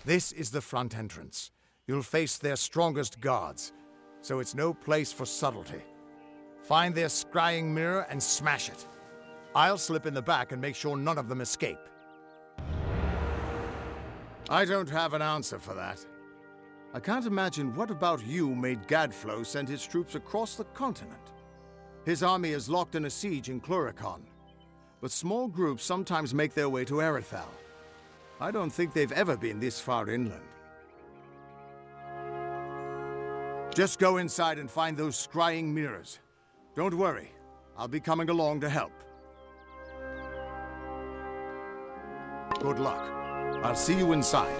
This is the front entrance. You'll face their strongest guards, so it's no place for subtlety. Find their scrying mirror and smash it. I'll slip in the back and make sure none of them escape. I don't have an answer for that. I can't imagine what about you made Gadflow send his troops across the continent. His army is locked in a siege in Cluricon, but small groups sometimes make their way to Erythal. I don't think they've ever been this far inland. Just go inside and find those scrying mirrors. Don't worry, I'll be coming along to help. Good luck. I'll see you inside.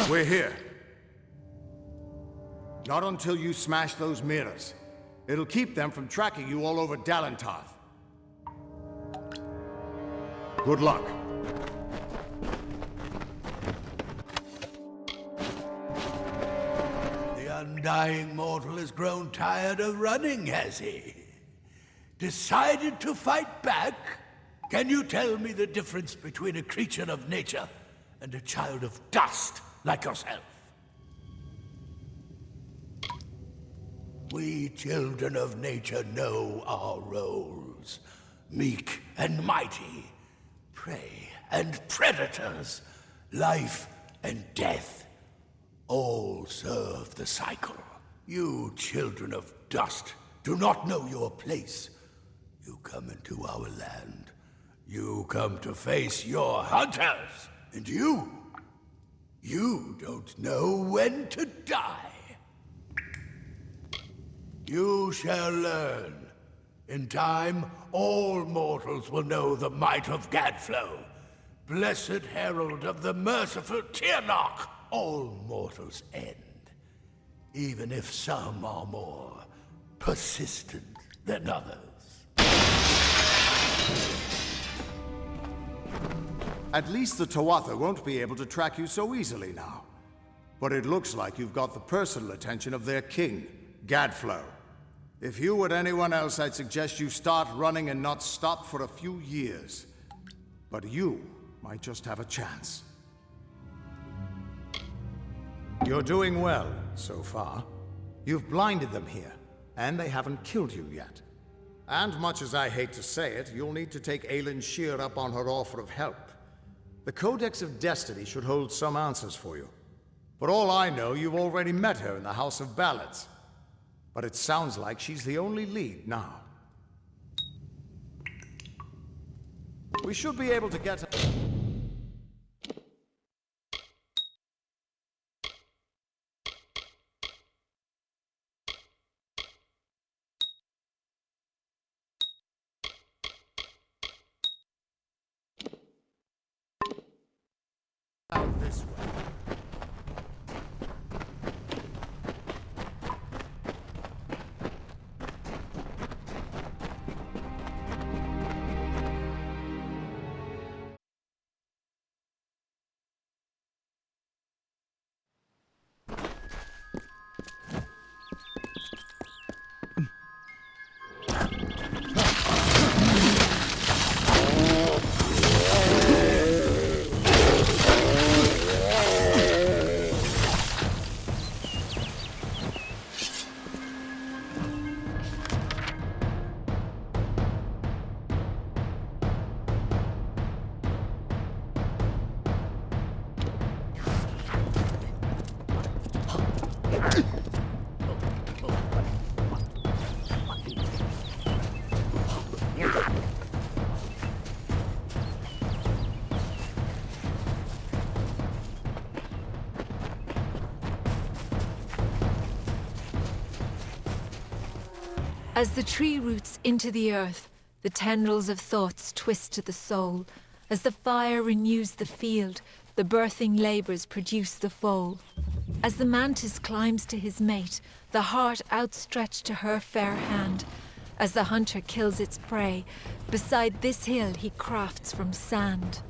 We're here. Not until you smash those mirrors. It'll keep them from tracking you all over Dalentarth. Good luck. The undying mortal has grown tired of running, has he? Decided to fight back? Can you tell me the difference between a creature of nature and a child of dust like yourself? We children of nature know our roles. Meek and mighty, prey and predators, life and death, all serve the cycle. You children of dust do not know your place. You come into our land. You come to face your hunters. And you don't know when to die. You shall learn. In time, all mortals will know the might of Gadflow, blessed herald of the merciful Tirnoch. All mortals end, even if some are more persistent than others. At least the Tuatha won't be able to track you so easily now. But it looks like you've got the personal attention of their king, Gadflow. If you were anyone else, I'd suggest you start running and not stop for a few years. But you might just have a chance. You're doing well, so far. You've blinded them here, and they haven't killed you yet. And much as I hate to say it, you'll need to take Aelin Shear up on her offer of help. The Codex of Destiny should hold some answers for you. For all I know, you've already met her in the House of Ballads. But it sounds like she's the only lead now. We should be able to get her. Out this way. As the tree roots into the earth, the tendrils of thoughts twist to the soul. As the fire renews the field, the birthing labors produce the foal. As the mantis climbs to his mate, the heart outstretched to her fair hand. As the hunter kills its prey, beside this hill he crafts from sand.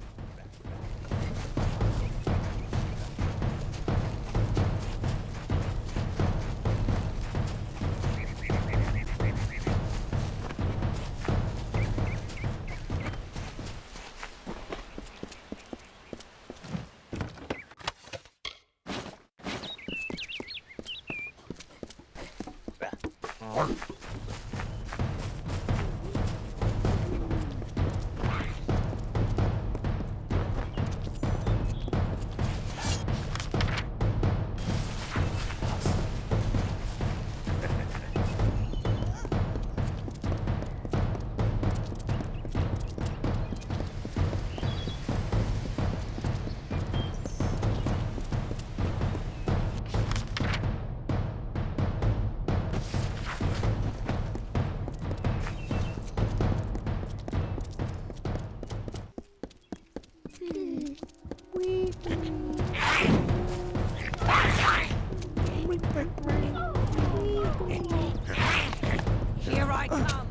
Here I come!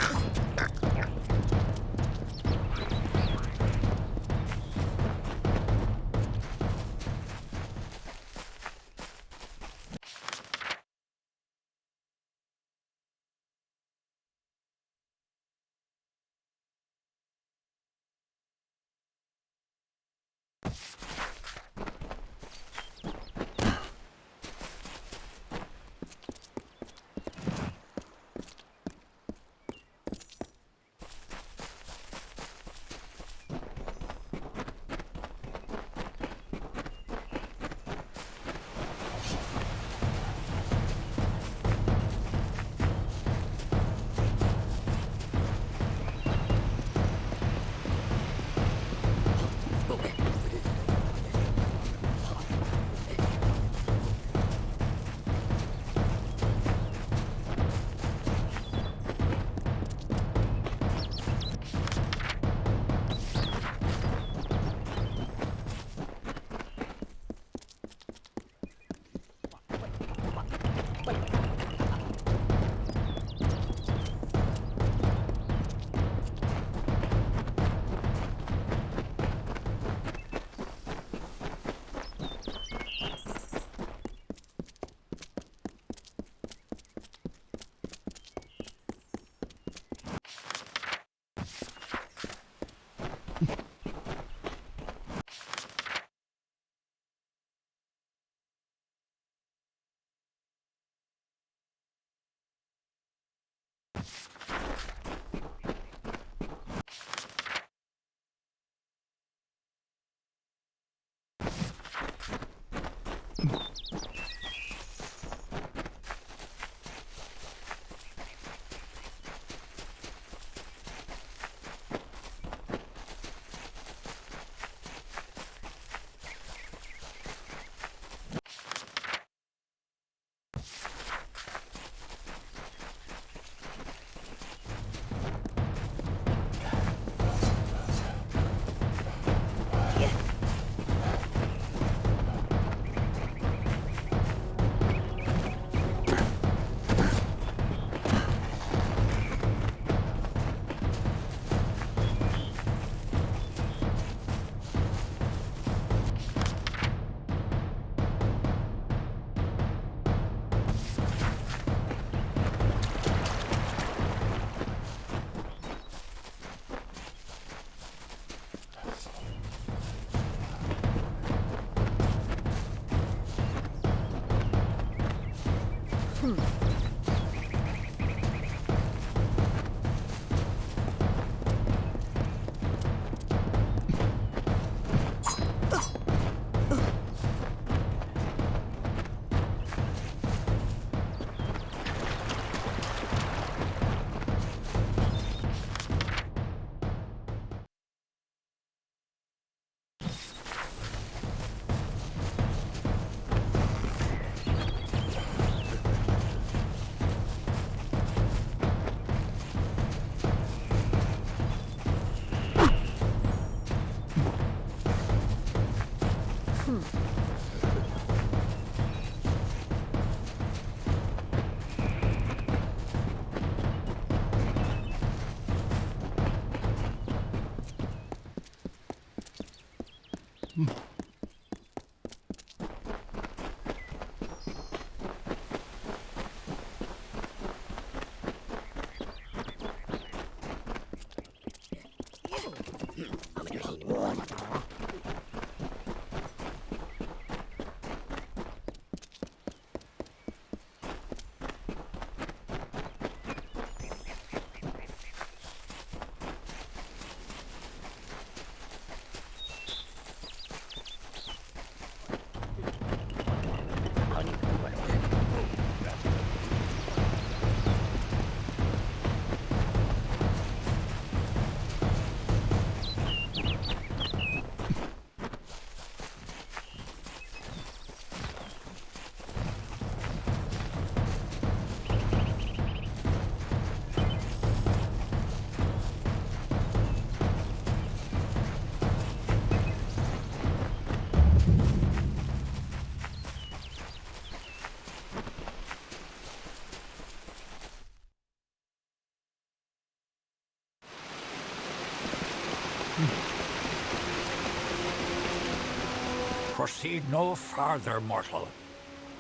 Proceed no farther, mortal.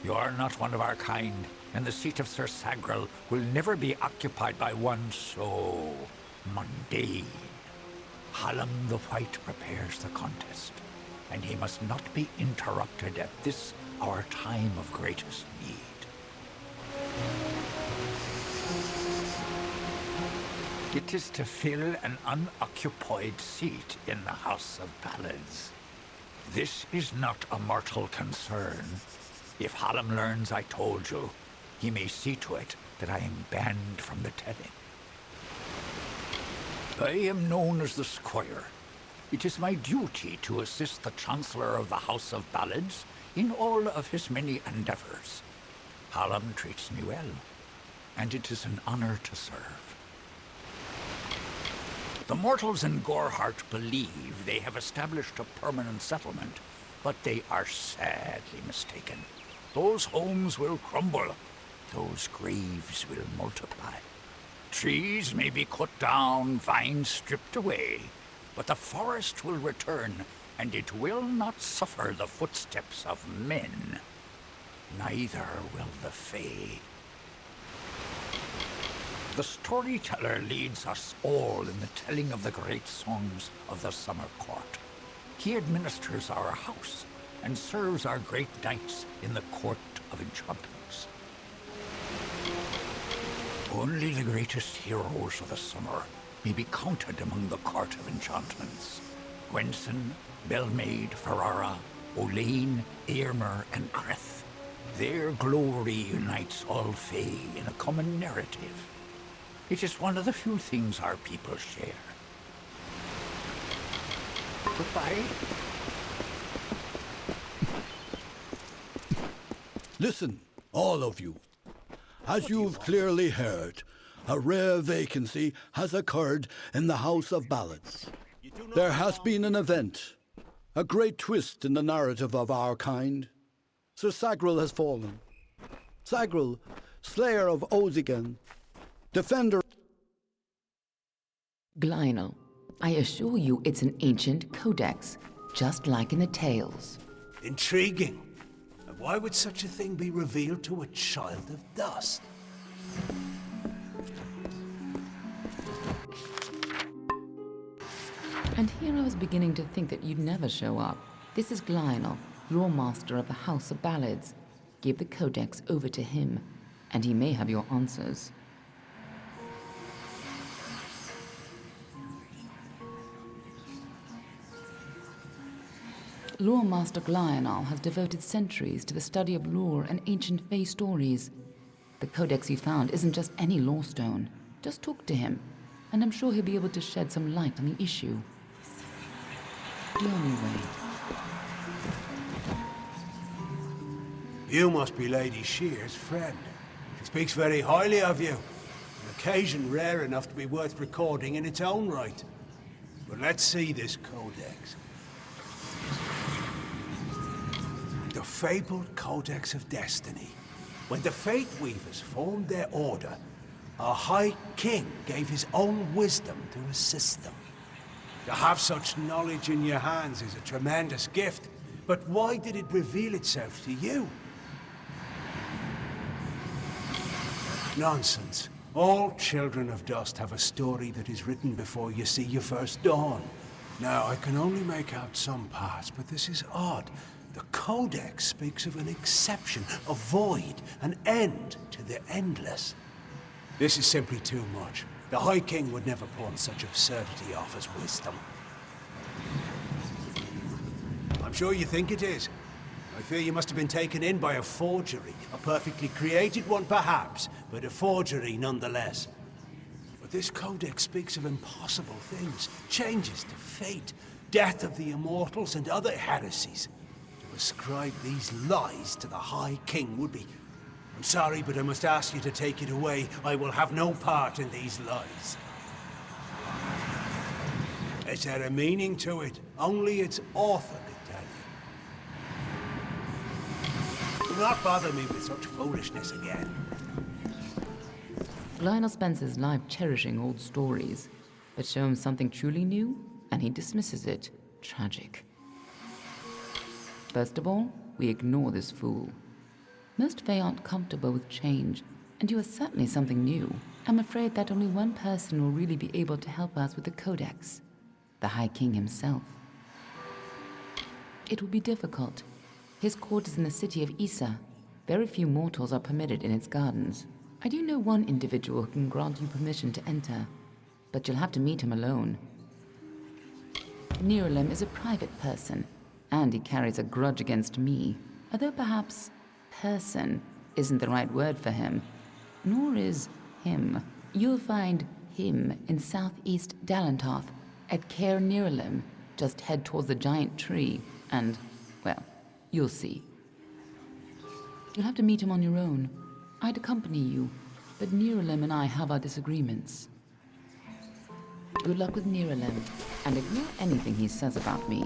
You are not one of our kind, and the seat of Sir Sagrel will never be occupied by one so mundane. Hallam the White prepares the contest, and he must not be interrupted at this, our time of greatest need. It is to fill an unoccupied seat in the House of Ballads. This is not a mortal concern. If Hallam learns I told you, he may see to it that I am banned from the telling. I am known as the Squire. It is my duty to assist the Chancellor of the House of Ballads in all of his many endeavors. Hallam treats me well, and it is an honor to serve. The mortals in Gorehart believe they have established a permanent settlement, but they are sadly mistaken. Those homes will crumble. Those graves will multiply. Trees may be cut down, vines stripped away, but the forest will return, and it will not suffer the footsteps of men. Neither will the Fae. The storyteller leads us all in the telling of the great songs of the Summer Court. He administers our house and serves our great knights in the Court of Enchantments. Only the greatest heroes of the summer may be counted among the Court of Enchantments. Gwenson, Belmaid, Ferrara, Olaine, Eärmer, and Creth. Their glory unites all Fae in a common narrative. It is one of the few things our people share. Goodbye. Listen, all of you. As you've clearly heard, a rare vacancy has occurred in the House of Ballads. There has been an event, a great twist in the narrative of our kind. Sir Sagrel has fallen. Sagrel, slayer of Ozigan, defender. Glynel, I assure you it's an ancient codex, just like in the tales. Intriguing. And why would such a thing be revealed to a child of dust? And here I was beginning to think that you'd never show up. This is Glynel, lore master of the House of Ballads. Give the codex over to him, and he may have your answers. Lore Master Glynel has devoted centuries to the study of lore and ancient Fae stories. The codex he found isn't just any lore stone. Just talk to him, and I'm sure he'll be able to shed some light on the issue. The only way. You must be Lady Shear's friend. She speaks very highly of you. An occasion rare enough to be worth recording in its own right. But let's see this codex. The fabled Codex of Destiny. When the Fate Weavers formed their order, our High King gave his own wisdom to assist them. To have such knowledge in your hands is a tremendous gift, but why did it reveal itself to you? Nonsense. All children of dust have a story that is written before you see your first dawn. Now, I can only make out some parts, but this is odd. The Codex speaks of an exception, a void, an end to the endless. This is simply too much. The High King would never pawn such absurdity off as wisdom. I'm sure you think it is. I fear you must have been taken in by a forgery. A perfectly created one, perhaps, but a forgery nonetheless. But this Codex speaks of impossible things, changes to fate, death of the immortals, and other heresies. To ascribe these lies to the High King would be... I'm sorry, but I must ask you to take it away. I will have no part in these lies. Is there a meaning to it? Only its author could tell you. Do not bother me with such foolishness again. Glynel spends his life cherishing old stories, but show him something truly new, and he dismisses it. Tragic. First of all, we ignore this fool. Most Fae aren't comfortable with change, and you are certainly something new. I'm afraid that only one person will really be able to help us with the Codex, the High King himself. It will be difficult. His court is in the city of Issa. Very few mortals are permitted in its gardens. I do know one individual who can grant you permission to enter, but you'll have to meet him alone. Nerulem is a private person, and he carries a grudge against me, although perhaps person isn't the right word for him, nor is him. You'll find him in southeast Dalentoth, at Caer Nerulem. Just head towards the giant tree, and, well, you'll see. You'll have to meet him on your own. I'd accompany you, but Nerulem and I have our disagreements. Good luck with Nerulem, and ignore anything he says about me.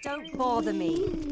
Don't bother me.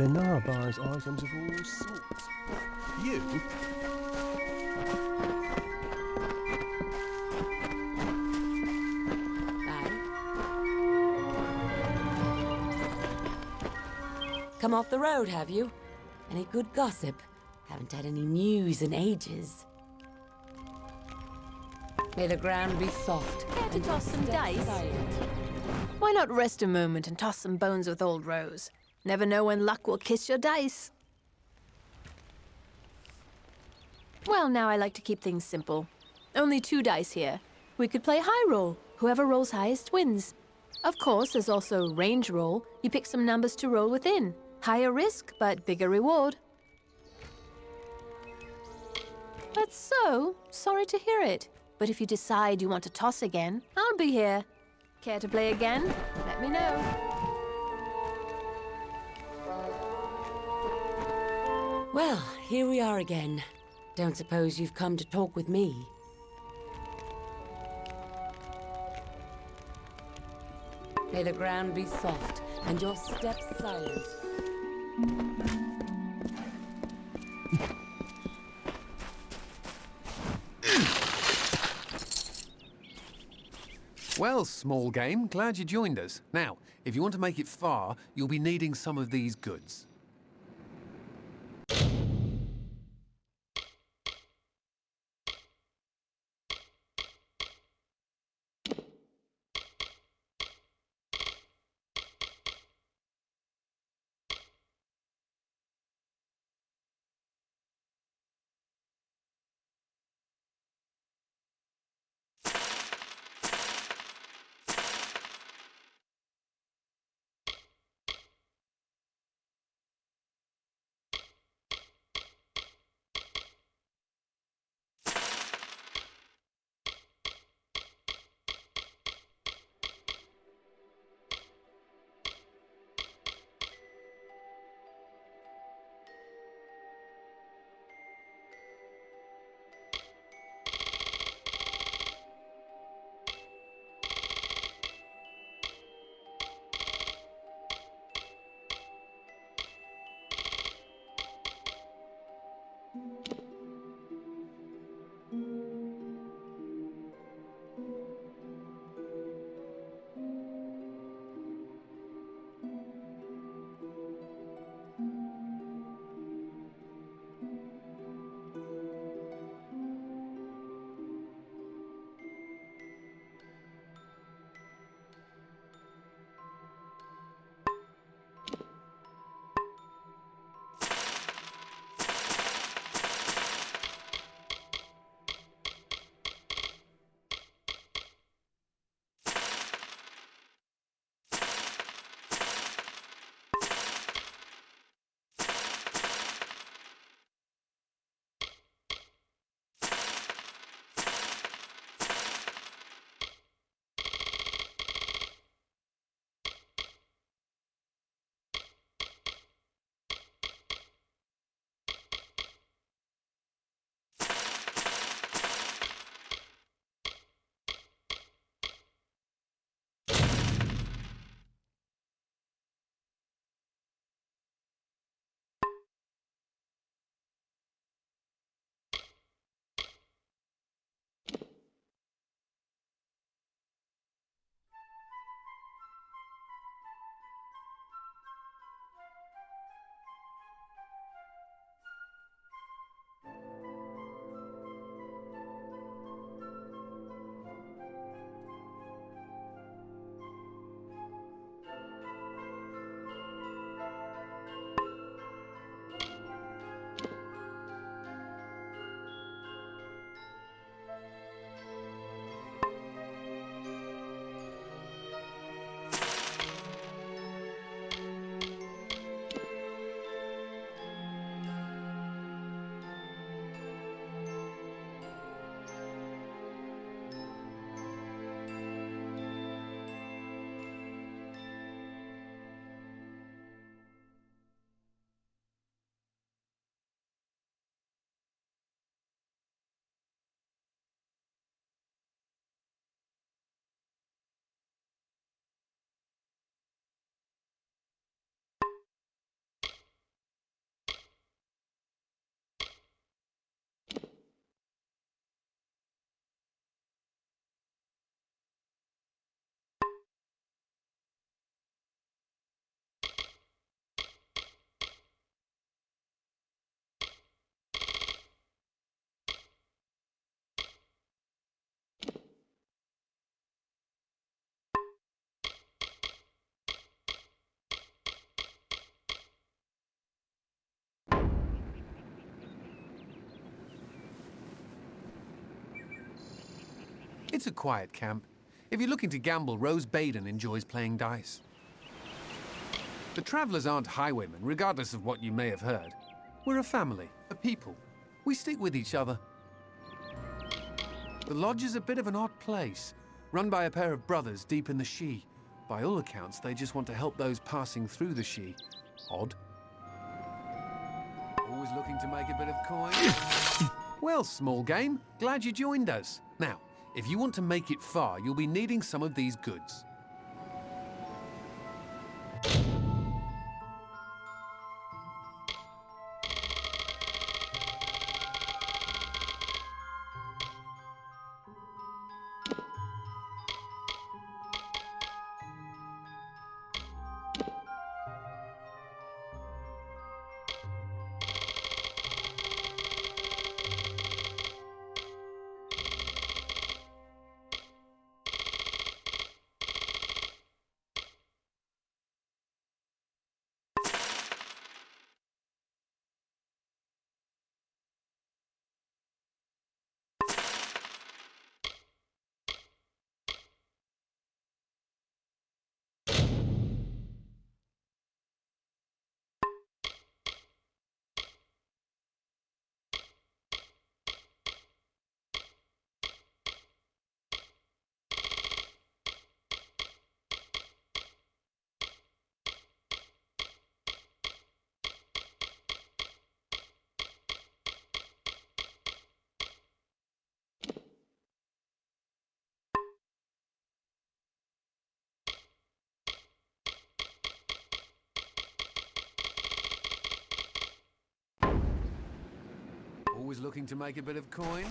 Benar buys items of all sorts. You? Come off the road, have you? Any good gossip? Haven't had any news in ages. May the ground be soft. Care to toss some dice? Why not rest a moment and toss some bones with old Rose? Never know when luck will kiss your dice. Well, now I like to keep things simple. Only 2 dice here. We could play high roll. Whoever rolls highest wins. Of course, there's also range roll. You pick some numbers to roll within. Higher risk, but bigger reward. That's so. Sorry to hear it. But if you decide you want to toss again, I'll be here. Care to play again? Let me know. Well, here we are again. Don't suppose you've come to talk with me? May the ground be soft and your steps silent. Well, small game, glad you joined us. Now, if you want to make it far, you'll be needing some of these goods. It's a quiet camp. If you're looking to gamble, Rose Baden enjoys playing dice. The Travelers aren't highwaymen, regardless of what you may have heard. We're a family, a people. We stick with each other. The lodge is a bit of an odd place, run by a pair of brothers deep in the Xi. By all accounts, they just want to help those passing through the Xi. Odd. Always looking to make a bit of coin? Well, small game, glad you joined us. Now, if you want to make it far, you'll be needing some of these goods. Always looking to make a bit of coin?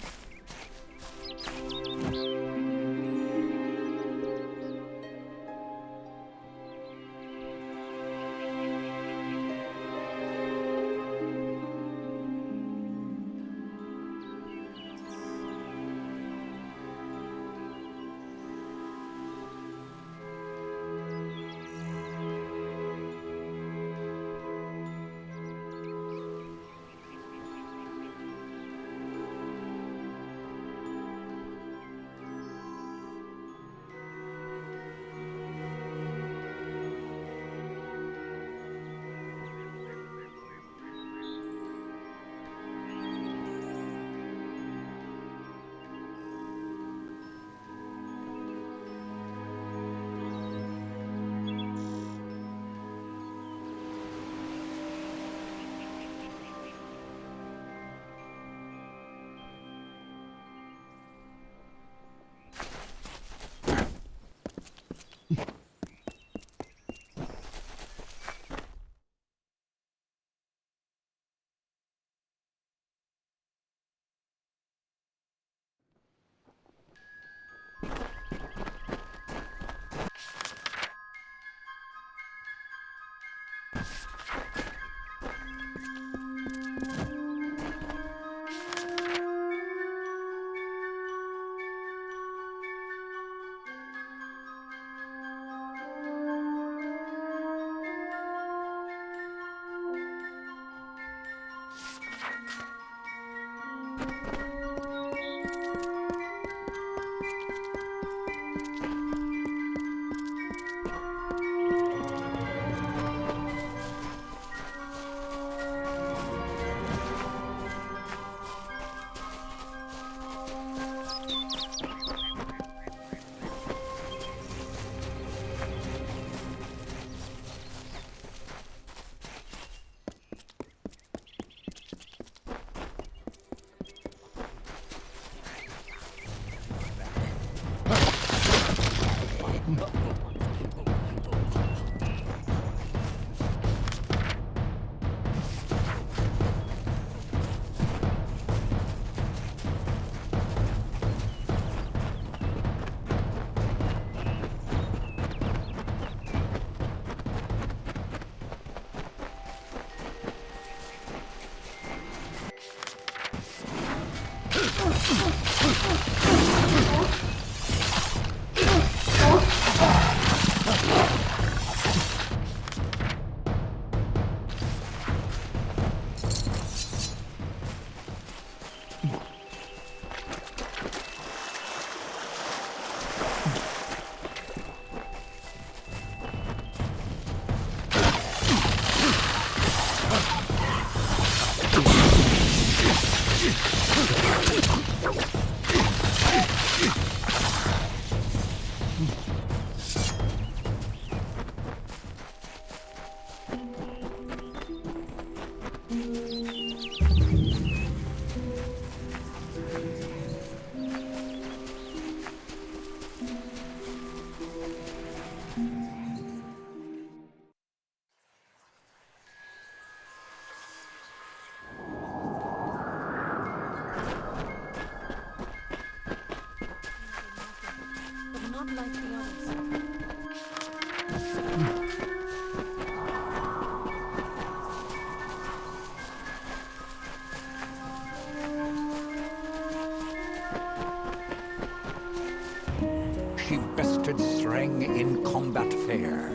sprang in combat fair,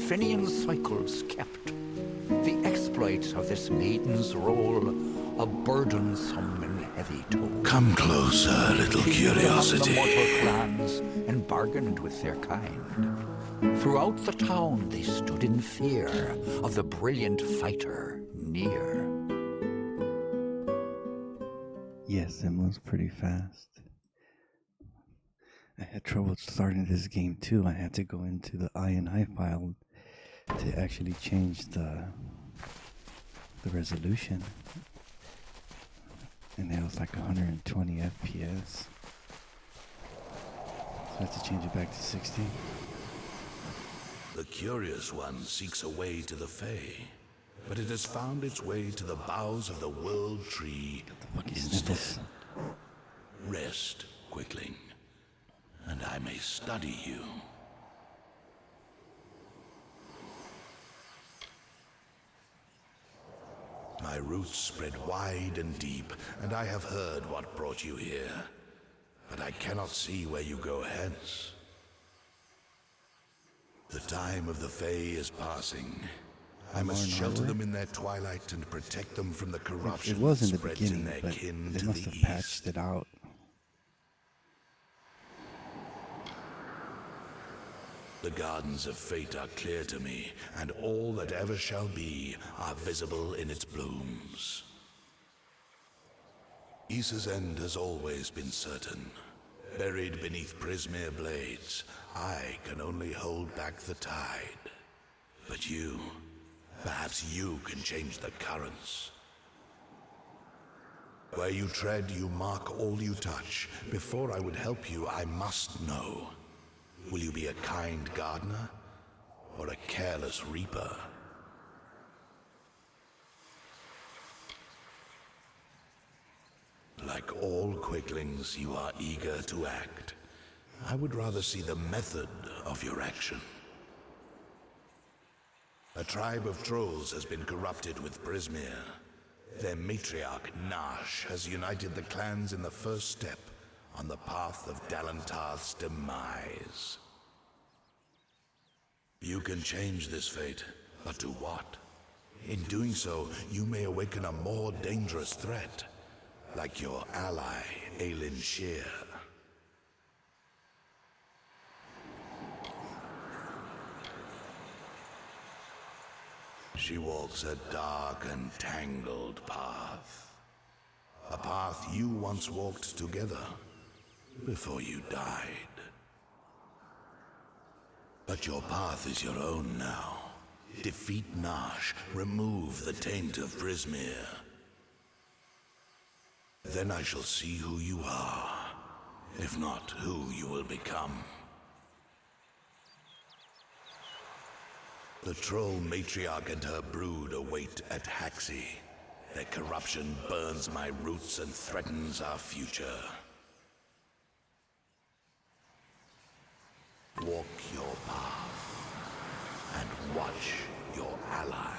Finian's cycles kept. The exploits of this maiden's role, a burdensome and heavy toll. Come closer, little She lived among curiosity. the mortal clans and bargained with their kind. Throughout the town they stood in fear of the brilliant fighter near. Yes, it moves pretty fast. I had trouble starting this game too. I had to go into the INI file to actually change the resolution. And it was like 120 FPS. So I had to change it back to 60. The curious one seeks a way to the Fae, but it has found its way to the boughs of the World Tree instead. Rest, Quickling, and I may study you. My roots spread wide and deep, and I have heard what brought you here. But I cannot see where you go hence. The time of the Fae is passing. I must shelter them in their twilight and protect them from the corruption It was in that the spreads beginning, in their but kin they to must the have east. patched it out. The gardens of fate are clear to me, and all that ever shall be are visible in its blooms. Issa's end has always been certain. Buried beneath Prismere blades, I can only hold back the tide. But you, perhaps you can change the currents. Where you tread, you mark all you touch. Before I would help you, I must know. Will you be a kind gardener or a careless reaper? Like all quicklings, you are eager to act. I would rather see the method of your action. A tribe of trolls has been corrupted with Prismere. Their matriarch, Nash, has united the clans in the first step on the path of Dalentarth's demise. You can change this fate, but to what? In doing so, you may awaken a more dangerous threat, like your ally, Aelin Shear. She walks a dark and tangled path. A path you once walked together before you died. But your path is your own now. Defeat Nash, remove the taint of Prismere. Then I shall see who you are, if not who you will become. The troll matriarch and her brood await at Haxi. Their corruption burns my roots and threatens our future. Walk your path and watch your ally.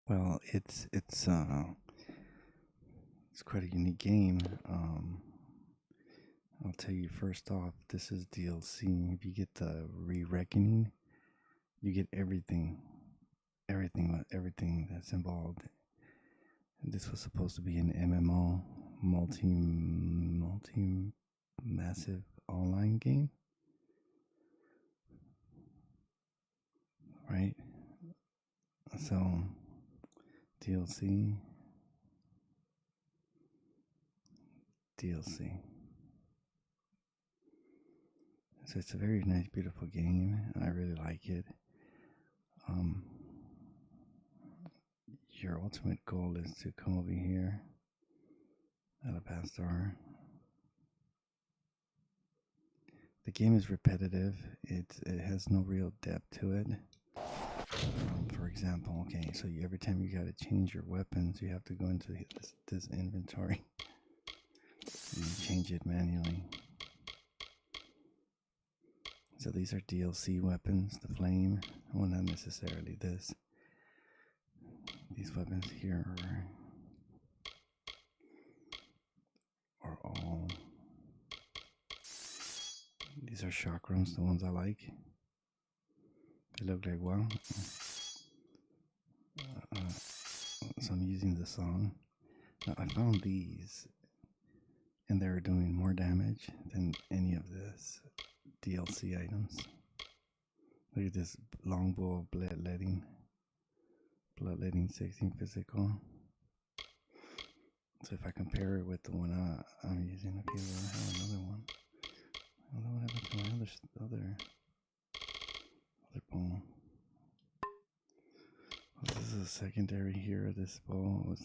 Well, it's quite a unique game. I'll tell you first off, this is DLC. If you get the Re-Reckoning, you get everything that's involved. And this was supposed to be an MMO, massive online game, right? So DLC. So it's a very nice, beautiful game. I really like it. Your ultimate goal is to come over here, Alabastar, The game is repetitive. It has no real depth to it. For example, okay, so every time you gotta change your weapons, you have to go into this inventory and change it manually. So these are DLC weapons, the flame. Well, not necessarily this. These weapons here are all... These are chakrams, the ones I like. They look like, wow. So I'm using the song. Now, I found these, and they're doing more damage than any of this DLC items. Look at this longbow of bloodletting. Bloodletting 16 physical. So if I compare it with the one I'm using, okay, well, I have another one. I don't know what happened to my other bow. This is a secondary here. This bow was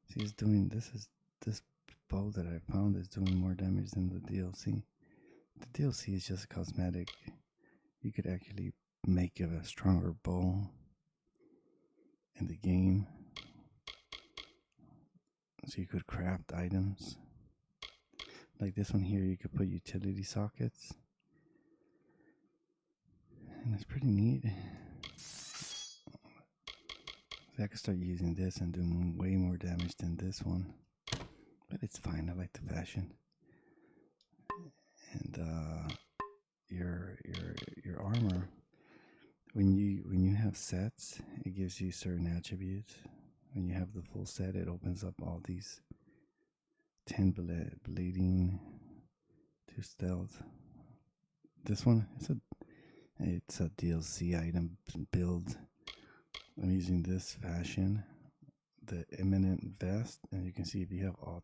see, it's doing this bow that I found is doing more damage than the DLC. The DLC is just cosmetic. You could actually make a stronger bow in the game, so you could craft items. Like this one here, you could put utility sockets, and it's pretty neat. I could start using this and doing way more damage than this one, but it's fine. I like the fashion. And your armor, when you have sets, it gives you certain attributes. When you have the full set, it opens up all these 10 bleeding, 2 stealth. This one, it's a DLC item build. I'm using this fashion, the Eminent Vest, and you can see if you have all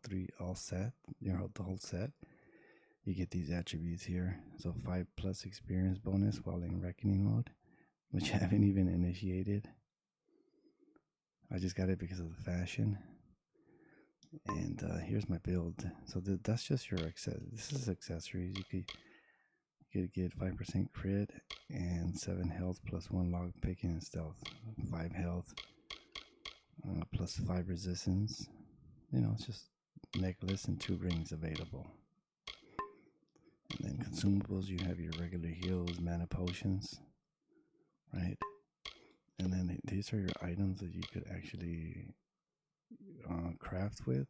set, the whole set, you get these attributes here. So 5+ experience bonus while in Reckoning mode, which I haven't even initiated. I just got it because of the fashion. And here's my build. So that's just your this is accessories. You could get 5% crit and 7 health plus 1 log picking and stealth, 5 health plus 5 resistance. You know, it's just necklace and 2 rings available. And then consumables, you have your regular heals, mana potions, right? And then these are your items that you could actually craft with.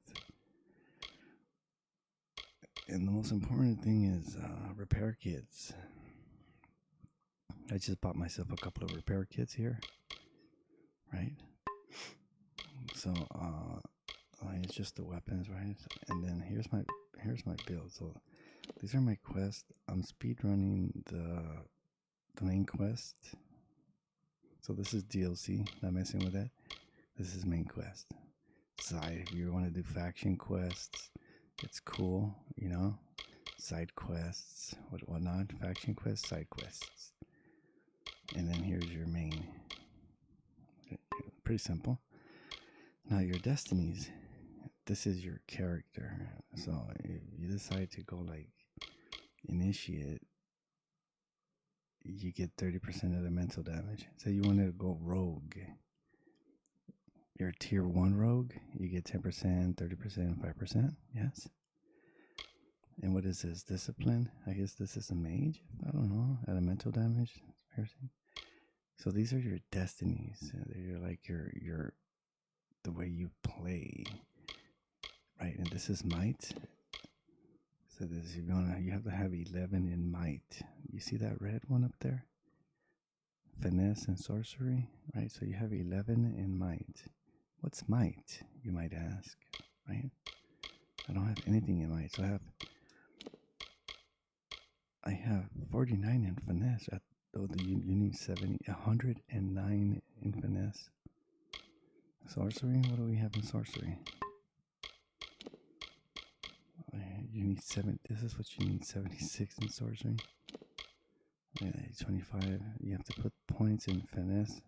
And the most important thing is repair kits. I just bought myself a couple of repair kits here, right? So it's just the weapons, right? And then here's my build. So these are my quests. I'm speedrunning the main quest. So this is DLC, not messing with that. This is main quest. Side, if you want to do faction quests, it's cool, you know. Side quests, whatnot. Faction quests, side quests. And then here's your main. Pretty simple. Now your destinies. This is your character. So if you decide to go like initiate, you get 30% of the mental damage. So you want to go rogue. You're tier 1 rogue, you get 10%, 30%, 5%. Yes. And what is this? Discipline? I guess this is a mage? I don't know. Elemental damage? Piercing. So these are your destinies. They're like your the way you play. Right? And this is might. So this you have to have 11 in might. You see that red one up there? Finesse and sorcery, right? So you have 11 in might. What's might, you might ask, right? I don't have anything in might, so I have 49 in finesse. You need 109 in finesse. Sorcery, what do we have in sorcery? You need 7. This is what you need, 76 in sorcery. 25. You have to put points in finesse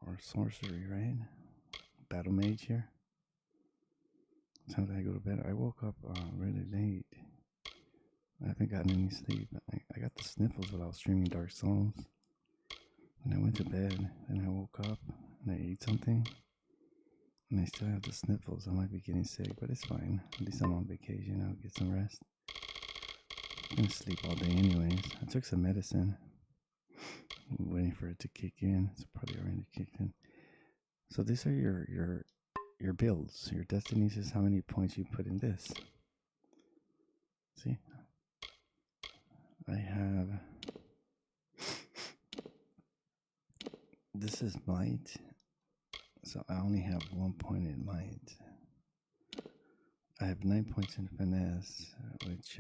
or sorcery, right? Battle mage here. Time that I go to bed. I woke up really late. I haven't gotten any sleep. I got the sniffles while I was streaming Dark Souls. And I went to bed, and I woke up, and I ate something, and I still have the sniffles. I might be getting sick, but it's fine. At least I'm on vacation. I'll get some rest. I'm gonna sleep all day anyways. I took some medicine. I'm waiting for it to kick in. It's probably already kicked in. So these are your builds. Your destinies is how many points you put in this. See? I have... This is might. So I only have 1 point in might. I have 9 points in finesse, which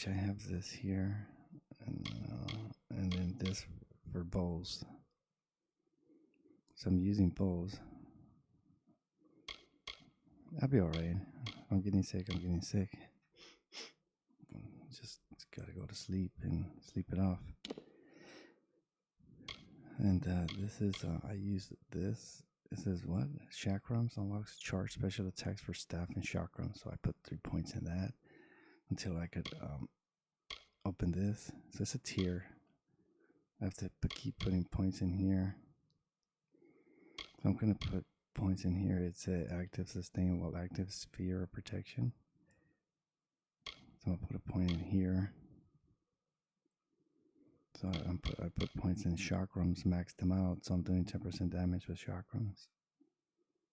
I have this here, and then this for bows. So I'm using bows. I'll be alright. If I'm getting sick, I'm getting sick. Just gotta go to sleep and sleep it off. And this is, I use this. It says what? Chakrams unlocks charge special attacks for staff and chakrams. So I put 3 points in that until I could open this. So it's a tier. I have to keep putting points in here. So I'm gonna put points in here. It's a active sustain while active sphere of protection. So I'll put a point in here. So I put points in chakrams, maxed them out. So I'm doing 10% damage with chakrams.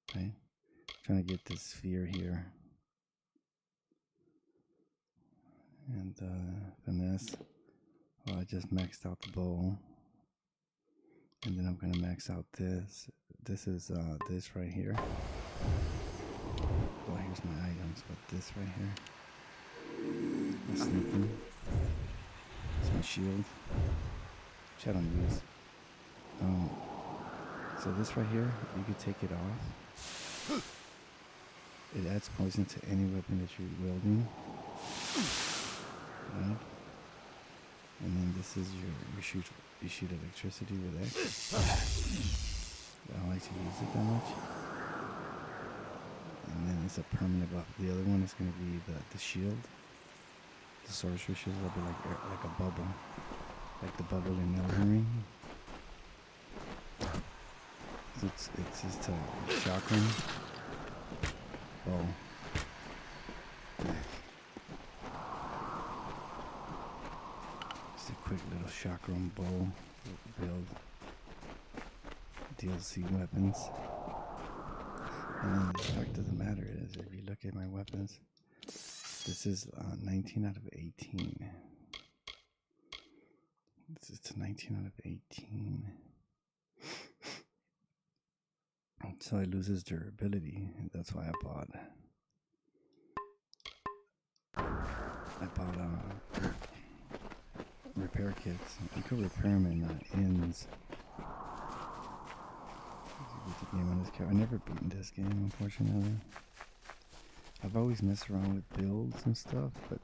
Okay, trying to get this sphere here. And finesse. Well, I just maxed out the bow. And then I'm gonna max out this. This is this right here. Well, here's my items, but this right here. My sneaking. It's my shield. Which I don't use. So this right here, you can take it off. It adds poison to any weapon that you're wielding. Right? And then this is you shoot electricity with X. I don't like to use it that much. And then it's a permanent buff. The other one is going to be the shield. The sorcerer shield will be like a bubble. Like the bubble in Elden Ring. It's just a chakra. Oh. Just a quick little chakram bow build. DLC weapons. And then the fact of the matter is, if you look at my weapons, this is 19 out of 18. It's 19 out of 18. So it loses durability. That's why I bought repair kits. You could repair them in inns. The game on this character. I never beaten this game, unfortunately. I've always messed around with builds and stuff, but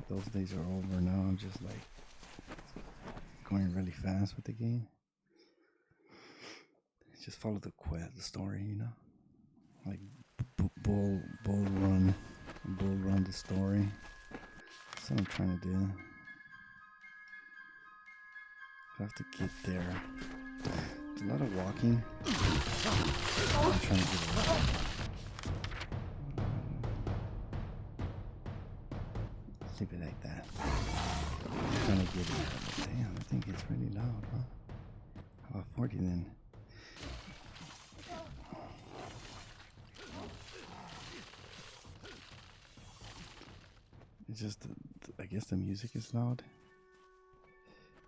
those days are over now. I'm just like going really fast with the game. Just follow the quest, the story, you know, like bull run the story. That's what I'm trying to do. I have to get there. There's a lot of walking. I'm trying to get away. Leave it like that. I'm trying to get it. Damn, I think it's really loud, huh? How about 40 then? It's just, I guess the music is loud.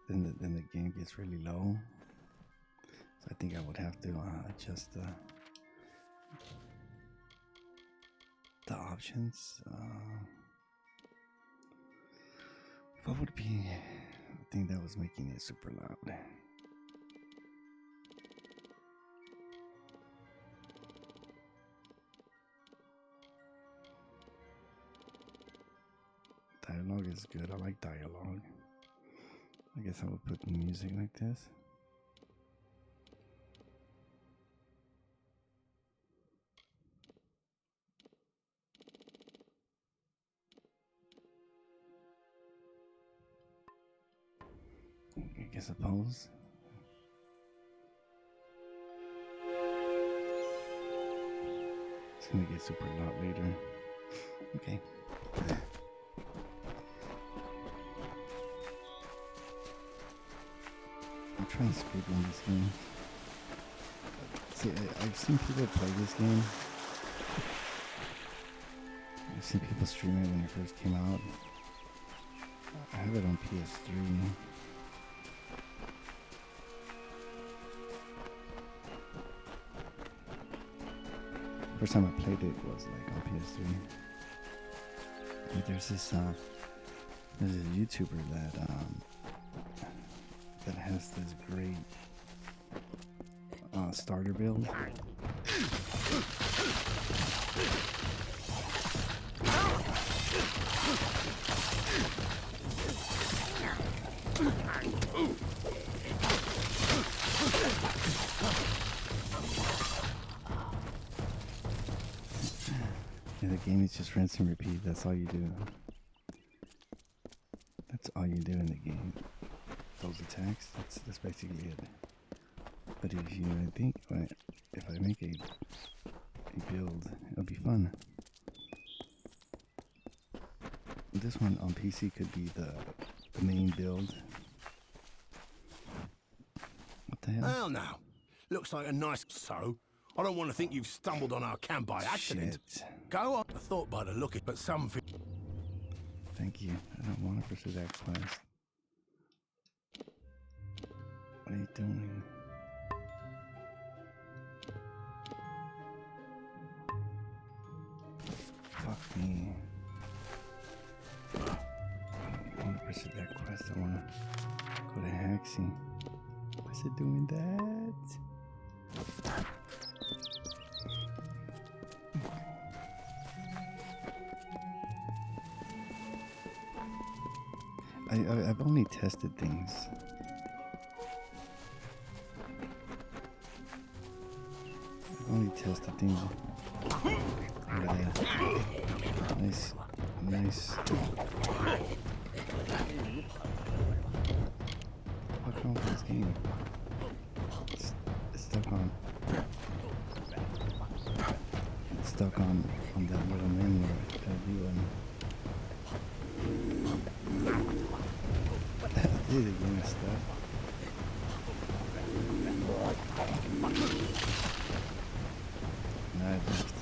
Then the game gets really low. So I think I would have to adjust the options. What would be the thing that was making it super loud? Dialogue is good. I like dialogue. I guess I would put music like this. I suppose. It's gonna get super loud later. Okay. I'm trying to speedrun this game. See, I've seen people play this game. I've seen people stream it when it first came out. I have it on PS3. First time I played it was like on PS3. And there's this YouTuber that has this great starter build. And the game is just rinse and repeat. That's all you do. That's all you do in the game. Those attacks. That's basically it. But if you think, if I make a build, it'll be fun. This one on PC could be the main build. What the hell? Well, now, looks like a nice so. I don't want to think you've stumbled on our camp by accident. Shit. Go on. I thought by the look it, but something. Thank you. I don't want to pursue that quest. What are you doing? Fuck me. I don't want to pursue that quest. I want to go to Haxie. Why is it doing that? I've only tested things. I've only tested things. Nice. What's wrong with this game? It's stuck on. It's stuck on that little menu, that V button. Dude, the game is stuck. Now it left.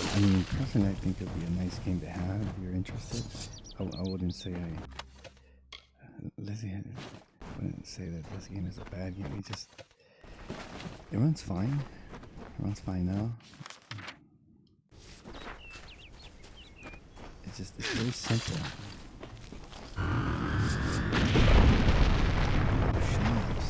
I mean, personally, I think it'd be a nice game to have if you're interested. I wouldn't say Lizzie, I wouldn't say that this game is a bad game. It runs fine. It runs fine now. It's very simple. Shadows.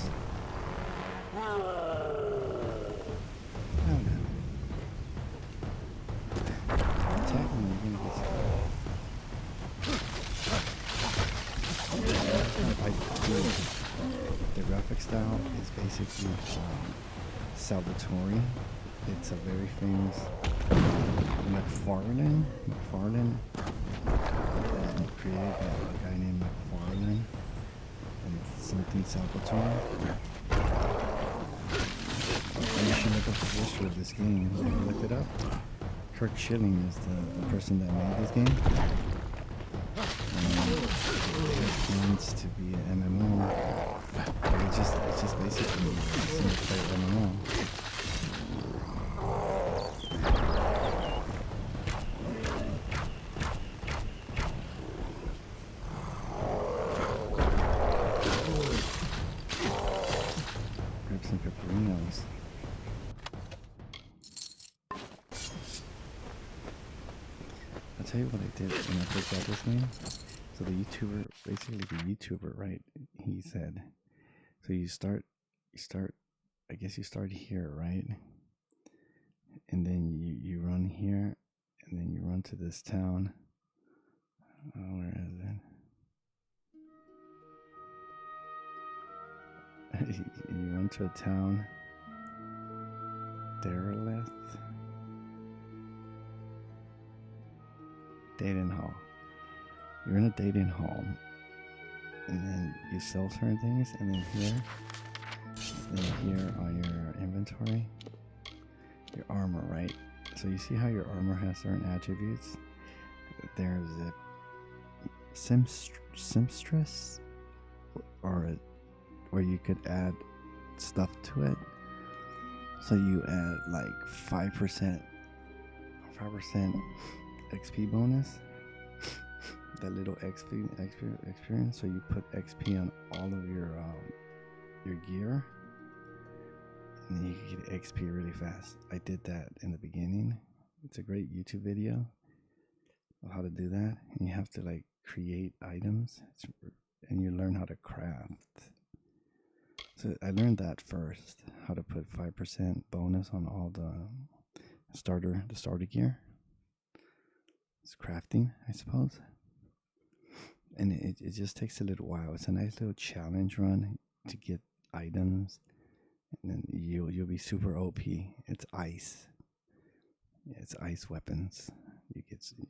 The graphic style is basically Salvatore. It's a very famous McFarlane created by a guy named McFarlane and something Salvatore. And you should look up the history of this game. Have you looked it up? Kirk Schilling is the person that made this game. It plans to be an MMO. But it's just basically a single player MMO. Grab some pepperinos. I'll tell you what I did when I first got this game. So the YouTuber, right? He said, so you start, I guess you start here, right? and then you run here, and then you run to this town. Where is it? You run to a town. Derelith. Dating hall. You're in a dating hall, and then you sell certain things, and then here on your inventory, your armor, right? So you see how your armor has certain attributes? There's a seamstress, or where you could add stuff to it. So you add like 5% XP bonus. That little XP experience. So you put XP on all of your gear, and then you can get XP really fast. I did that in the beginning. It's a great YouTube video of how to do that. And you have to like create items, and you learn how to craft. So I learned that first, how to put 5% bonus on all the starter gear. It's crafting, I suppose. And it just takes a little while. It's a nice little challenge run to get items, and then you'll be super OP. It's ice. It's ice weapons.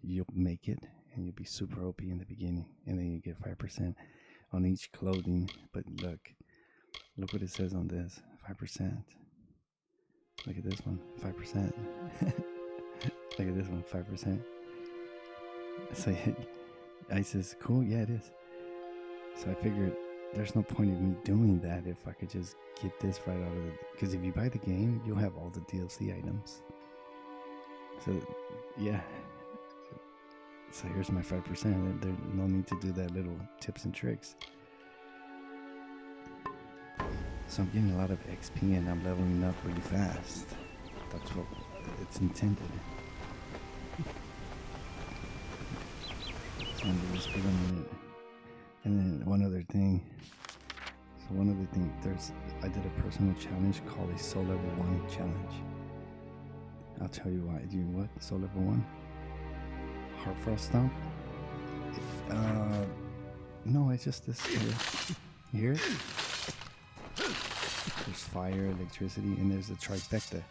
You'll make it, and you'll be super OP in the beginning, and then you get 5% on each clothing. But look what it says on this: 5%. Look at this one, 5%. Look at this one, 5%. So ice is cool. Yeah, it is. So I figured there's no point in me doing that if I could just get this right out of the... Because if you buy the game, you'll have all the DLC items. So, yeah. So here's my 5%. There's no need to do that little tips and tricks. So I'm getting a lot of XP and I'm leveling up really fast. That's what it's intended. And just give them a minute. And then one other thing. I did a personal challenge called a Soul Level 1 challenge. I'll tell you why. Do you know what? Soul Level 1? Heartfrost Stomp? No, it's just this here. Here? There's fire, electricity, and there's a trifecta.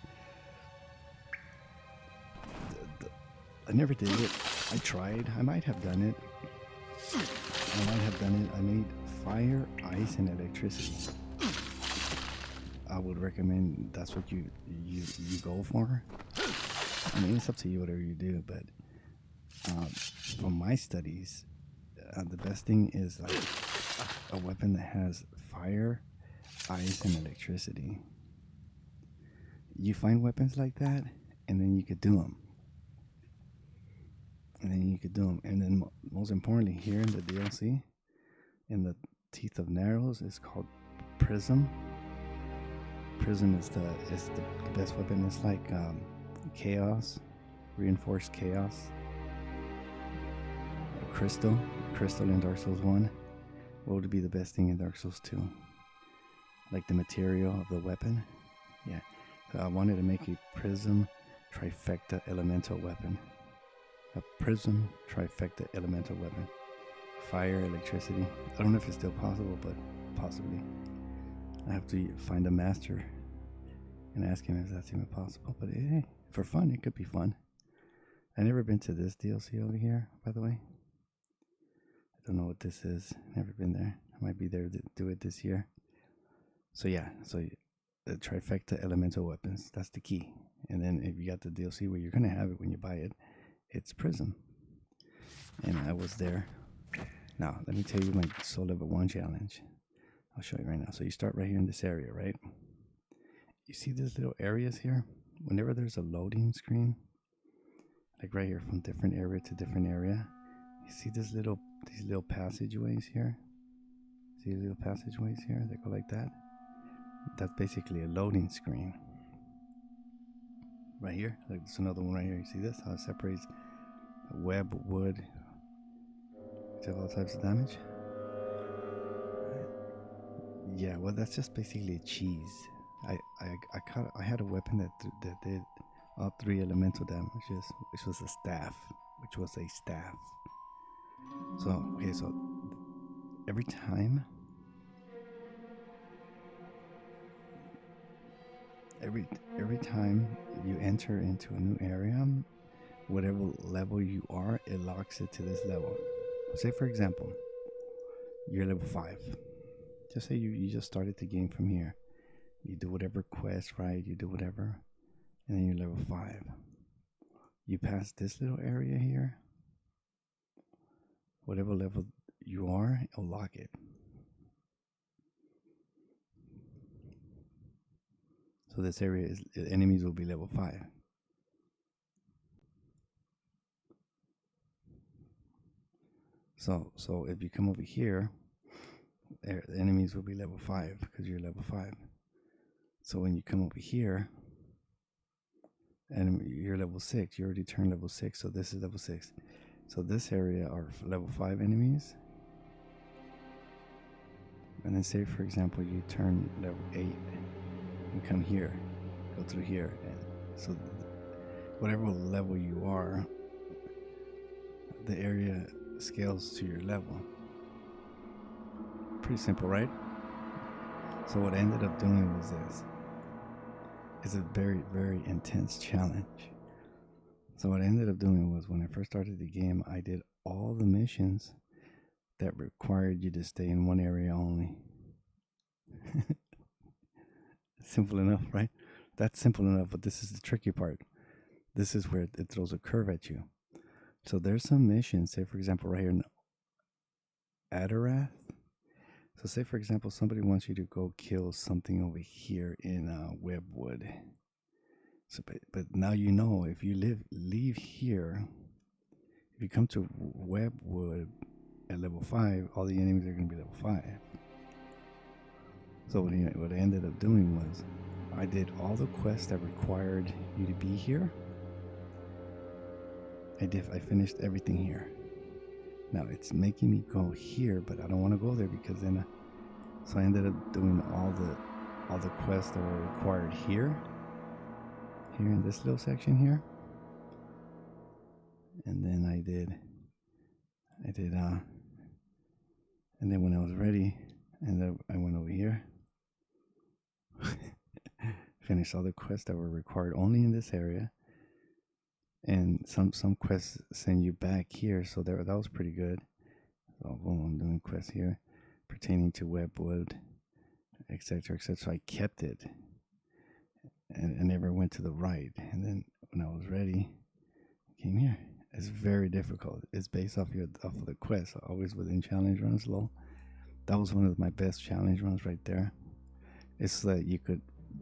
I never did it. I tried. I might have done it. I made fire, ice, and electricity. I would recommend that's what you go for. I mean, it's up to you whatever you do, but from my studies, the best thing is like a weapon that has fire, ice, and electricity. You find weapons like that, and then you could do them. And then most importantly, here in the DLC, in the Teeth of Narrows, it's called Prism. Prism is the best weapon. It's like chaos, reinforced chaos. Crystal in Dark Souls 1. What would be the best thing in Dark Souls 2? Like the material of the weapon. Yeah. So I wanted to make a Prism Trifecta Elemental weapon. A Prism Trifecta Elemental weapon. Fire, electricity. I don't know if it's still possible, but possibly. I have to find a master and ask him if that's even possible. But hey, for fun, it could be fun. I've never been to this DLC over here, by the way. I don't know what this is. Never been there. I might be there to do it this year. So yeah, the Trifecta Elemental weapons, that's the key. And then if you got the DLC where you're going to have it when you buy it, it's Prism. And I was there. Now, let me tell you my Soul Level 1 challenge. I'll show you right now. So you start right here in this area, right? You see these little areas here? Whenever there's a loading screen, like right here from different area to different area, you see these little passageways here? See the little passageways here that go like that? That's basically a loading screen. Right here, like there's another one right here. You see this? How it separates web, wood, which have all types of damage. Yeah, well, that's just basically a cheese. I had a weapon that did all 3 elemental damages, which was a staff, So okay, so every time, every time you enter into a new area, whatever level you are, it locks it to this level. Say for example, you're level 5. Just say you just started the game from here. You do whatever quest, right? You do whatever, and then you're level 5. You pass this little area here. Whatever level you are, it'll lock it. So this area is, enemies will be level 5. So if you come over here, the enemies will be level 5 because you're level 5. So when you come over here, and you're level 6, you already turned level 6, so this is level 6. So this area are level 5 enemies. And then say for example you turn level 8 and come here, go through here, and so whatever level you are, the area scales to your level. Pretty simple, right? So what I ended up doing was this. It's a very, very intense challenge. So what I ended up doing was, when I first started the game, I did all the missions that required you to stay in one area only. Simple enough, right? That's simple enough, but this is the tricky part. This is where it throws a curve at you. So there's some missions, say for example right here in Adarath. So say for example somebody wants you to go kill something over here in Webwood. So, but now you know, if you leave here, if you come to Webwood at level 5, all the enemies are going to be level 5. So what I ended up doing was, I did all the quests that required you to be here. I finished everything here. Now it's making me go here, but I don't want to go there because then. So I ended up doing all the quests that were required here in this little section here. And then I did, and then when I was ready, and I went over here, finished all the quests that were required only in this area. And some quests send you back here, so that was pretty good. So boom, I'm doing quests here pertaining to Webwood, etc., etc. So I kept it, and I never went to the right. And then when I was ready, I came here. It's very difficult. It's based off of the quest, always within challenge runs. Lol, that was one of my best challenge runs right there. It's that you could.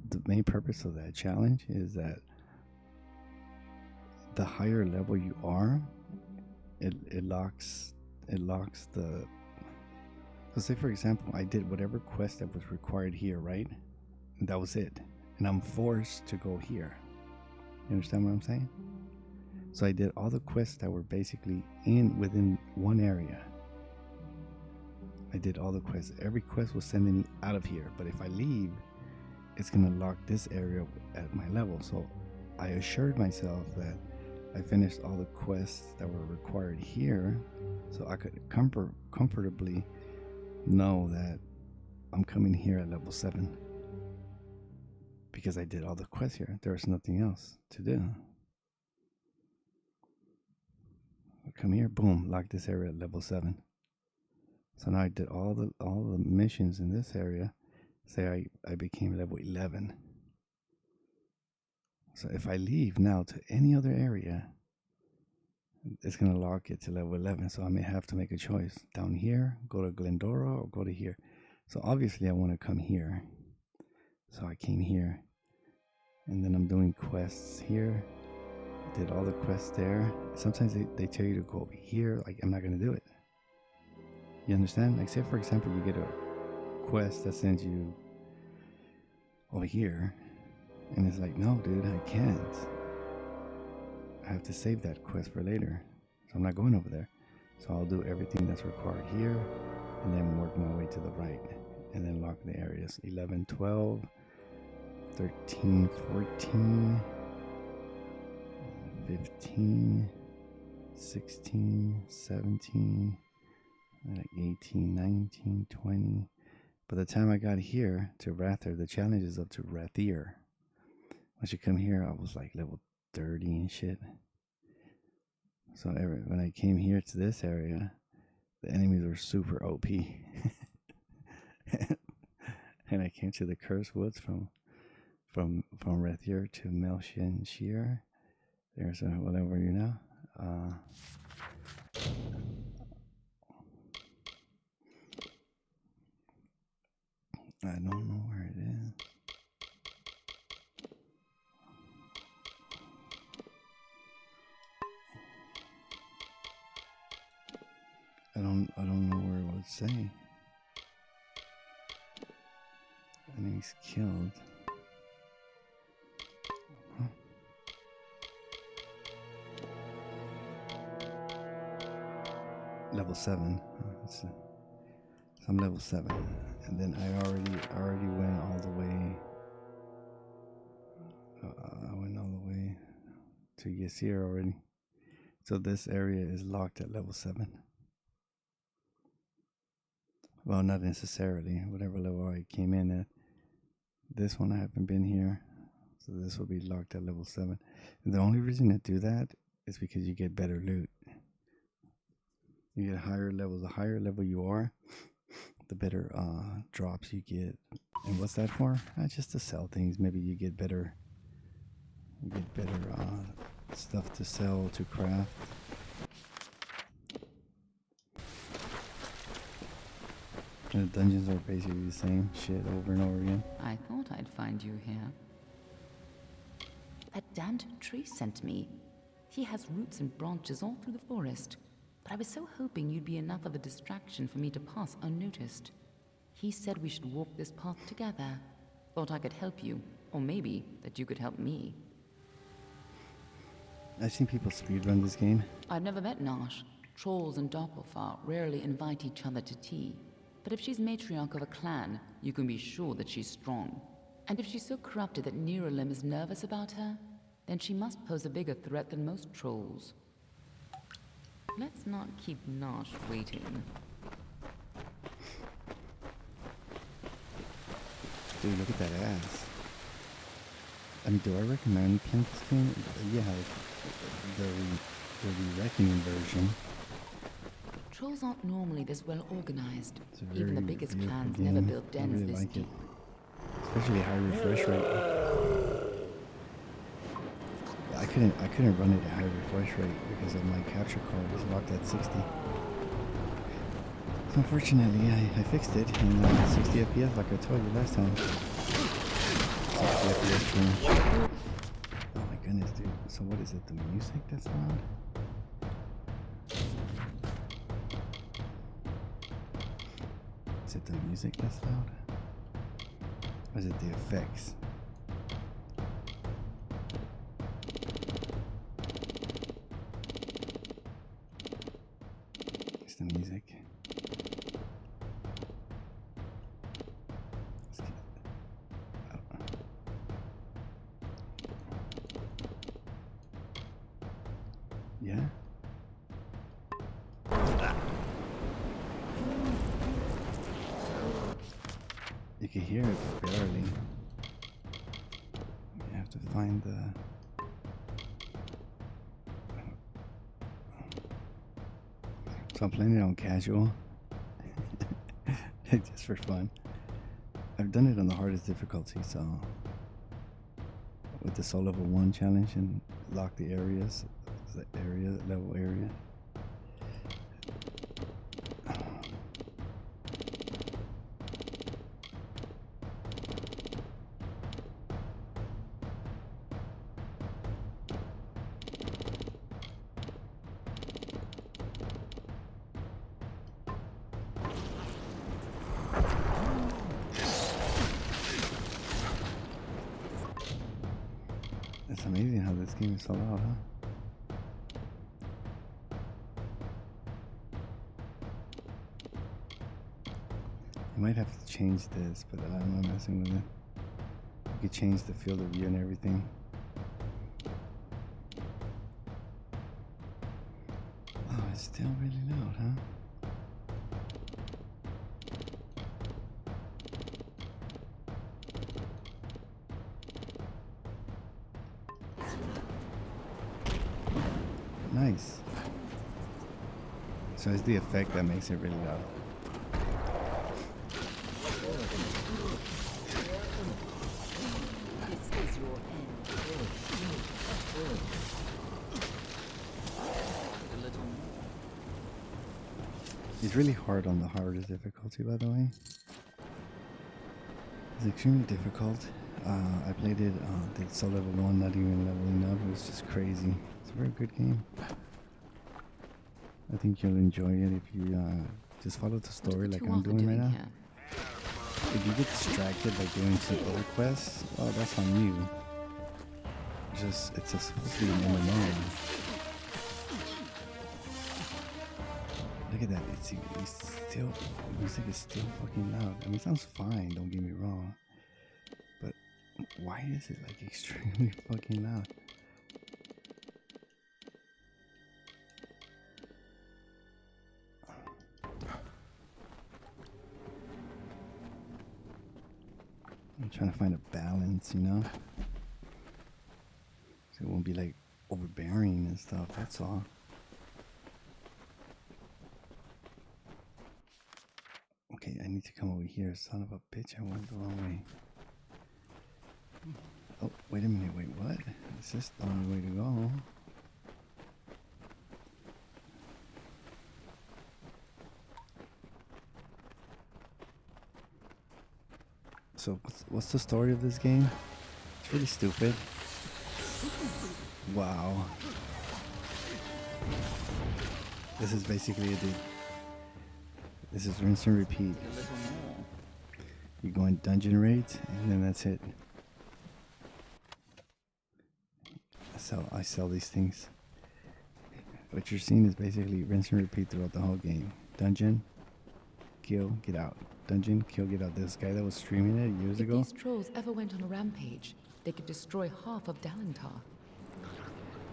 The main purpose of that challenge is that the higher level you are, it locks the. So say for example, I did whatever quest that was required here, right? And that was it, and I'm forced to go here. You understand what I'm saying? So I did all the quests that were basically within one area. I did all the quests. Every quest was sending me out of here, but if I leave, it's gonna lock this area at my level. So I assured myself that I finished all the quests that were required here, so I could comfortably know that I'm coming here at level 7, because I did all the quests here. There's nothing else to do. I come here, boom, lock this area at level 7. So now I did all the missions in this area. Say I became level 11. So if I leave now to any other area, it's going to lock it to level 11. So I may have to make a choice. Down here, go to Glendora, or go to here. So obviously I want to come here. So I came here. And then I'm doing quests here. Did all the quests there. Sometimes they tell you to go over here. Like, I'm not going to do it. You understand? Like, say for example, you get a quest that sends you over here. And it's like, no, dude, I can't. I have to save that quest for later. So I'm not going over there. So I'll do everything that's required here, and then work my way to the right, and then lock the areas 11, 12, 13, 14, 15, 16, 17, like 18, 19, 20. By the time I got here to Rather, the challenge is up to Rathir. Once you come here, I was like level 30 and shit. So when I came here to this area, the enemies were super OP. And I came to the Cursed Woods from Rathir to Melshin Shear. There's whatever you know. I don't know where it is. I don't know where it would say. Enemies killed. Huh. Level 7. So I'm level 7. And then I already went all the way. I went all the way to Ysir already. So this area is locked at level 7. Well, not necessarily. Whatever level I came in at. This one I haven't been here. So this will be locked at level 7. And the only reason to do that is because you get better loot. You get higher levels. The higher level you are, the better drops you get. And what's that for? Just to sell things. Maybe you get better stuff to sell, to craft. And the dungeons are basically the same shit over and over again. I thought I'd find you here. That damned tree sent me. He has roots and branches all through the forest. But I was so hoping you'd be enough of a distraction for me to pass unnoticed. He said we should walk this path together. Thought I could help you, or maybe that you could help me. I've seen people speedrun this game. I've never met Nash. Trolls and Darkofar rarely invite each other to tea. But if she's matriarch of a clan, you can be sure that she's strong. And if she's so corrupted that Nerolim is nervous about her, then she must pose a bigger threat than most trolls. Let's not keep Nash waiting. Dude, look at that ass. I mean, do I recommend playing this game? Yeah, the Reckoning version. Trolls aren't normally this well organized. It's a Even the very biggest beautiful clans game. never built dens I really this like deep. it. Especially high refresh rate. I couldn't run it at high refresh rate because of my capture card is locked at 60. So unfortunately, I fixed it in 60 FPS like I told you last time. 60 FPS stream. Oh my goodness, dude. So what is it? The music that's loud? Is it the music that's loud? Or is it the effects? It's the music. Yeah? You can hear it barely. You have to find the... So I'm playing it on casual. Just for fun. I've done it on the hardest difficulty, so... With the Soul Level 1 challenge and lock the areas. The area, level area. It's amazing how this game is so loud, huh? You might have to change this, but I'm not messing with it. You could change the field of view and everything. still really loud, huh? Nice. So it's the effect that makes it really loud. It's really hard on the hardest difficulty, by the way. It's extremely difficult. I played it, did so level 1, not even leveling up. It was just crazy. It's a very good game. I think you'll enjoy it if you just follow the story like I'm doing right now. If you get distracted by doing some other quests, well, that's on you. It's supposed to be an MMO. Look at that, it's still, the music is still fucking loud. I mean, it sounds fine, don't get me wrong. But why is it like extremely fucking loud? I'm trying to find a balance, you know? So it won't be like overbearing and stuff, that's all. Okay, I need to come over here. Son of a bitch, I went the wrong way. Oh, wait a minute, wait, what? Is this the only way to go? So, what's the story of this game? It's really stupid. Wow. This is basically a dude. This is rinse and repeat. You go in dungeon raids, and then that's it. I sell these things. What you're seeing is basically rinse and repeat throughout the whole game. Dungeon, kill, get out. Dungeon, kill, get out. This guy that was streaming it years ago. If these trolls ever went on a rampage, they could destroy half of Dalentar.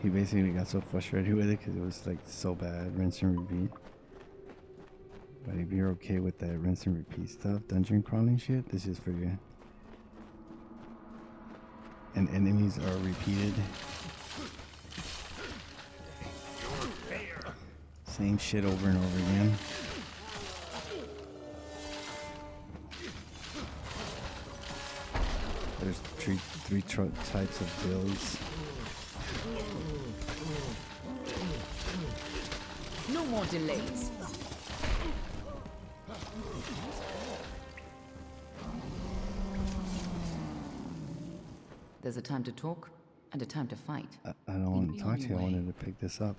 He basically got so frustrated with it because it was like so bad, rinse and repeat. But if you're okay with that rinse and repeat stuff, dungeon crawling shit, this is for you. And enemies are repeated. Same shit over and over again. There's three types of builds. No more delays. There's a time to talk and a time to fight. I don't want to talk to you. I wanted to pick this up.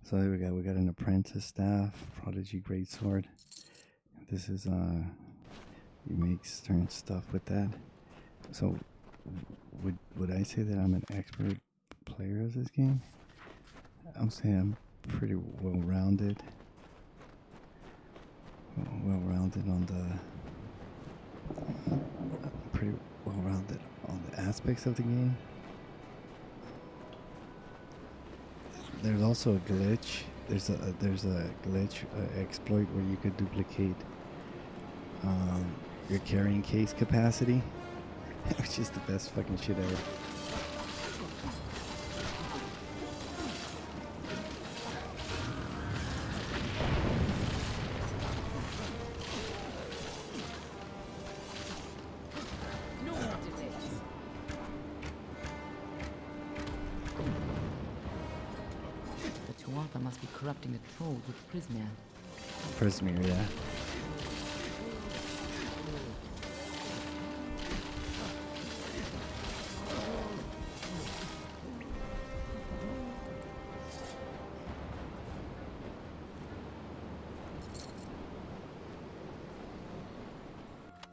So here we go. We got an apprentice staff, prodigy greatsword. This is you make certain stuff with that. So would I say that I'm an expert player of this game? I'm saying I'm pretty well-rounded. Well-rounded on the pretty well-rounded on the aspects of the game. There's also a glitch. There's a glitch exploit where you could duplicate your carrying case capacity, which is the best fucking shit ever. Tuatha must be corrupting the trolls with Prismere. Prismere, yeah.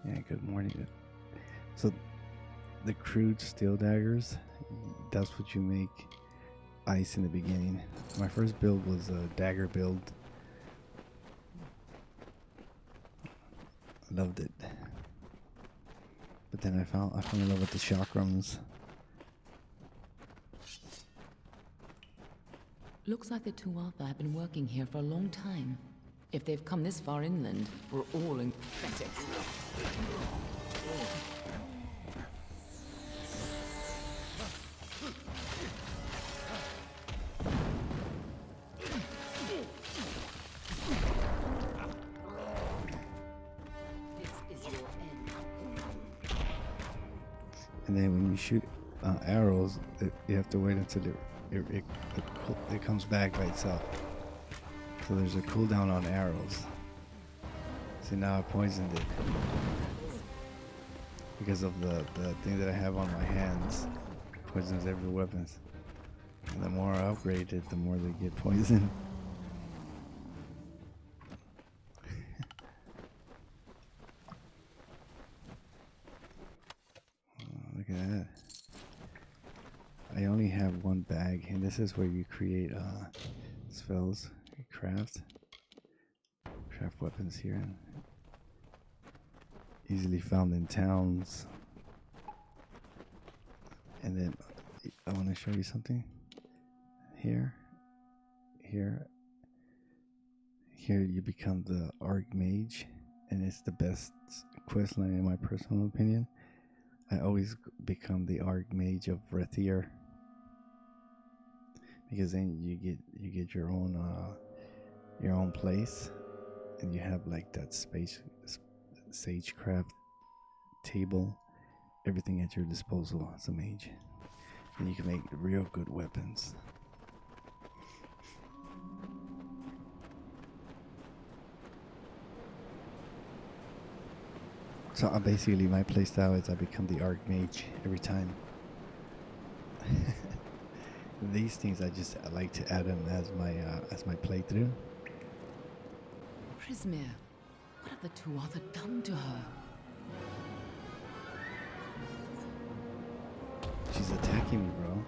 Yeah, good morning. So, the crude steel daggers, that's what you make ice in the beginning. My first build was a dagger build. Loved it. But then I fell in love with the chakrams. Looks like the Tuatha have been working here for a long time. If they've come this far inland, we're all in pathetic. And then when you shoot arrows, you have to wait until it comes back by itself. So there's a cooldown on arrows. See, now I poisoned it because of the thing that I have on my hands. Poisons every weapon. And the more I upgrade it, the more they get poisoned. Look at that. I only have one bag, and this is where you create spells, you craft weapons here. Easily found in towns. And then I want to show you something. Here you become the Archmage, and it's the best quest line in my personal opinion. I always become the Archmage of Vrethier, because then you get your own place, and you have like that sagecraft table, everything at your disposal as a mage, and you can make real good weapons. So basically my playstyle is I become the Archmage every time. These things I like to add them as my playthrough. Prismir, what have the Tuatha done to her? She's attacking me, bro.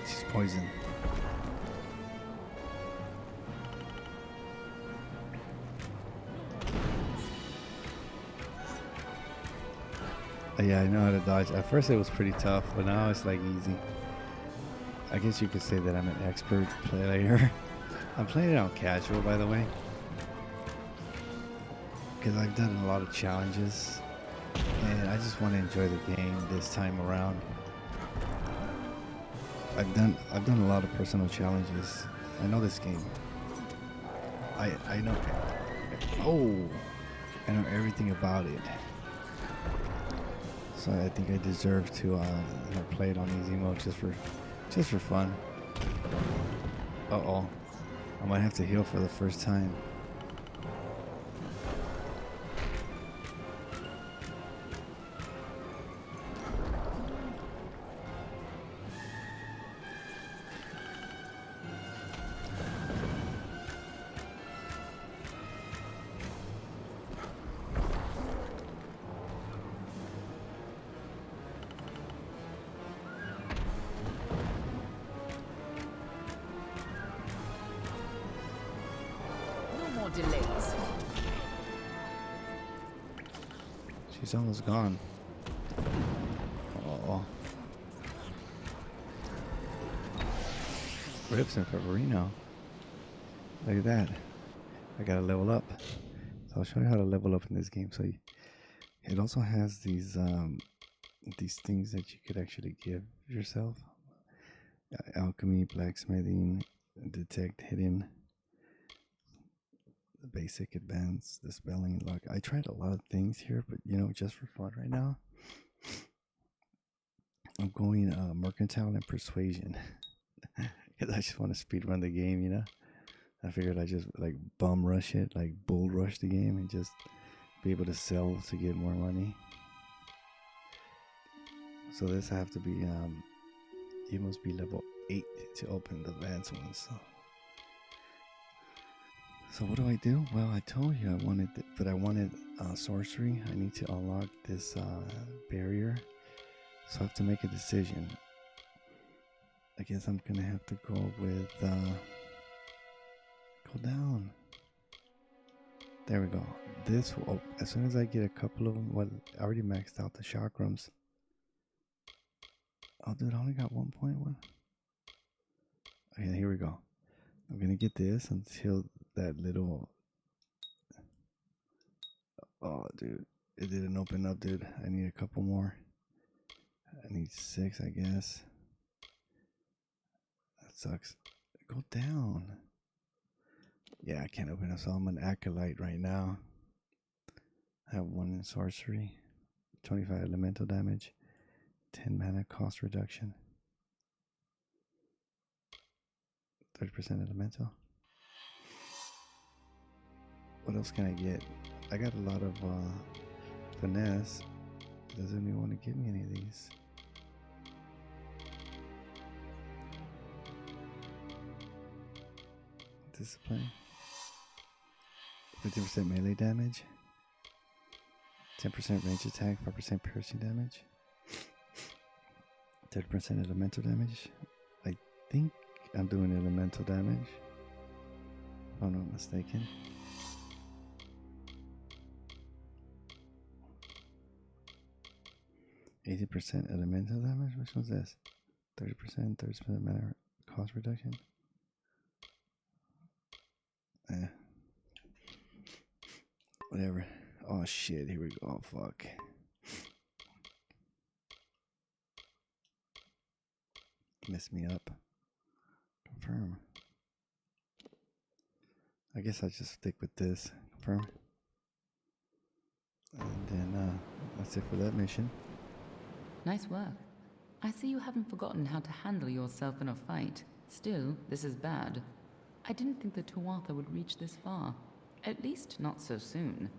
She's poisoned. Yeah, I know how to dodge. At first it was pretty tough, but now it's like easy. I guess you could say that I'm an expert player. I'm playing it on casual, by the way, because I've done a lot of challenges, and I just want to enjoy the game this time around. I've done a lot of personal challenges. I know this game. I know. Oh, I know everything about it. So I think I deserve to play it on easy mode just for fun. Uh-oh. I might have to heal for the first time. Delays. She's almost gone. Oh. Rips and Favorino. Look at that. I gotta level up. So I'll show you how to level up in this game. So it also has these things that you could actually give yourself. Alchemy, blacksmithing, detect hidden, basic, advanced, dispelling, luck. I tried a lot of things here, but just for fun right now, I'm going mercantile and persuasion because I just want to speed run the game. I figured I just like bum rush it, like bull rush the game, and just be able to sell to get more money. So this I have to be you must be level 8 to open the advanced ones. So what do I do? Well, I told you I wanted sorcery. I need to unlock this barrier. So I have to make a decision. I guess I'm gonna have to go with go down. There we go. This will, as soon as I get a couple of them, well, I already maxed out the chakrams. Oh, dude, I only got 1.1. Okay, here we go. I'm gonna get this until that little. Oh, dude, it didn't open up, dude. I need a couple more. I need 6, I guess. That sucks. Go down. Yeah, I can't open it, so I'm an acolyte right now. I have 1 in sorcery, 25 elemental damage, 10 mana cost reduction, 30% elemental. What else can I get? I got a lot of finesse. Doesn't anyone want to give me any of these? Discipline. 50% melee damage. 10% range attack, 5% piercing damage. 30% elemental damage. I think I'm doing elemental damage, if I'm not mistaken. %, elemental damage? Which one's this? 30%, 30% mana cost reduction. Whatever. Oh shit, here we go. Oh fuck. Messed me up. Confirm. I guess I'll just stick with this. Confirm. And then that's it for that mission. Nice work. I see you haven't forgotten how to handle yourself in a fight. Still, this is bad. I didn't think the Tuatha would reach this far. At least not so soon.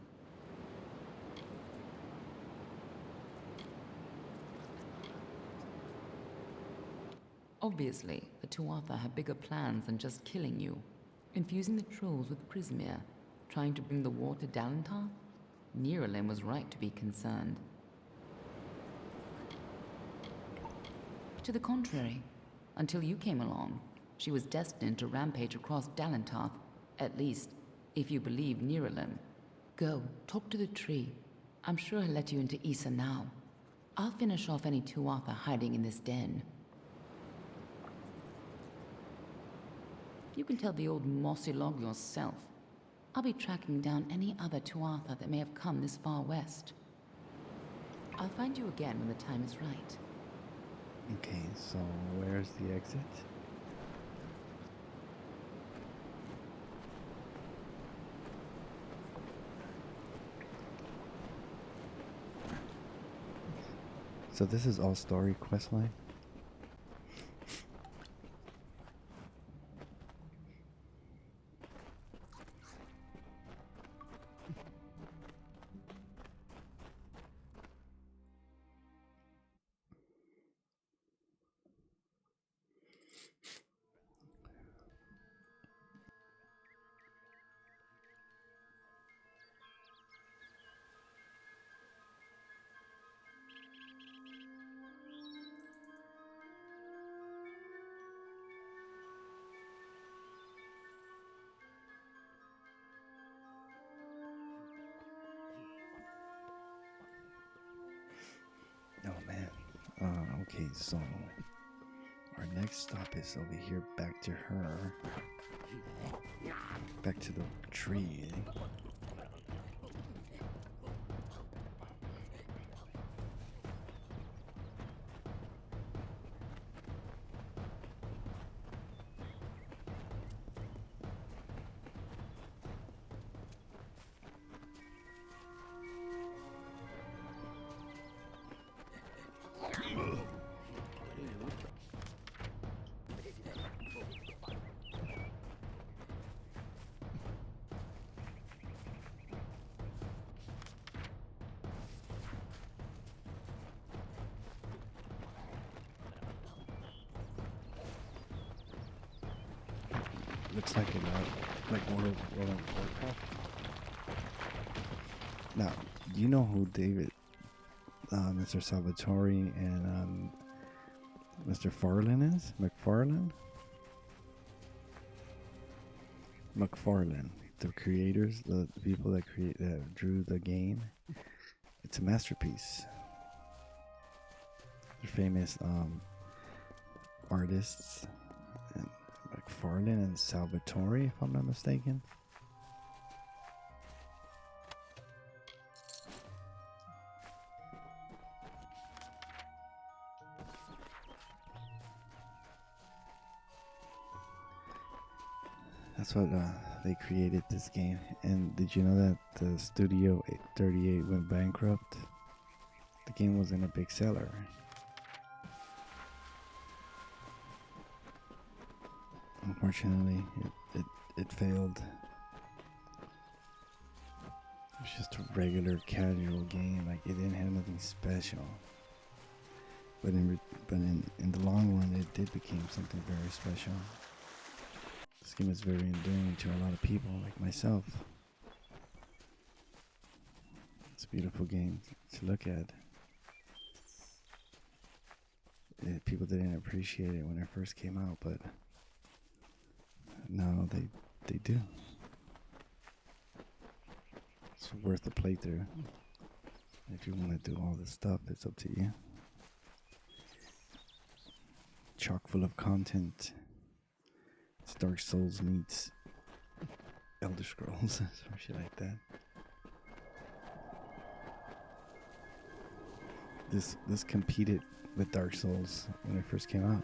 Obviously, the Tuatha have bigger plans than just killing you. Infusing the trolls with Prismere, trying to bring the war to Dalentar? Nirelem was right to be concerned. To the contrary, until you came along, she was destined to rampage across Dalentar, at least, if you believe Nirelem. Go, talk to the tree. I'm sure he'll let you into Issa now. I'll finish off any Tuatha hiding in this den. You can tell the old mossy log yourself. I'll be tracking down any other Tuatha that may have come this far west. I'll find you again when the time is right. Okay, so where's the exit? So this is all story questline? Oh man. Okay, so our next stop is over here, back to her. Back to the tree. Looks like it, like World of Warcraft. Now, you know who David, Mr. Salvatore, and Mr. Farlane is? McFarlane? McFarlane. The creators, the people that drew the game. It's a masterpiece. They're famous artists, and McFarlane and Salvatore, if I'm not mistaken. That's what they created this game. And did you know that the Studio 38 went bankrupt? The game wasn't a big seller. Unfortunately, it failed. It was just a regular casual game. Like, it didn't have nothing special. But in the long run, it did become something very special. This game is very endearing to a lot of people, like myself. It's a beautiful game to look at. People didn't appreciate it when it first came out, but now they do. It's worth the playthrough. If you want to do all this stuff, it's up to you. Chock full of content. It's Dark Souls meets Elder Scrolls, some shit like that. This competed with Dark Souls when it first came out,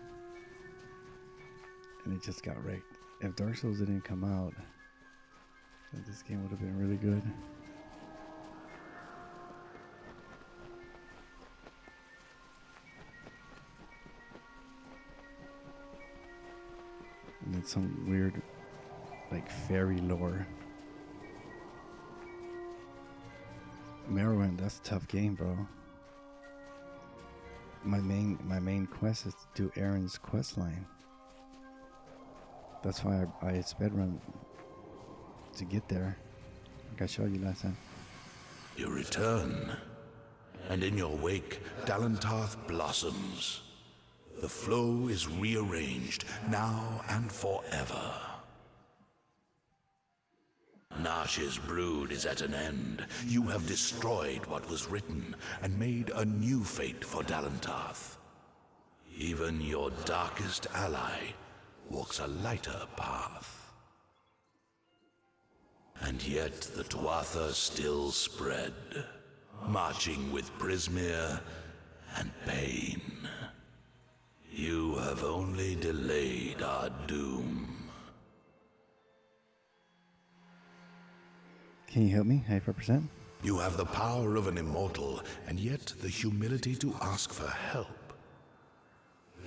and it just got wrecked. If Dark Souls didn't come out, then this game would have been really good. And it's some weird, like, fairy lore. Morrowind, that's a tough game, bro. My main quest is to do Aaron's quest line. That's why I speedrun to get there. Like I showed you last time. You return, and in your wake, Dalentarth blossoms. The flow is rearranged, now and forever. Nash's brood is at an end. You have destroyed what was written, and made a new fate for Dalentarth. Even your darkest ally walks a lighter path. And yet the Tuatha still spread, marching with Prismeer and pain. You have only delayed our doom. Can you help me? 5%? You have the power of an immortal, and yet the humility to ask for help.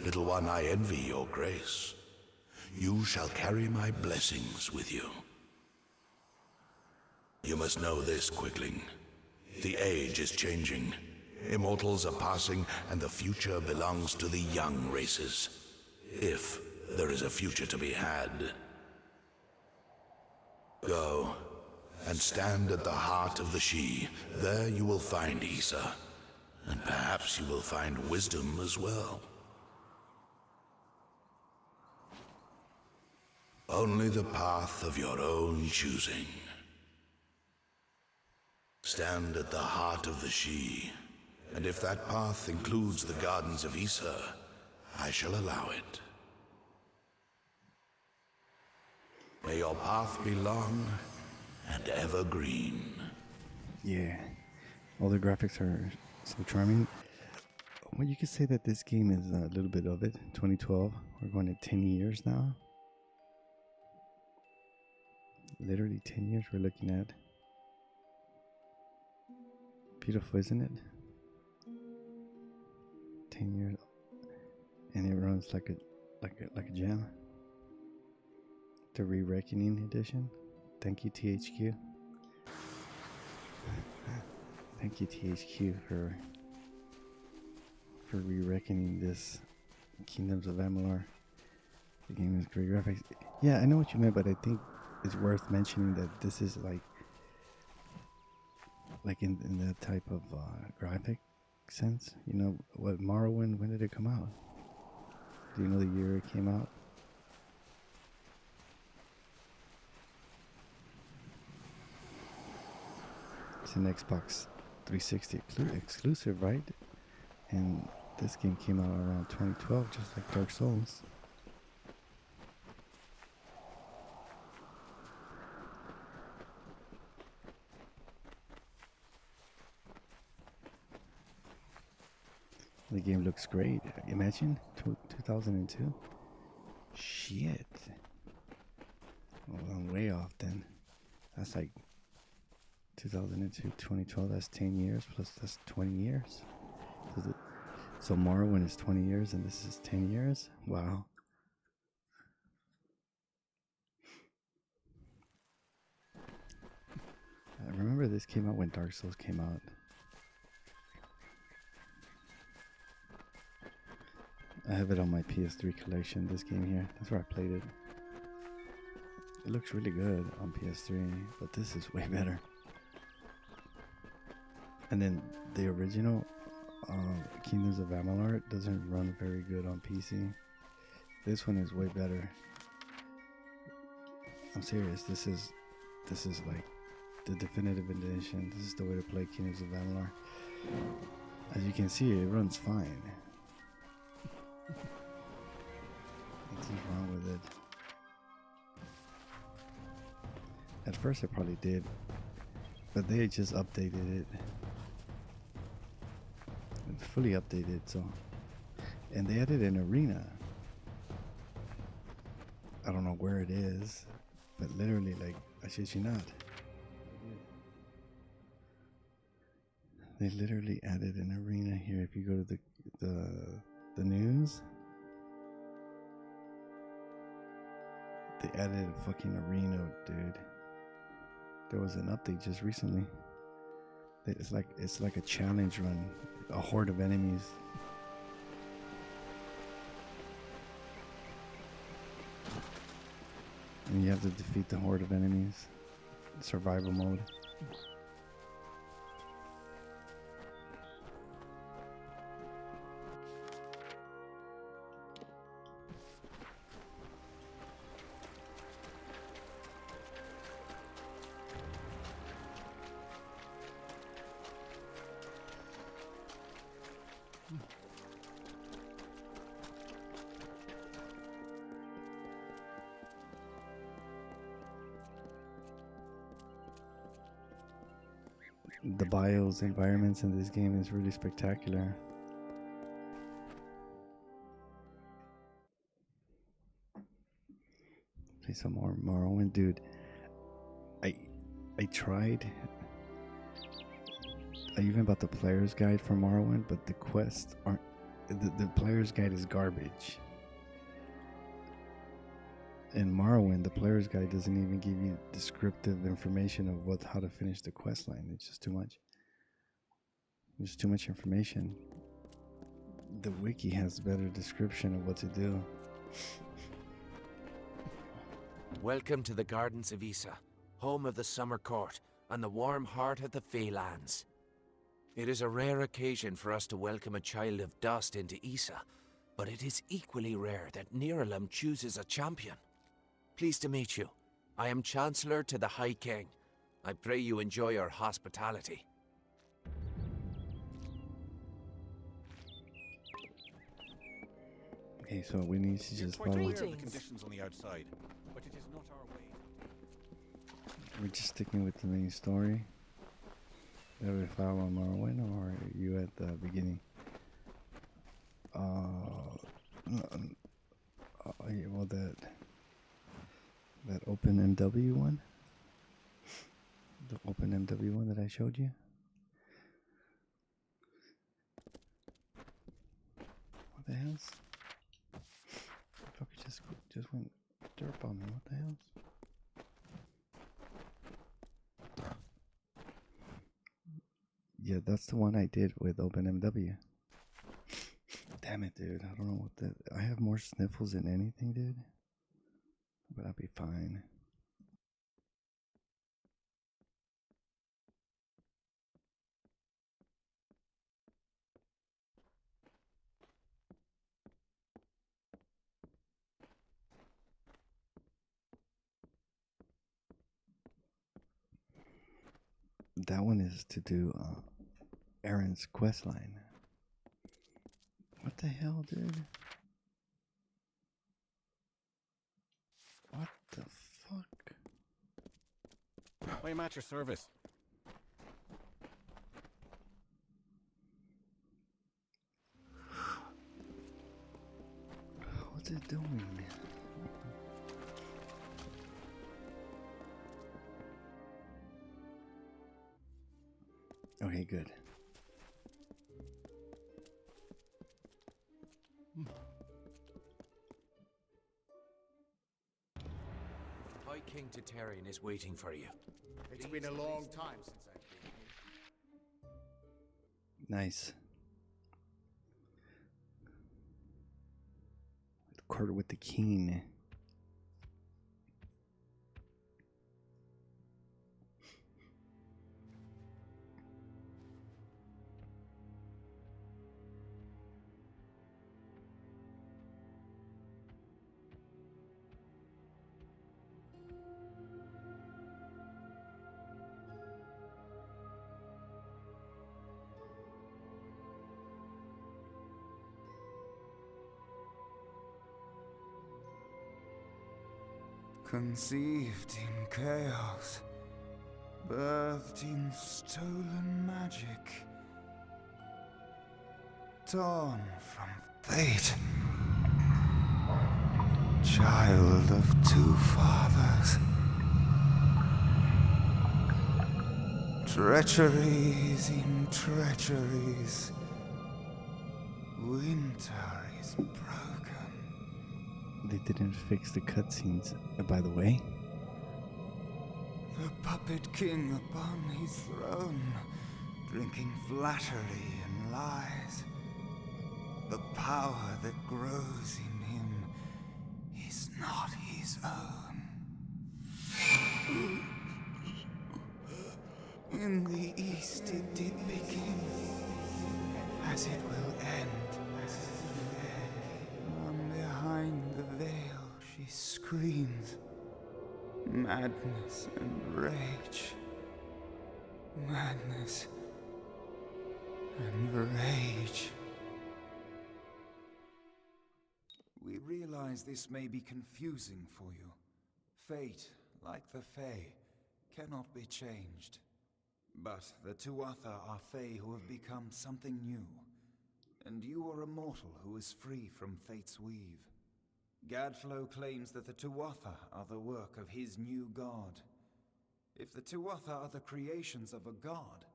Little one, I envy your grace. You shall carry my blessings with you. You must know this, Quickling. The age is changing. Immortals are passing, and the future belongs to the young races. If there is a future to be had. Go, and stand at the heart of the She. There you will find Issa, and perhaps you will find wisdom as well. Only the path of your own choosing. Stand at the heart of the She, and if that path includes the gardens of Issa, I shall allow it. May your path be long and evergreen. Yeah, all the graphics are so charming. Well, you could say that this game is a little bit of it. 2012, we're going to 10 years now. Literally 10 years we're looking at. Beautiful, isn't it? 10 years, and it runs like a gem. The Re-Reckoning edition. Thank you, THQ. Thank you, THQ, for re-reckoning this Kingdoms of Amalur. The game is great graphics. Yeah, I know what you meant, but I think it's worth mentioning that this is like in that type of graphic sense. You know, what Morrowind, when did it come out? Do you know the year it came out? It's an Xbox 360 exclusive, right? And this game came out around 2012, just like Dark Souls. The game looks great. Imagine 2002. Shit. Well, I'm way off then. That's like 2002, 2012. That's 10 years plus that's 20 years. So Morrowind is 20 years and this is 10 years? Wow. I remember this came out when Dark Souls came out. I have it on my PS3 collection, this game here. That's where I played it. It looks really good on PS3, but this is way better. And then the original Kingdoms of Amalur doesn't run very good on PC. This one is way better. I'm serious. This is like the definitive edition. This is the way to play Kingdoms of Amalur. As you can see, it runs fine. Nothing's wrong with it. At first I probably did, but they just updated it. Fully updated, so. And they added an arena. I don't know where it is, but literally, like, I shit you not. They literally added an arena here. If you go to the news, they added a fucking arena, dude. There was an update just recently. It's like a challenge run, a horde of enemies. And you have to defeat the horde of enemies. Survival mode. The bios, environments in this game is really spectacular. Play some more Morrowind, dude. I tried. I even bought the player's guide for Morrowind, but the quests aren't. The player's guide is garbage. In Morrowind, the player's guide doesn't even give you descriptive information of how to finish the quest line. It's just too much. There's too much information. The wiki has better description of what to do. Welcome to the Gardens of Issa, home of the Summer Court and the warm heart of the Feylands. It is a rare occasion for us to welcome a child of dust into Issa, but it is equally rare that Niralim chooses a champion. Pleased to meet you. I am Chancellor to the High King. I pray you enjoy our hospitality. Okay, so we need to just follow. Aware of the conditions on the outside, but it is not our way. We're just sticking with the main story. That we follow on Morrowind, or are you at the beginning? Yeah, well, that OpenMW one, the OpenMW one that I showed you. What the hell's? Fucker just went derp on me. What the hell's? Yeah, that's the one I did with OpenMW. Damn it, dude. I don't know what that. I have more sniffles than anything, dude. But I'll be fine. That one is to do Aaron's quest line. What the hell, dude? What the fuck? I am at your service. What's it doing? Okay, good. High King Tatarian is waiting for you. It's been a long time since I've been here. Nice. The card with the king. Conceived in chaos, birthed in stolen magic, torn from fate, child of two fathers, treacheries in treacheries, winter is broken. They didn't fix the cutscenes, by the way. The puppet king upon his throne, drinking flattery and lies. The power that grows in him is not his own. In the east it did begin, as it will end. From behind the veil she screams, madness and rage. Madness and rage. We realize this may be confusing for you. Fate, like the Fae, cannot be changed. But the Tuatha are Fae who have become something new. And you are a mortal who is free from Fate's weave. Gadflow claims that the Tuatha are the work of his new god. If the Tuatha are the creations of a god,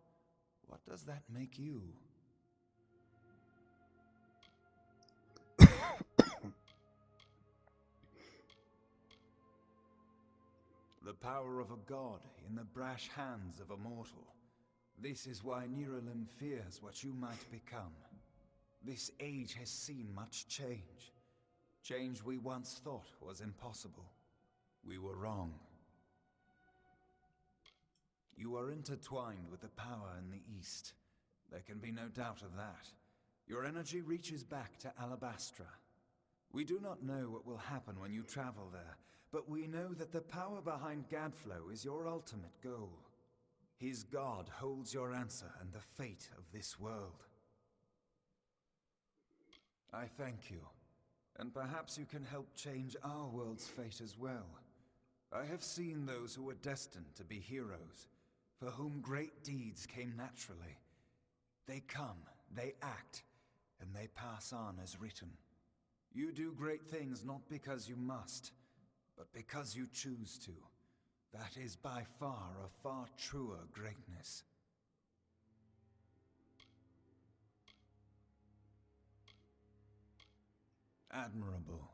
what does that make you? The power of a god in the brash hands of a mortal. This is why Niralim fears what you might become. This age has seen much change. Change we once thought was impossible. We were wrong. You are intertwined with the power in the East. There can be no doubt of that. Your energy reaches back to Alabastra. We do not know what will happen when you travel there, but we know that the power behind Gadflow is your ultimate goal. His god holds your answer and the fate of this world. I thank you, and perhaps you can help change our world's fate as well. I have seen those who were destined to be heroes, for whom great deeds came naturally. They come, they act, and they pass on as written. You do great things not because you must, but because you choose to. That is by far a far truer greatness. Admirable,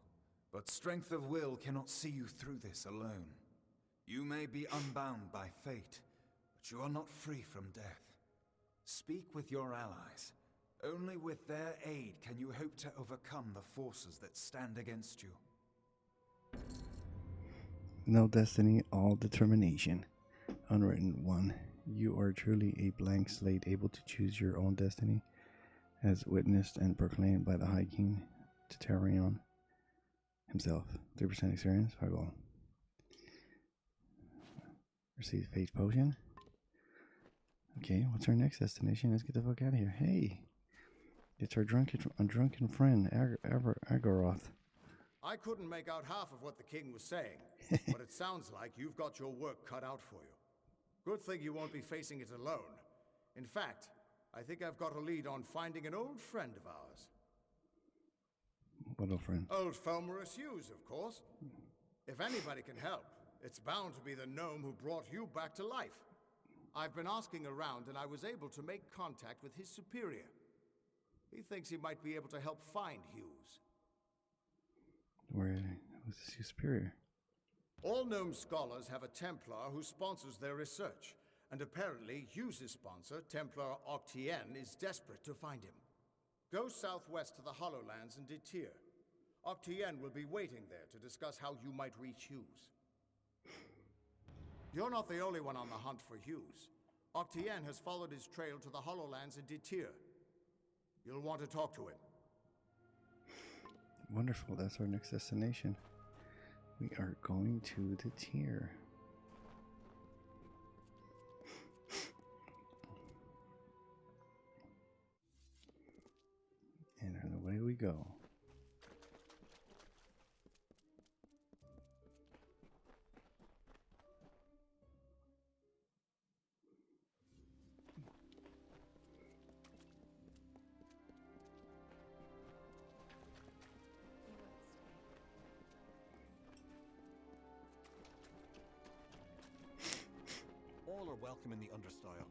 but strength of will cannot see you through this alone. You may be unbound by fate, but you are not free from death. Speak with your allies. Only with their aid can you hope to overcome the forces that stand against you. No destiny, all determination. Unwritten 1. You are truly a blank slate, able to choose your own destiny, as witnessed and proclaimed by the High King Tatarian himself. 3% experience, 5 gold. Receive Fate Potion. Okay, what's our next destination? Let's get the fuck out of here. Hey, it's our drunken friend, Agoroth. I couldn't make out half of what the king was saying, but it sounds like you've got your work cut out for you. Good thing you won't be facing it alone. In fact, I think I've got a lead on finding an old friend of ours. What old friend? Old Fomorus Hughes, of course. If anybody can help, it's bound to be the gnome who brought you back to life. I've been asking around, and I was able to make contact with his superior. He thinks he might be able to help find Hughes. Who's his superior? All gnome scholars have a Templar who sponsors their research, and apparently Hughes' sponsor, Templar Octien, is desperate to find him. Go southwest to the Hollowlands and Detir. Octien will be waiting there to discuss how you might reach Hughes. You're not the only one on the hunt for Hughes. Octien has followed his trail to the Hollowlands and Detir. You'll want to talk to him. Wonderful, that's our next destination. We are going to Detir. And away we go. All are welcome in the Understyle.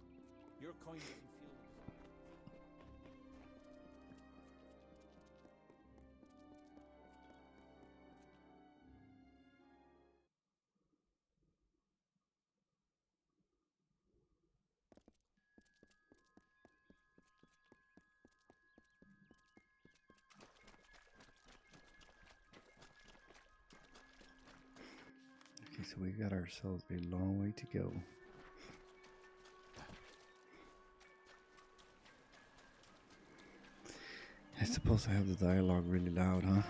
Your kind doesn't feel Okay, so we got ourselves a long way to go. I'm supposed to have the dialogue really loud, huh?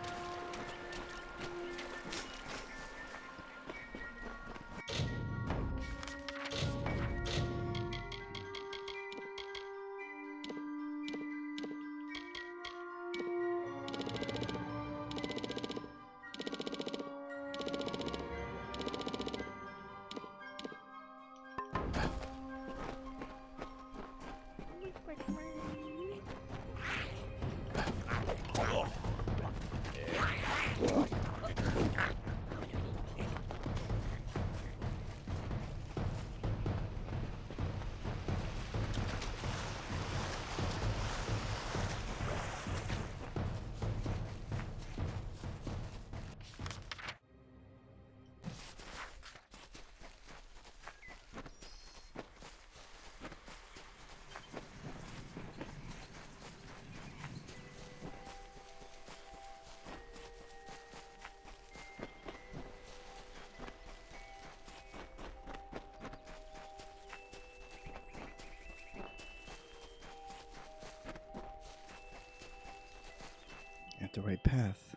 At the right path.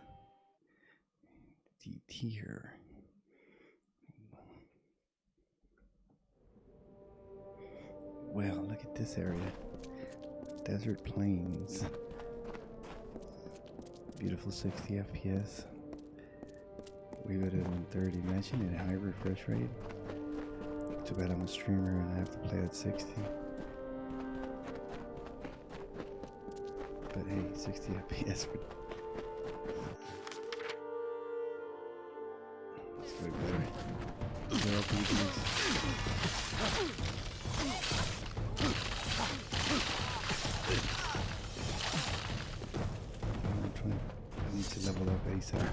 Detir. Well, look at this area. Desert plains. Beautiful 60 FPS. We got it on 30. Imagine at high refresh rate. Too bad I'm a streamer and I have to play at 60. But hey, 60 FPS. That's way better. Zero PDs. I need to level up ASAP.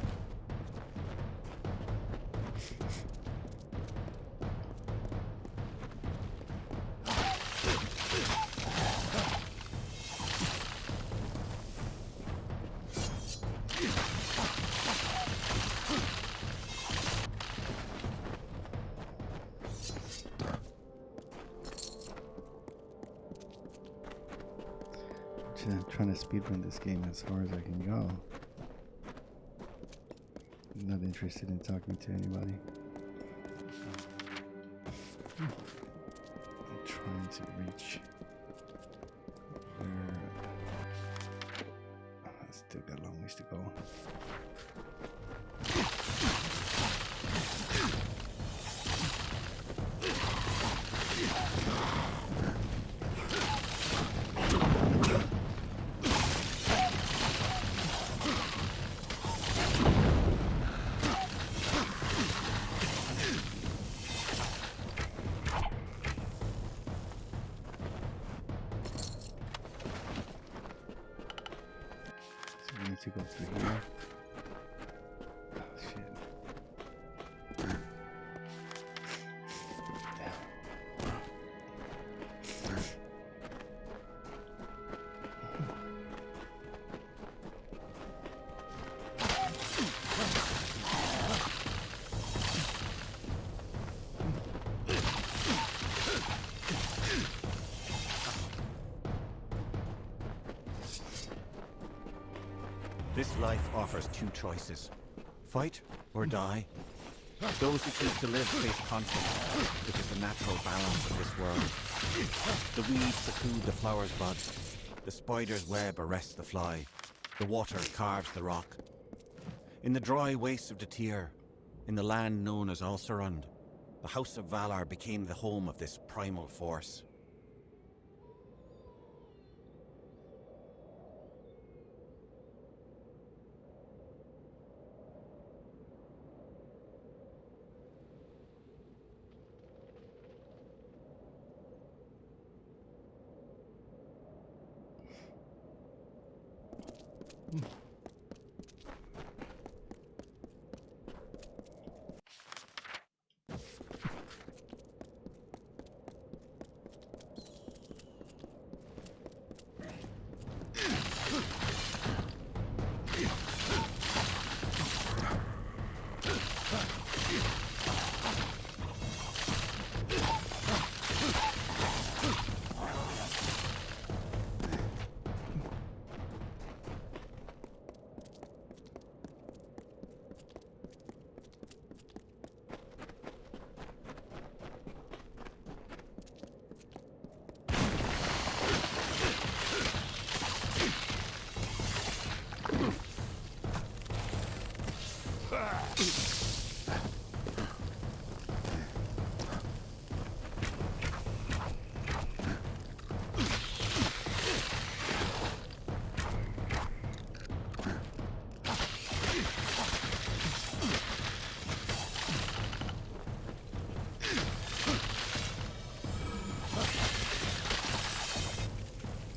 I'm trying to speedrun this game as far as I can go. I'm not interested in talking to anybody. I'm trying need to reach where I still got a long ways to go. To go through here. Oh, shit. This life offers two choices. Fight or die. Those who choose to live face conflict, which is the natural balance of this world. The weeds seclude the flower's bud. The spider's web arrests the fly. The water carves the rock. In the dry wastes of the Tyr, in the land known as Ulcerund, the House of Valar became the home of this primal force.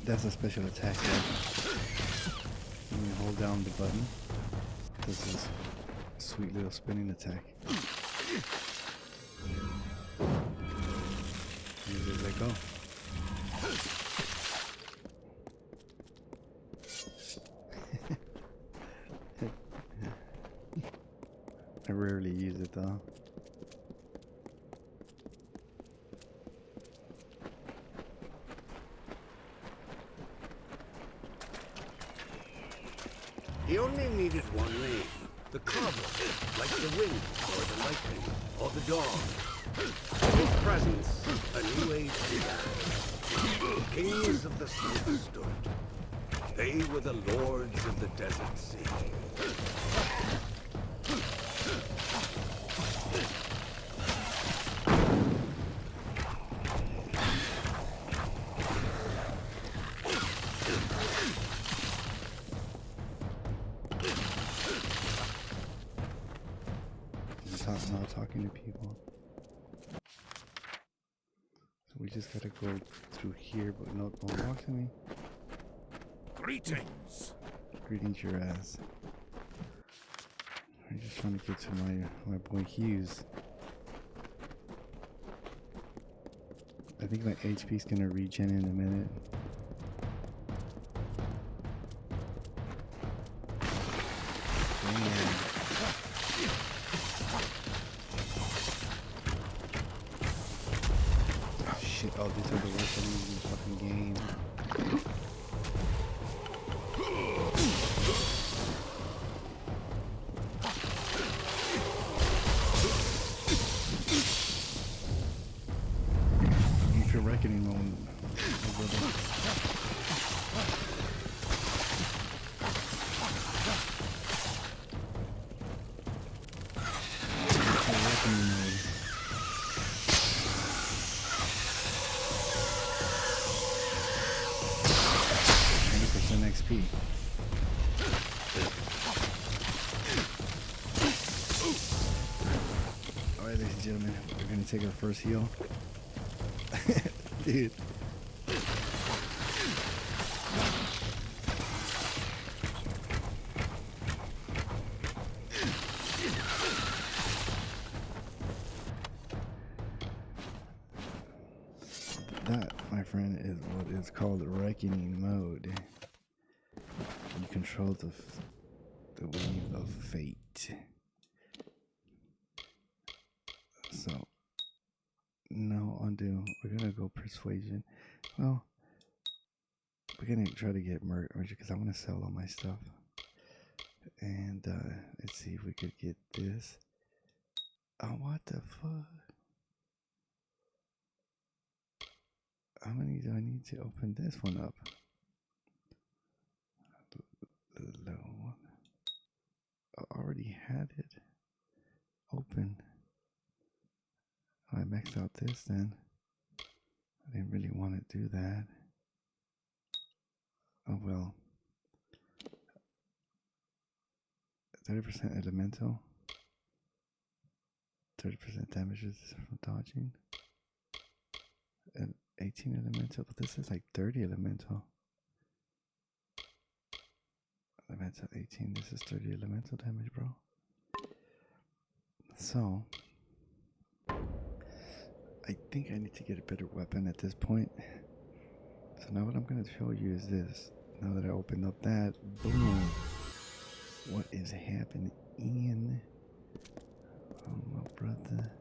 That's a special attack there. When you hold down the button, this is a sweet little spinning attack. And just let go. I rarely use it though. He only needed one name. The Cobbler, like the wind, or the lightning, or the dawn. In his presence, a new age began. Kings of the sea stood. They were the lords of the desert sea. Not talking to people. So we just gotta go through here, but no, don't talk to me. Greetings. Greetings, your ass. I'm just trying to get to my boy Hughes. I think my HP's gonna regen in a minute. Damn. Shit, oh, these are the worst enemies in the fucking game. If you're reckoning mode gentlemen, we're gonna take our first heal. Dude. That, my friend, is what is called Reckoning mode. You control the wave of fate. So, no undo. We're gonna go persuasion. Well, we're gonna try to get merge because I want to sell all my stuff. And let's see if we could get this. Oh, what the fuck? How many do I need to open this one up? The low one. I already had it open. I maxed out this then. I didn't really want to do that. Oh well. 30% elemental. 30% damage from dodging. And 18 elemental, but this is like 30 elemental. Elemental 18, this is 30 elemental damage, bro. So, I think I need to get a better weapon at this point. So now what I'm going to show you is this. Now that I opened up that, boom. What is happening? Oh, my brother.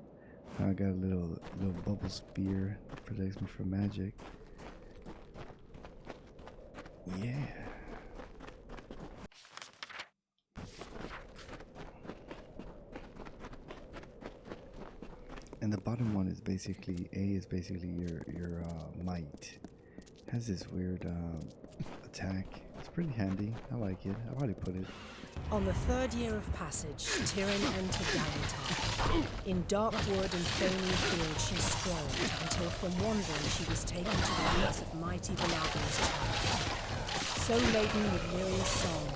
Now I got a little bubble spear that protects me from magic. Yeah. And the bottom one is basically A is basically your might. Has this weird attack. It's pretty handy. I like it. I've already put it. On the third year of passage, Tyrion entered Galantar. In dark wood and foamy field she strolled, until from wandering she was taken to the roots of mighty Belargon's child. So laden with lyric song,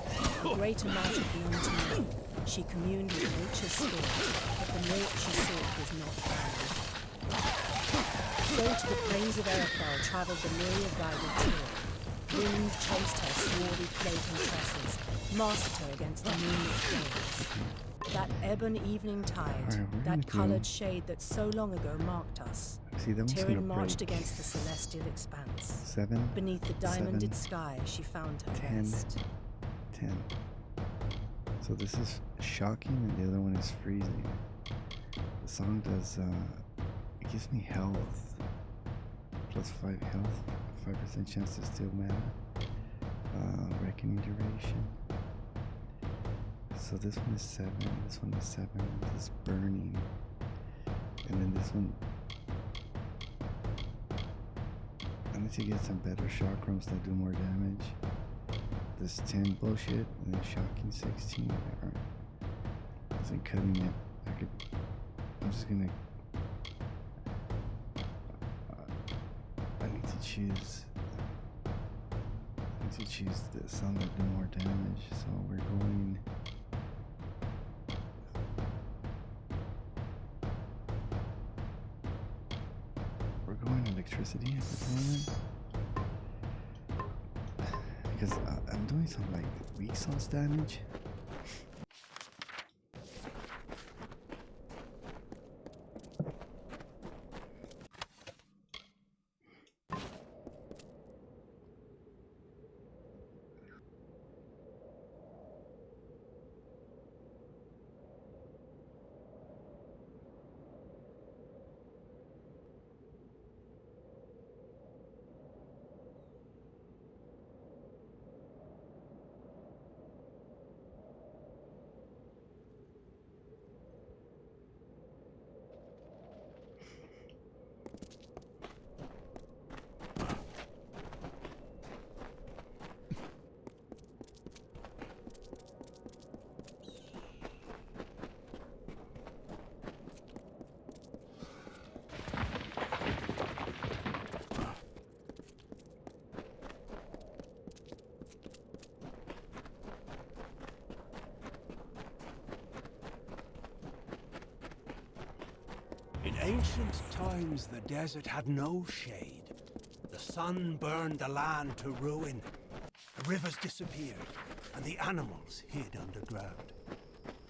a great amount of known to know, she communed with nature's spirit, but the note she sought was not found. So to the plains of Erephel travelled the Myria-guided Tyrion. Wind chased her swarthy plate and tresses, masked her against the moonlit flames. That ebon evening tide, that coloured shade that so long ago marked us. Tyrion marched against the celestial expanse. Beneath the diamonded sky, she found her rest. 10. So this is shocking, and the other one is freezing. The song does, it gives me health. Plus 5 health, 5% chance to steal mana. Reckoning duration. So this one is 7, this one is 7, this is burning. And then this one, I need to get some better shock rooms that do more damage. This 10 bullshit, and then shocking 16. Isn't cutting it. I'm just gonna, I need to choose the some that do more damage. So we're going electricity at this moment, because I'm doing some like weak sauce damage. ancient times, the desert had no shade. The sun burned the land to ruin. The rivers disappeared, and the animals hid underground.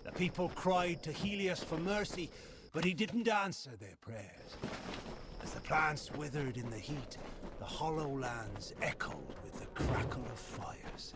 The people cried to Helios for mercy, but he didn't answer their prayers. As the plants withered in the heat, the hollow lands echoed with the crackle of fires.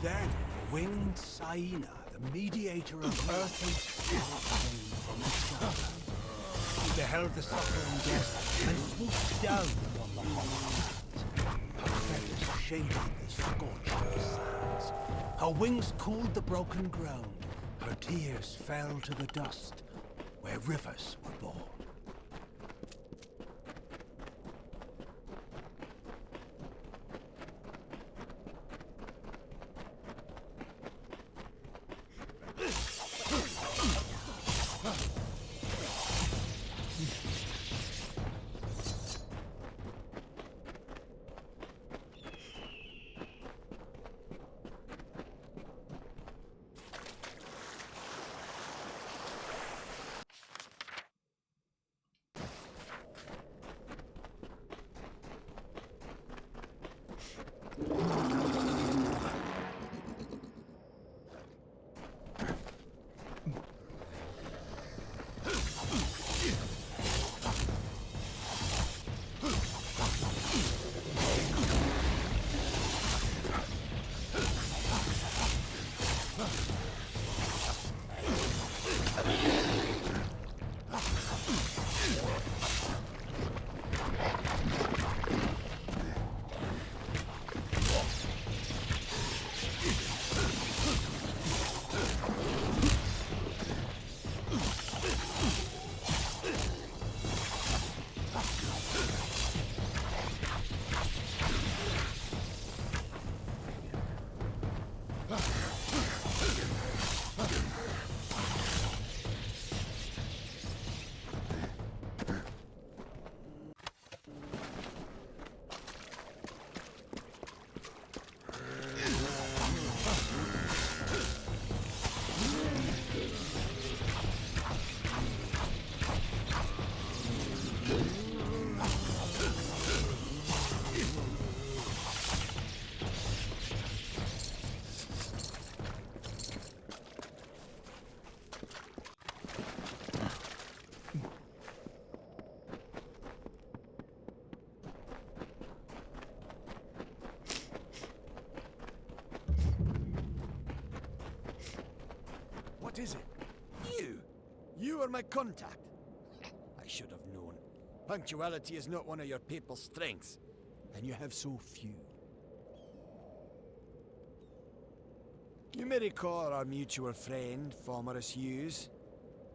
Then, winged Saina, the mediator of earth and spirit, came from the sky. He beheld the suffering guest and swooped down upon the hollow lands. Her feathers shaded the scorching sands. Her wings cooled the broken ground. Her tears fell to the dust, where rivers were born. What is it? You? You are my contact? I should have known. Punctuality is not one of your papal strengths, and you have so few. You may recall our mutual friend, Fomerus Hughes,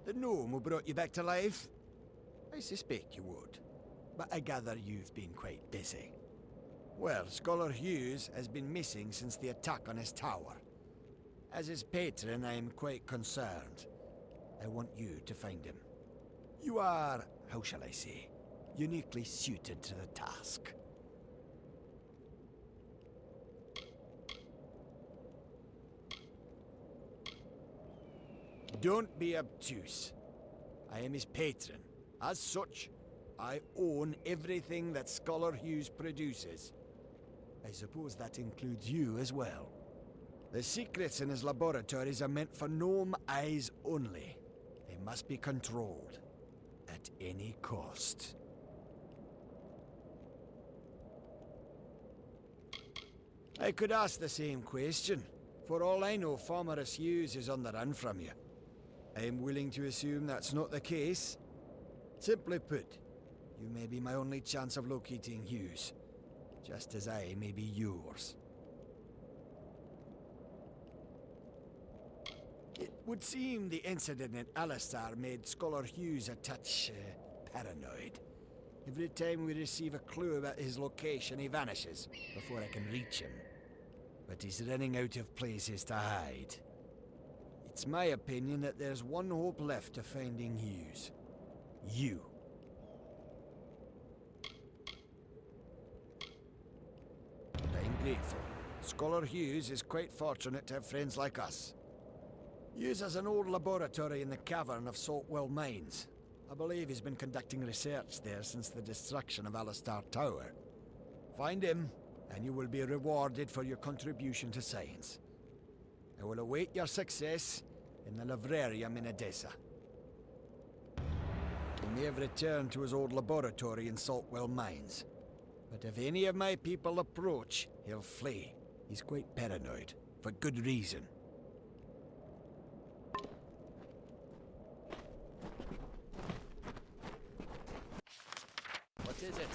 the gnome who brought you back to life? I suspect you would, but I gather you've been quite busy. Well, Scholar Hughes has been missing since the attack on his tower. As his patron, I am quite concerned. I want you to find him. You are, how shall I say, uniquely suited to the task. Don't be obtuse. I am his patron. As such, I own everything that Scholar Hughes produces. I suppose that includes you as well. The secrets in his laboratories are meant for gnome eyes only. They must be controlled at any cost. I could ask the same question. For all I know, Fomerus Hughes is on the run from you. I am willing to assume that's not the case. Simply put, you may be my only chance of locating Hughes, just as I may be yours. It would seem the incident in Alistar made Scholar Hughes a touch paranoid. Every time we receive a clue about his location, he vanishes before I can reach him. But he's running out of places to hide. It's my opinion that there's one hope left of finding Hughes. You. And I'm grateful. Scholar Hughes is quite fortunate to have friends like us. Hughes has an old laboratory in the cavern of Saltwell Mines. I believe he's been conducting research there since the destruction of Alistar Tower. Find him, and you will be rewarded for your contribution to science. I will await your success in the Librarium in Edessa. He may have returned to his old laboratory in Saltwell Mines, but if any of my people approach, he'll flee. He's quite paranoid, for good reason. What is it?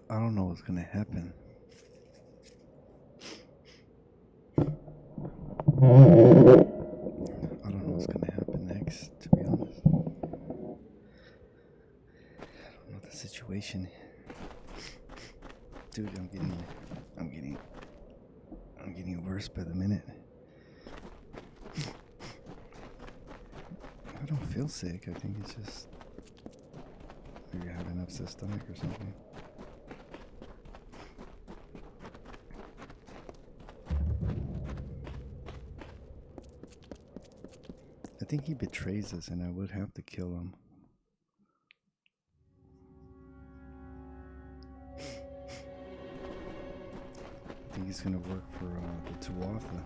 I don't know what's gonna happen. I don't know what's gonna happen next, to be honest. I don't know the situation. Dude, I'm getting worse by the minute. I don't feel sick. I think it's just maybe I have an upset stomach or something. I think he betrays us, and I would have to kill him. I think he's gonna work for the Tuatha.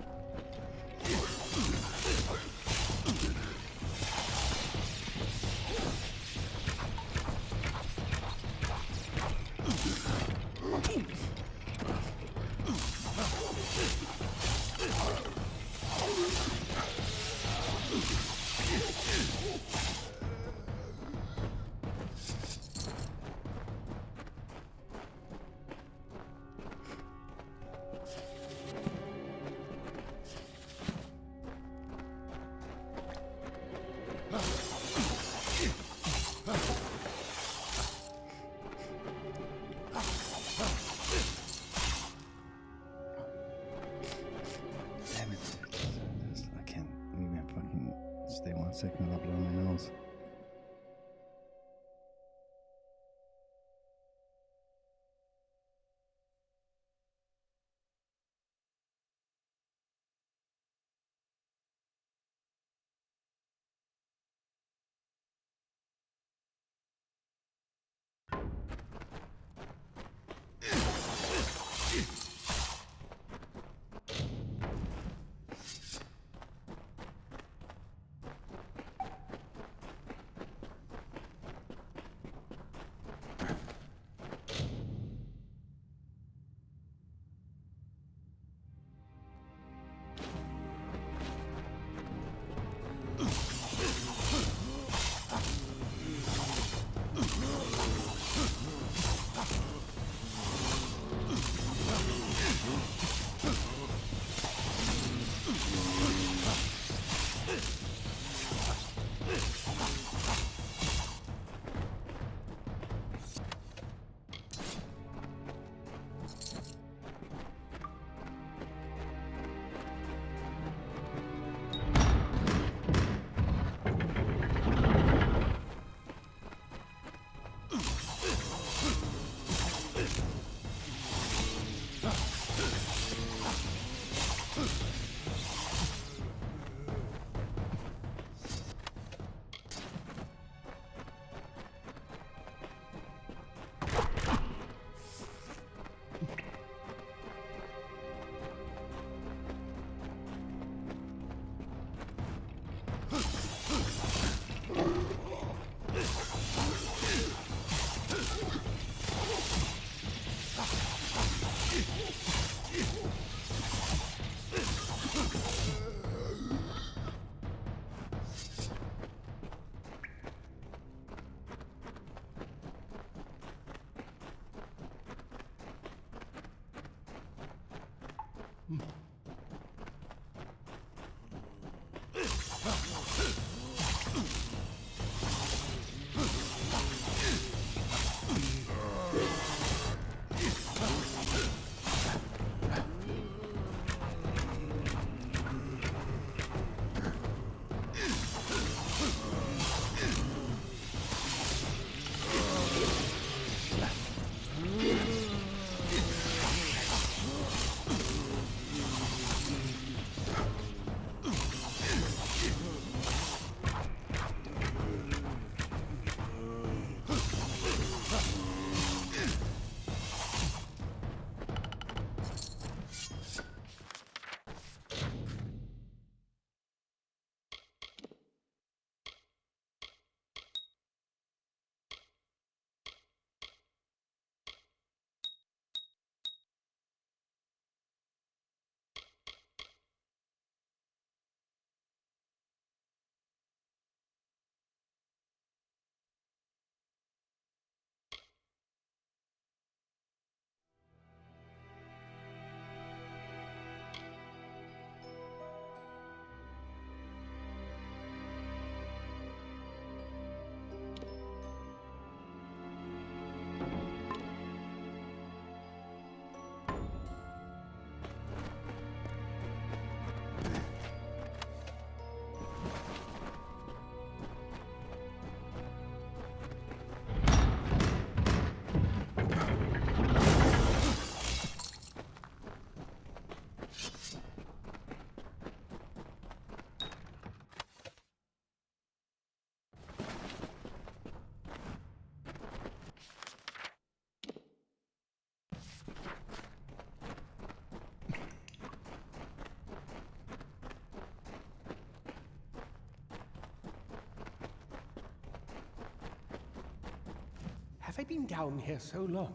Have I been down here so long?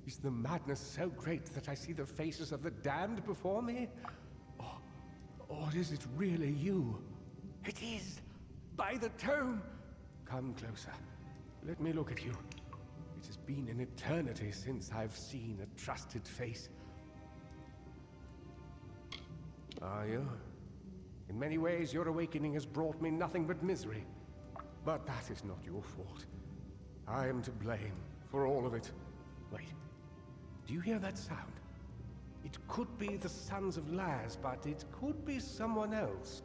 Is the madness so great that I see the faces of the damned before me? Or is it really you? It is! By the tome! Come closer. Let me look at you. It has been an eternity since I've seen a trusted face. Are you? In many ways, your awakening has brought me nothing but misery. But that is not your fault. I am to blame for all of it. Wait. Do you hear that sound? It could be the Sons of Laz, but it could be someone else.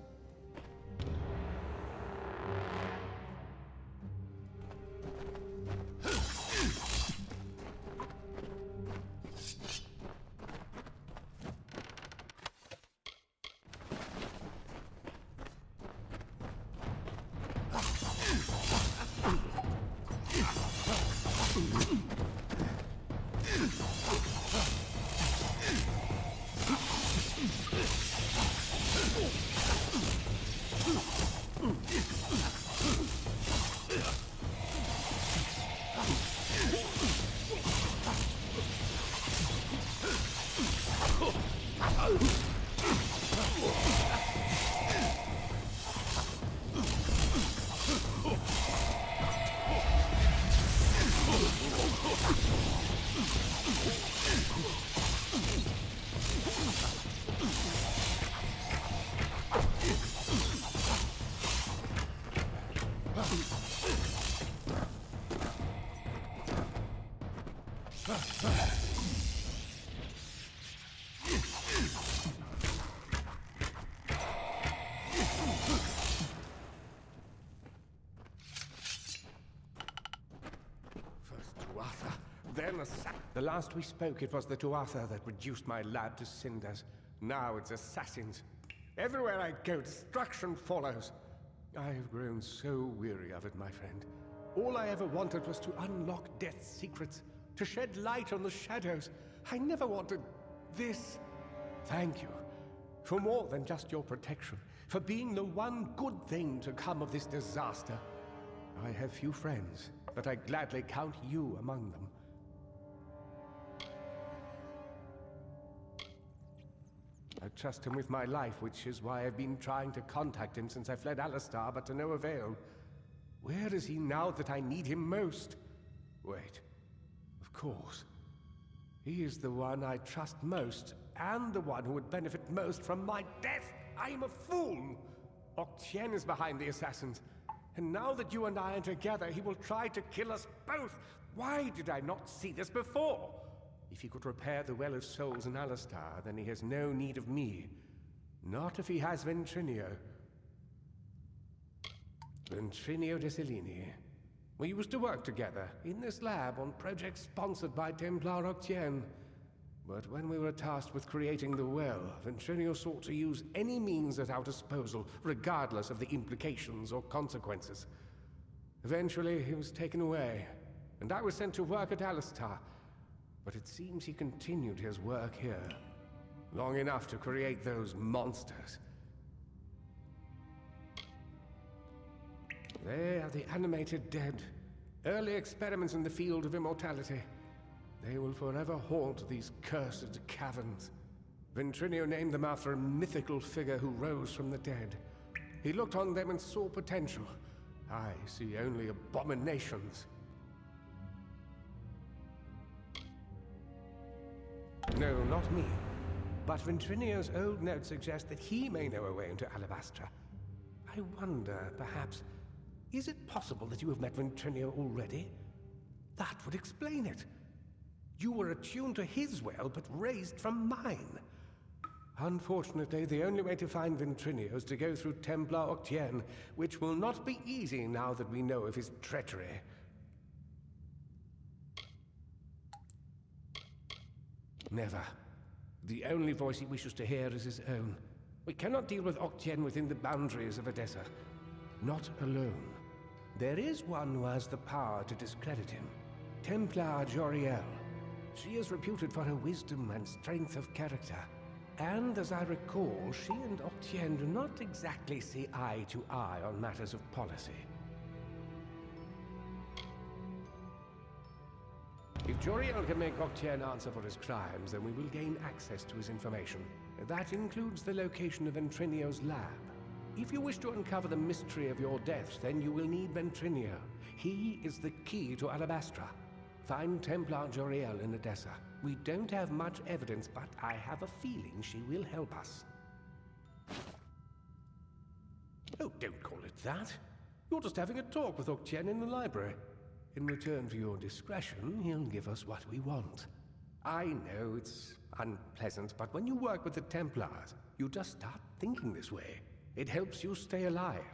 The last we spoke, it was the Tuatha that reduced my lab to cinders. Now it's assassins. Everywhere I go, destruction follows. I have grown so weary of it, my friend. All I ever wanted was to unlock death's secrets, to shed light on the shadows. I never wanted this. Thank you for more than just your protection, for being the one good thing to come of this disaster. I have few friends, but I gladly count you among them. I trust him with my life, which is why I've been trying to contact him since I fled Alistar, but to no avail. Where is he now that I need him most? Wait. Of course. He is the one I trust most, and the one who would benefit most from my death. I am a fool! Octien is behind the assassins, and now that you and I are together, he will try to kill us both. Why did I not see this before? If he could repair the Well of Souls in Alistar, then he has no need of me. Not if he has Ventrinio. Ventrinio de Selene. We used to work together, in this lab, on projects sponsored by Templar Octien. But when we were tasked with creating the well, Ventrinio sought to use any means at our disposal, regardless of the implications or consequences. Eventually, he was taken away, and I was sent to work at Alistar. But it seems he continued his work here, long enough to create those monsters. They are the animated dead, early experiments in the field of immortality. They will forever haunt these cursed caverns. Ventrinio named them after a mythical figure who rose from the dead. He looked on them and saw potential. I see only abominations. No, not me. But Ventrinio's old notes suggest that he may know a way into Alabastra. I wonder, perhaps, is it possible that you have met Ventrinio already? That would explain it. You were attuned to his well, but raised from mine. Unfortunately, the only way to find Ventrinio is to go through Templar Octien, which will not be easy now that we know of his treachery. Never. The only voice he wishes to hear is his own. We cannot deal with Octien within the boundaries of Edessa. Not alone. There is one who has the power to discredit him. Templar Joriel. She is reputed for her wisdom and strength of character. And as I recall, she and Octien do not exactly see eye to eye on matters of policy. If Joriel can make Octien answer for his crimes, then we will gain access to his information. That includes the location of Ventrinio's lab. If you wish to uncover the mystery of your death, then you will need Ventrinio. He is the key to Alabastra. Find Templar Joriel in Edessa. We don't have much evidence, but I have a feeling she will help us. Oh, don't call it that. You're just having a talk with Octien in the library. In return for your discretion, he'll give us what we want. I know it's unpleasant, but when you work with the Templars, you just start thinking this way. It helps you stay alive.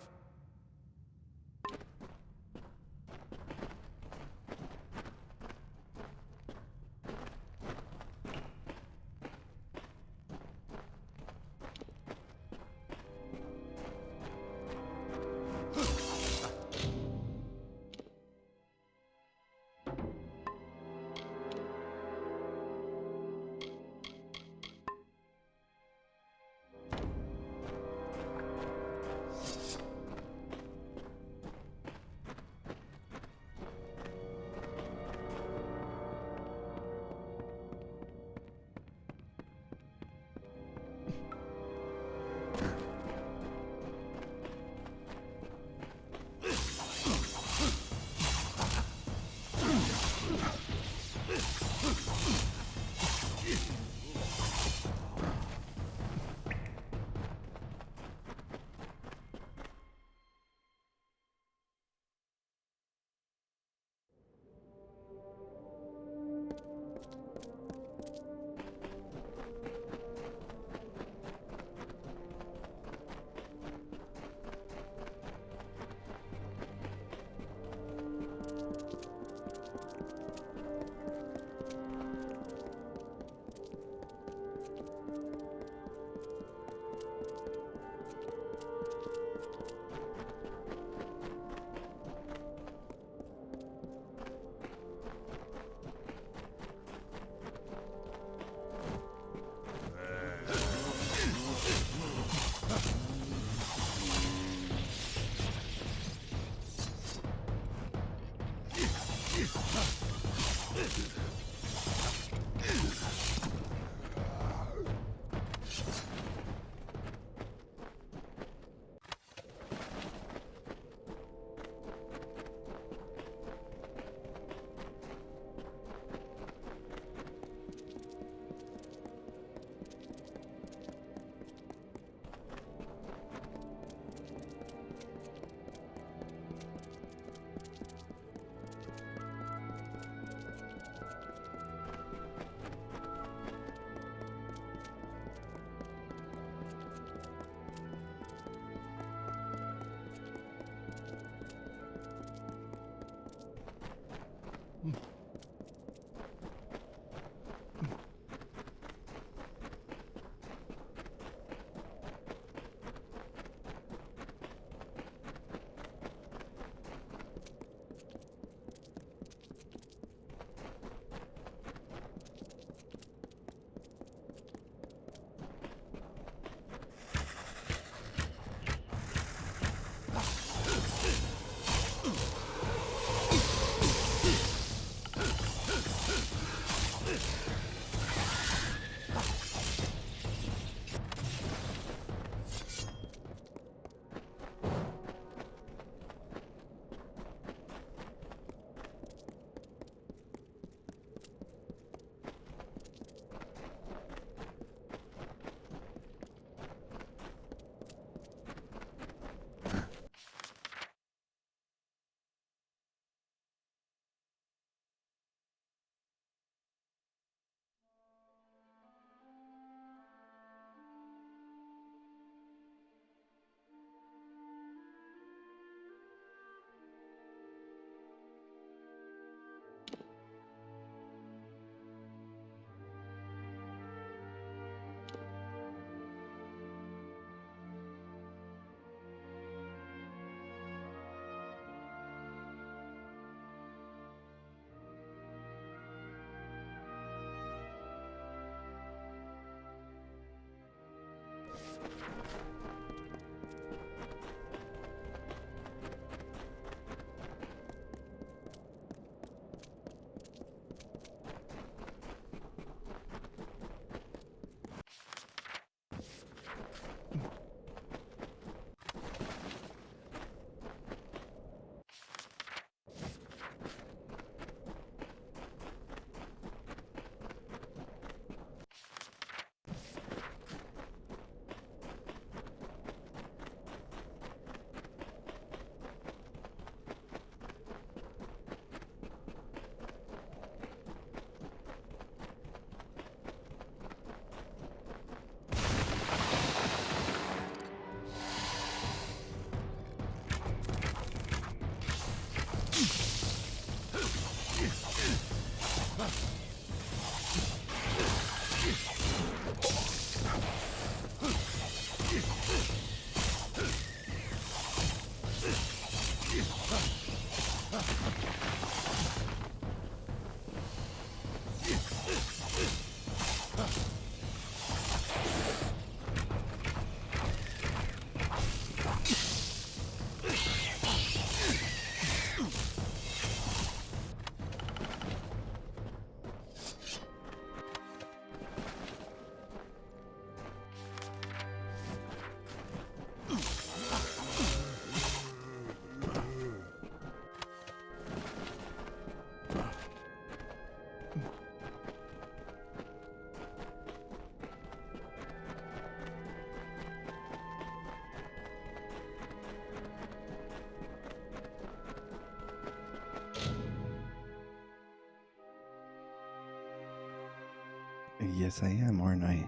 Yes, I am, aren't I?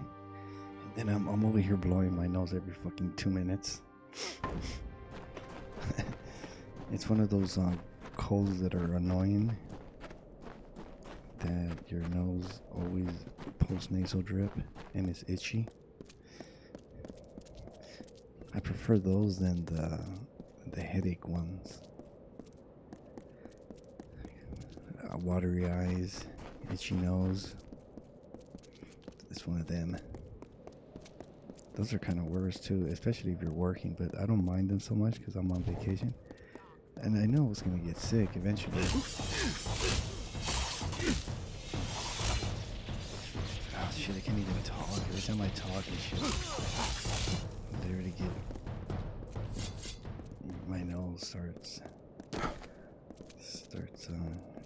And I'm over here blowing my nose every fucking 2 minutes. It's one of those colds that are annoying. That your nose always post nasal drip and it's itchy. I prefer those than the headache ones. Watery eyes, itchy nose. It's one of them. Those are kind of worse too, especially if you're working, but I don't mind them so much because I'm on vacation. And I know I was going to get sick eventually. Oh shit, I can't even talk. Every time I talk and shit, I literally get... my nose starts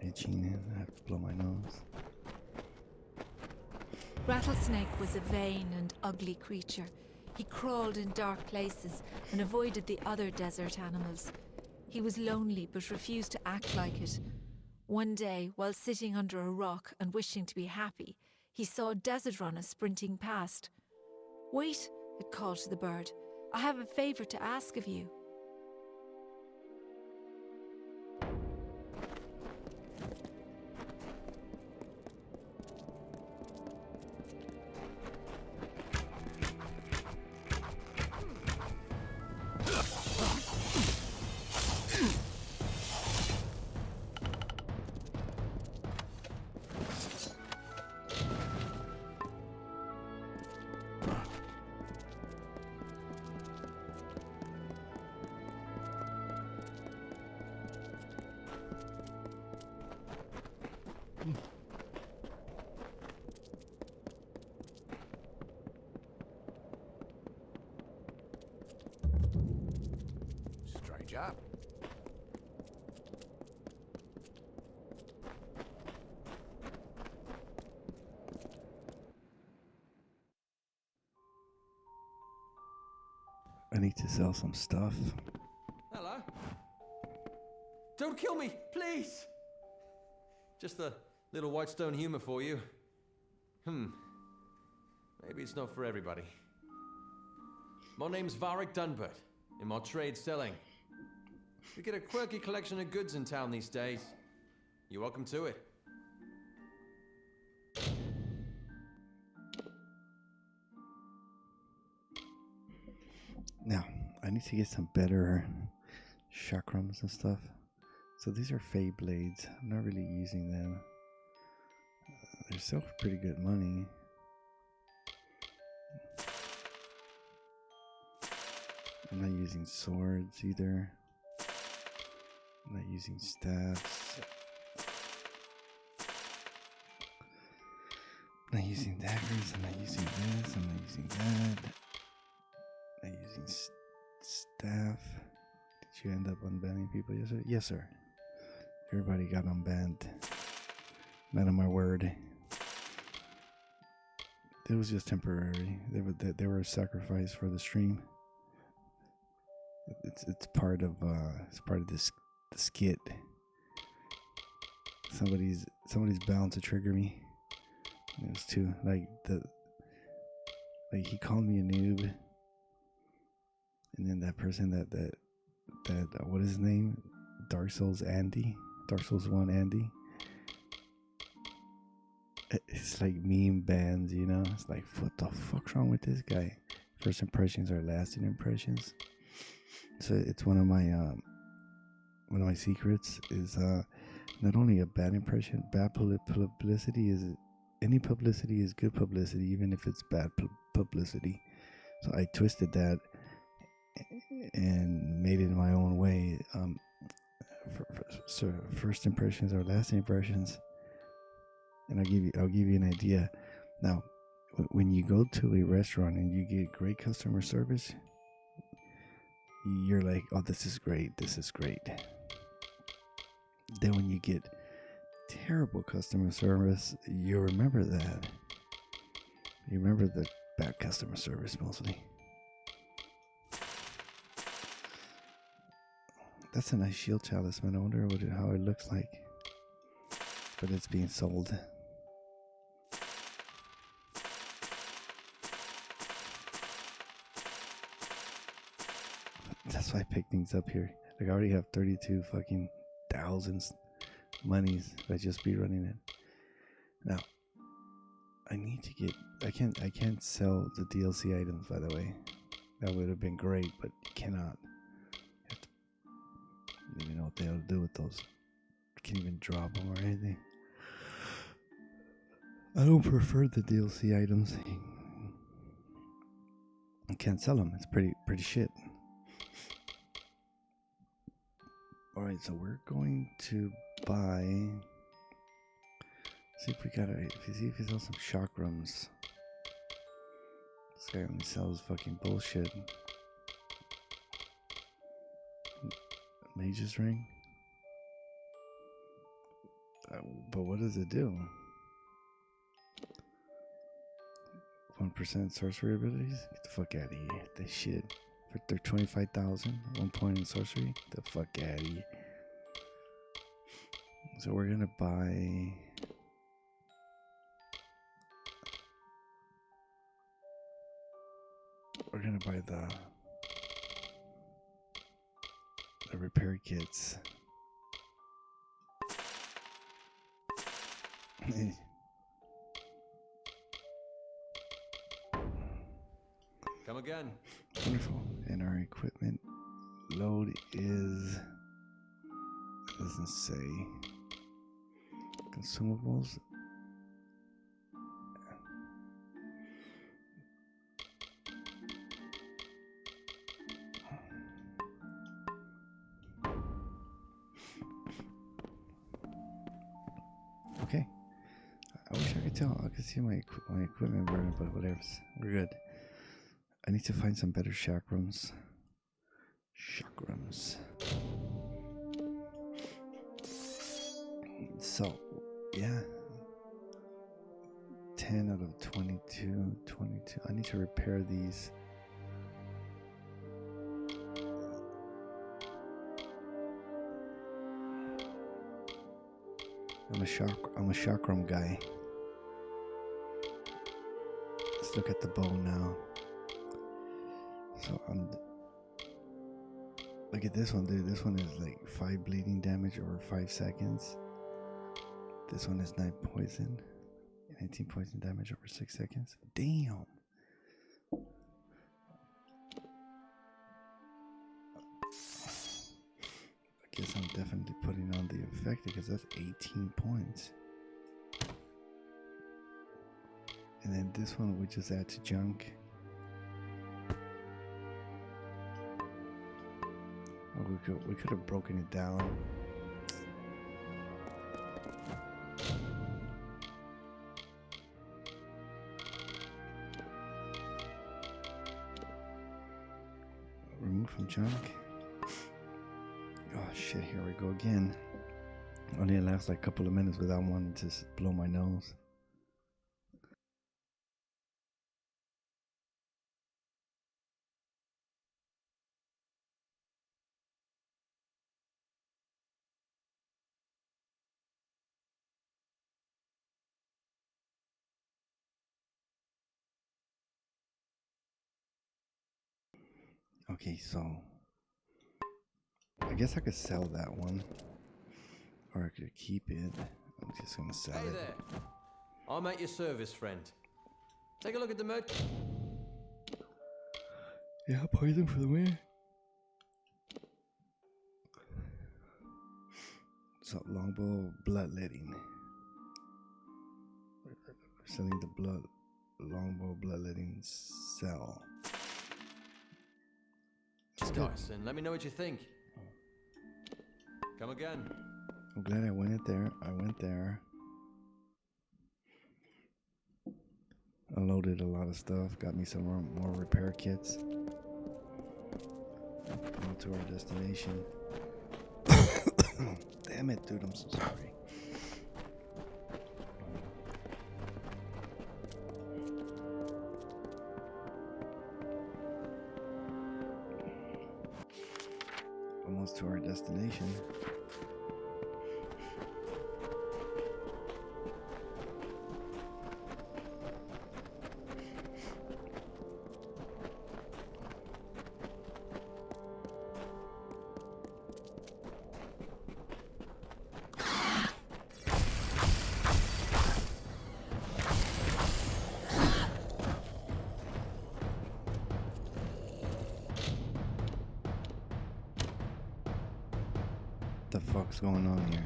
itching and I have to blow my nose. Rattlesnake was a vain and ugly creature. He crawled in dark places and avoided the other desert animals. He was lonely but refused to act like it. One day, while sitting under a rock and wishing to be happy, he saw a desert runner sprinting past. "Wait," it called to the bird. "I have a favor to ask of you." Stranger. I need to sell some stuff. Hello? Don't kill me, please! Just a little Whitestone humor for you. Maybe it's not for everybody. My name's Varric Dunbert. In my trade selling. We get a quirky collection of goods in town these days. You're welcome to it. Now, I need to get some better chakrams and stuff. So these are Fey blades. I'm not really using them. They're still pretty good money. I'm not using swords either. I'm not using staffs. I'm not using daggers. I'm not using this. I'm not using that. I'm not using staff. Did you end up unbanning people yesterday? Yes, sir. Everybody got unbanned. Man of my word. It was just temporary. They were a sacrifice for the stream. It's part of this the skit. Somebody's bound to trigger me. It was too like he called me a noob, and then that person that what is his name? Dark Souls 1 Andy. It's like meme bands, you know. It's like, what the fuck's wrong with this guy? First impressions are lasting impressions. So it's one of my secrets is not only a bad impression, bad publicity is any publicity is good publicity, even if it's bad publicity. So I twisted that and made it in my own way. So first impressions are lasting impressions, and I'll give you an idea. Now, when you go to a restaurant and you get great customer service, you're like, oh, this is great. Then when you get terrible customer service, you remember that. You remember the bad customer service mostly. That's a nice shield talisman. I wonder how it looks like. But it's being sold. That's why I pick things up here. Like I already have 32 fucking thousands monies by just be running it. Now, I need to get. I can't sell the DLC items, by the way. That would have been great, but you cannot. I don't even know what they'll do with those. You can't even drop them or anything. I don't prefer the DLC items. I can't sell them. It's pretty shit. Alright, so we're going to buy. See if we sell some chakrams. This guy only sells fucking bullshit. Mage's ring. But what does it do? 1% sorcery abilities? Get the fuck out of here. That shit. For 25,000, 1 point in sorcery? The fuck out of here. So we're gonna buy. We're gonna buy the repair kits. Come again. Wonderful. And our equipment load is. It doesn't say. Consumables. Okay. I wish I could tell. I could see my equipment burning, but whatever. We're good. I need to find some better chakrams. So, yeah. 10 out of 22. I need to repair these. I'm a chakram guy. Let's look at the bow now. So look at this one, dude. This one is like 5 bleeding damage over 5 seconds. This one is 9 poison. 19 poison damage over 6 seconds. Damn. I guess I'm definitely putting on the effect because that's 18 points. And then this one we just add to junk. Oh, we could have broken it down. Remove from junk. Oh shit, here we go again. Only lasts like a couple of minutes without wanting to blow my nose. Okay, so I guess I could sell that one, or I could keep it. I'm just gonna sell it. There. I'm at your service, friend. Take a look at the mud. Yeah, poison for the win. So longbow bloodletting. Selling the blood longbow bloodletting cell. Dice, and let me know what you think. Come again. I'm glad I went there. Unloaded a lot of stuff. Got me some more repair kits. On to our destination. Damn it, dude. I'm so sorry. Almost to our destination. What the fuck's going on here?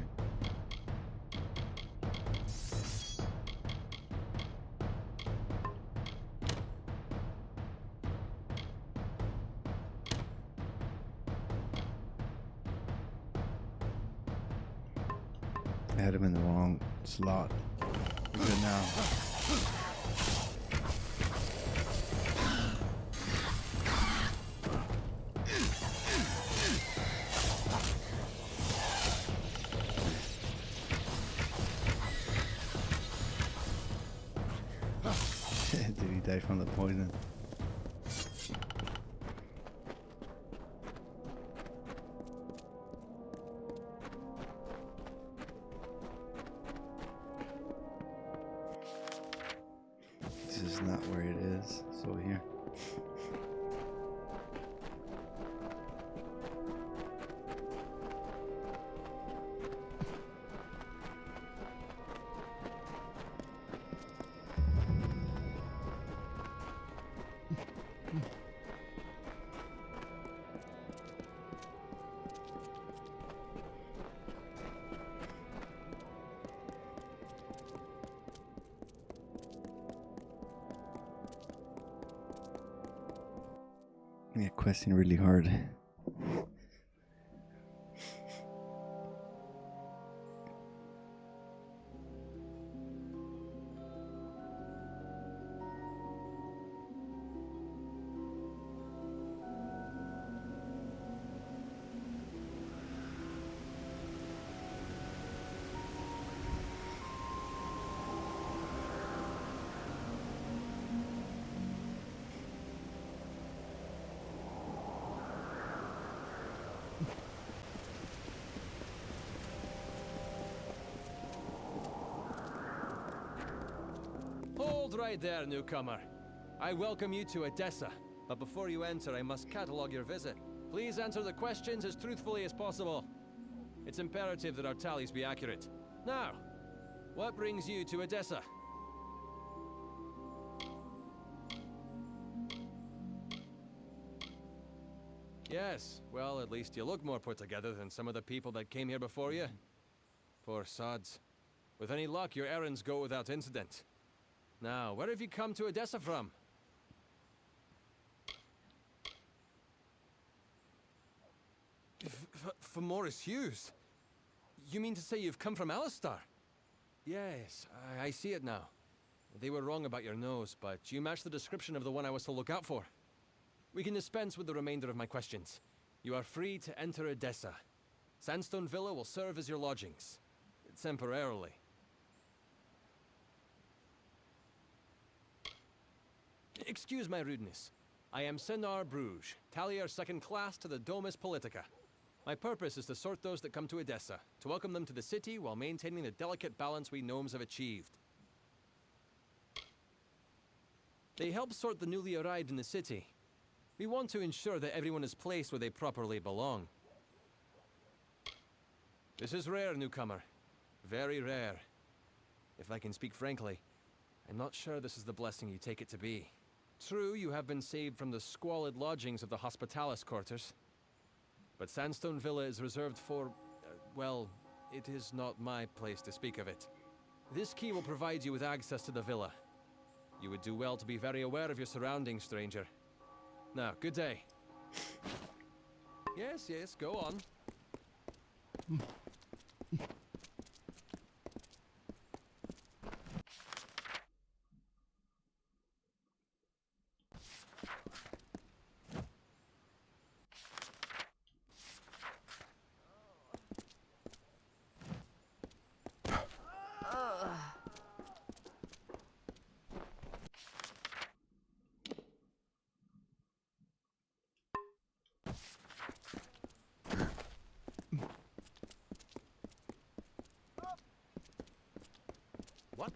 I had him in the wrong slot. We're good now. Did he die from the poison? This is not where it is. So here. Yeah, questing really hard. Hold right there, newcomer. I welcome you to Edessa, but before you enter, I must catalogue your visit. Please answer the questions as truthfully as possible. It's imperative that our tallies be accurate. Now, what brings you to Edessa? Yes, well, at least you look more put together than some of the people that came here before you. Poor sods. With any luck, your errands go without incident. Now, where have you come to Edessa from? From Morris Hughes? You mean to say you've come from Alistar? Yes, I see it now. They were wrong about your nose, but you match the description of the one I was to look out for. We can dispense with the remainder of my questions. You are free to enter Edessa. Sandstone Villa will serve as your lodgings. Temporarily. Excuse my rudeness. I am Senar Bruges, Tallier second class to the Domus Politica. My purpose is to sort those that come to Edessa, to welcome them to the city while maintaining the delicate balance we gnomes have achieved. They help sort the newly arrived in the city. We want to ensure that everyone is placed where they properly belong. This is rare, newcomer. Very rare. If I can speak frankly, I'm not sure this is the blessing you take it to be. True, you have been saved from the squalid lodgings of the Hospitalis quarters. But Sandstone Villa is reserved for, well, it is not my place to speak of it. This key will provide you with access to the villa. You would do well to be very aware of your surroundings, stranger. Now, good day. Yes, yes, go on. What?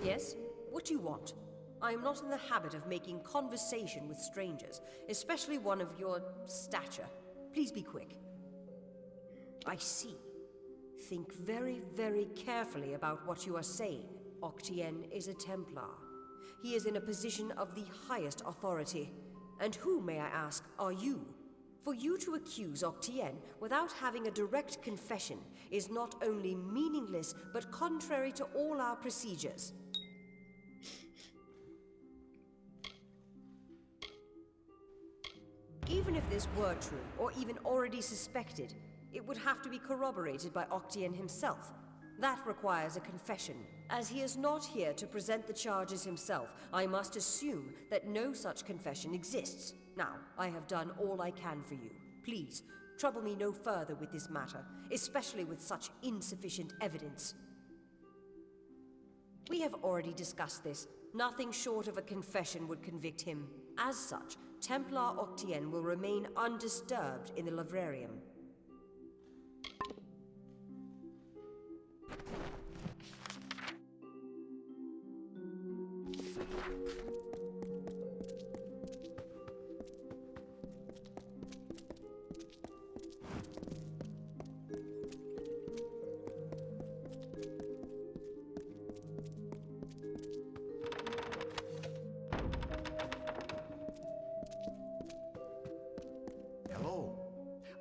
Yes? What do you want? I am not in the habit of making conversation with strangers, especially one of your stature. Please be quick. I see. Think very, very carefully about what you are saying. Octien is a Templar. He is in a position of the highest authority. And who, may I ask, are you? For you to accuse Octien without having a direct confession is not only meaningless, but contrary to all our procedures. Even if this were true, or even already suspected, it would have to be corroborated by Octien himself. That requires a confession. As he is not here to present the charges himself, I must assume that no such confession exists. Now, I have done all I can for you. Please, trouble me no further with this matter, especially with such insufficient evidence. We have already discussed this. Nothing short of a confession would convict him. As such, Templar Octien will remain undisturbed in the Livrarium.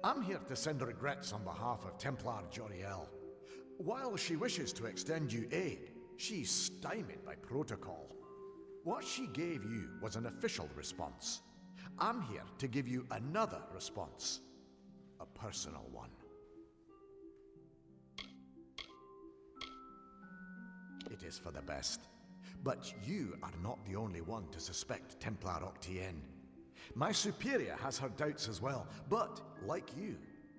I'm here to send regrets on behalf of Templar Joriel. While she wishes to extend you aid, she's stymied by protocol. What she gave you was an official response. I'm here to give you another response. A personal one. It is for the best. But you are not the only one to suspect Templar Octien. My superior has her doubts as well, but, like you,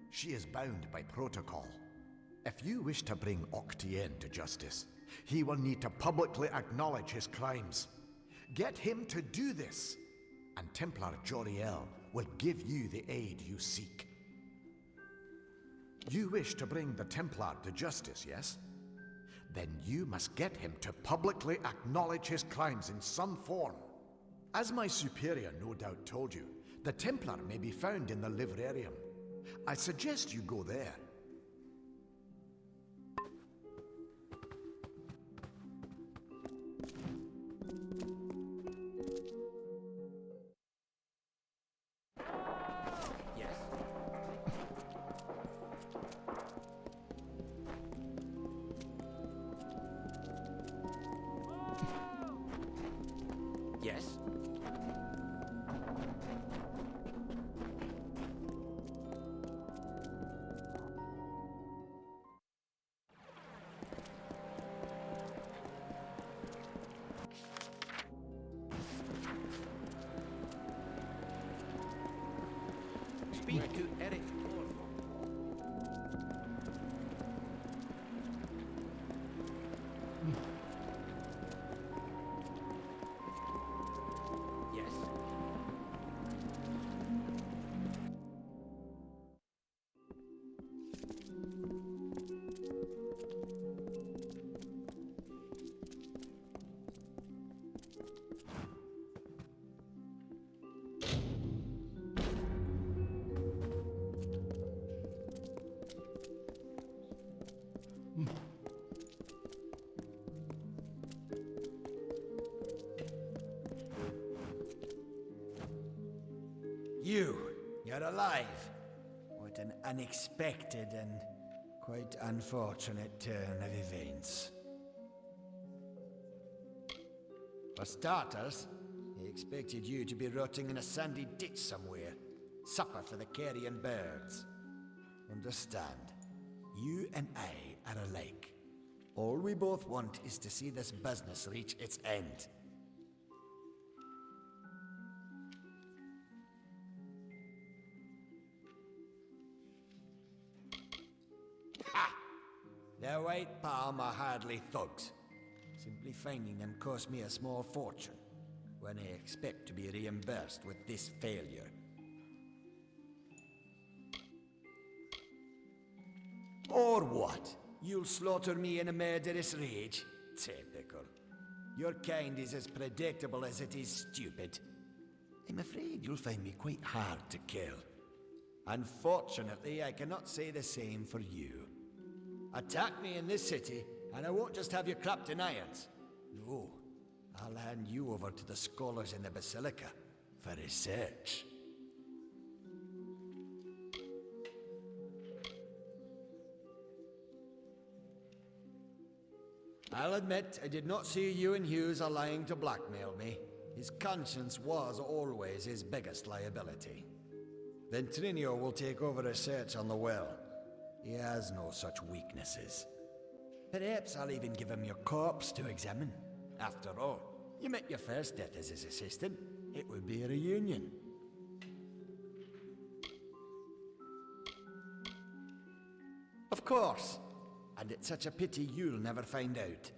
she is bound by protocol. If you wish to bring Octien to justice, he will need to publicly acknowledge his crimes. Get him to do this, and Templar Joriel will give you the aid you seek. You wish to bring the Templar to justice, yes? Then you must get him to publicly acknowledge his crimes in some form. As my superior no doubt told you, the Templar may be found in the Livrarium. I suggest you go there. Yes? Speak to Eric. alive. What an unexpected and quite unfortunate turn of events. For starters, he expected you to be rotting in a sandy ditch somewhere. Supper for the carrion birds. Understand, you and I are alike. All we both want is to see this business reach its end. Ha! The White Palm are hardly thugs. Simply finding them cost me a small fortune, when I expect to be reimbursed with this failure. Or what? You'll slaughter me in a murderous rage? Typical. Your kind is as predictable as it is stupid. I'm afraid you'll find me quite hard to kill. Unfortunately, I cannot say the same for you. Attack me in this city, and I won't just have you clapped in irons. No, I'll hand you over to the scholars in the Basilica for research. I'll admit I did not see Ewan Hughes lying to blackmail me. His conscience was always his biggest liability. Ventrinio will take over research on the well. He has no such weaknesses. Perhaps I'll even give him your corpse to examine. After all, you met your first death as his assistant. It would be a reunion. Of course. And it's such a pity you'll never find out.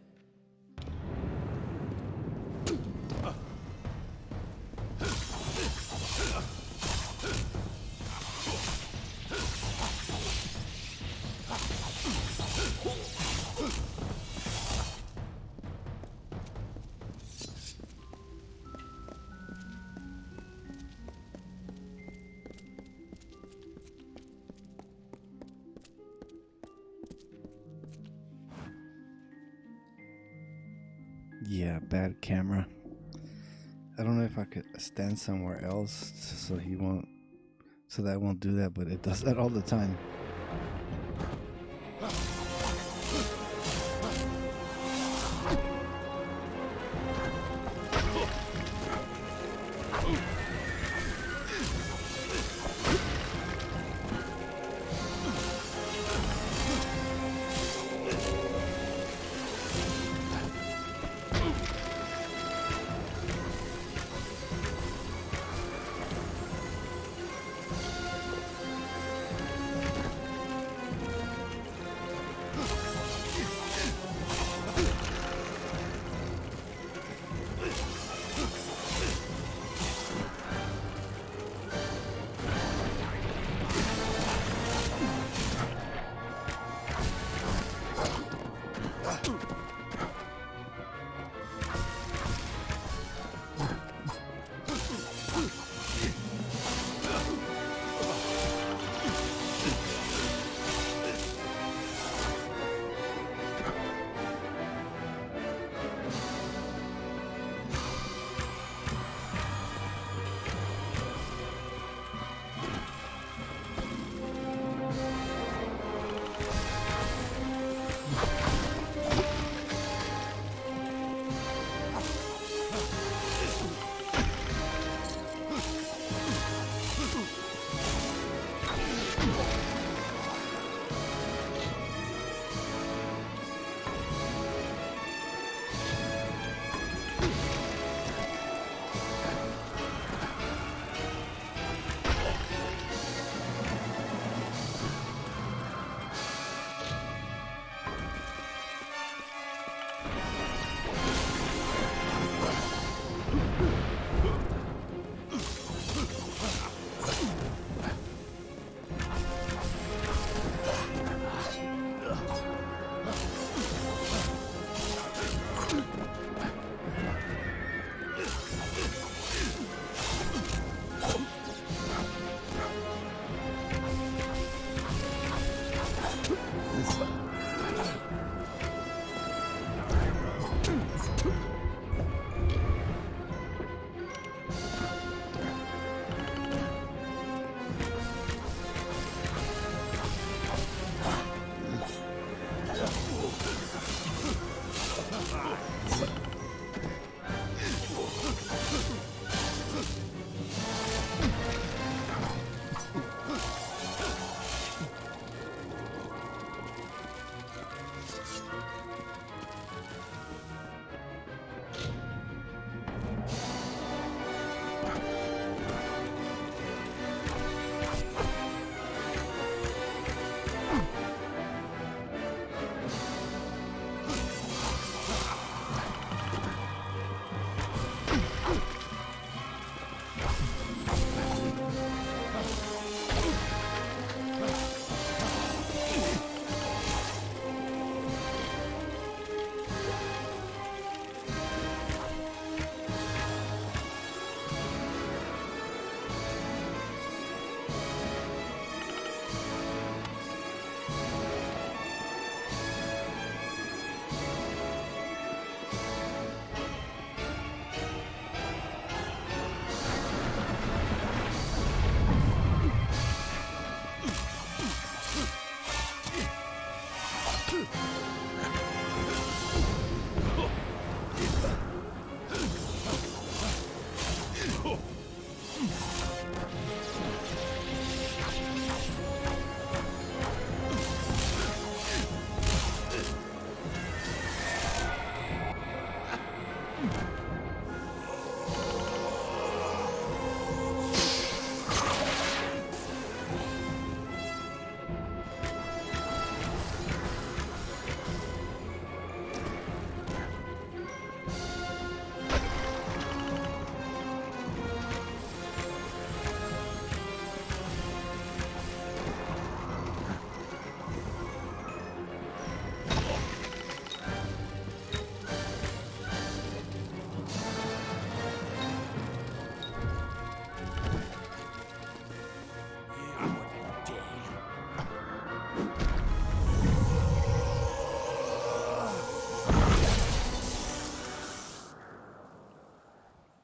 Yeah, bad camera. I don't know if I could stand somewhere else so that I won't do that, but it does that all the time.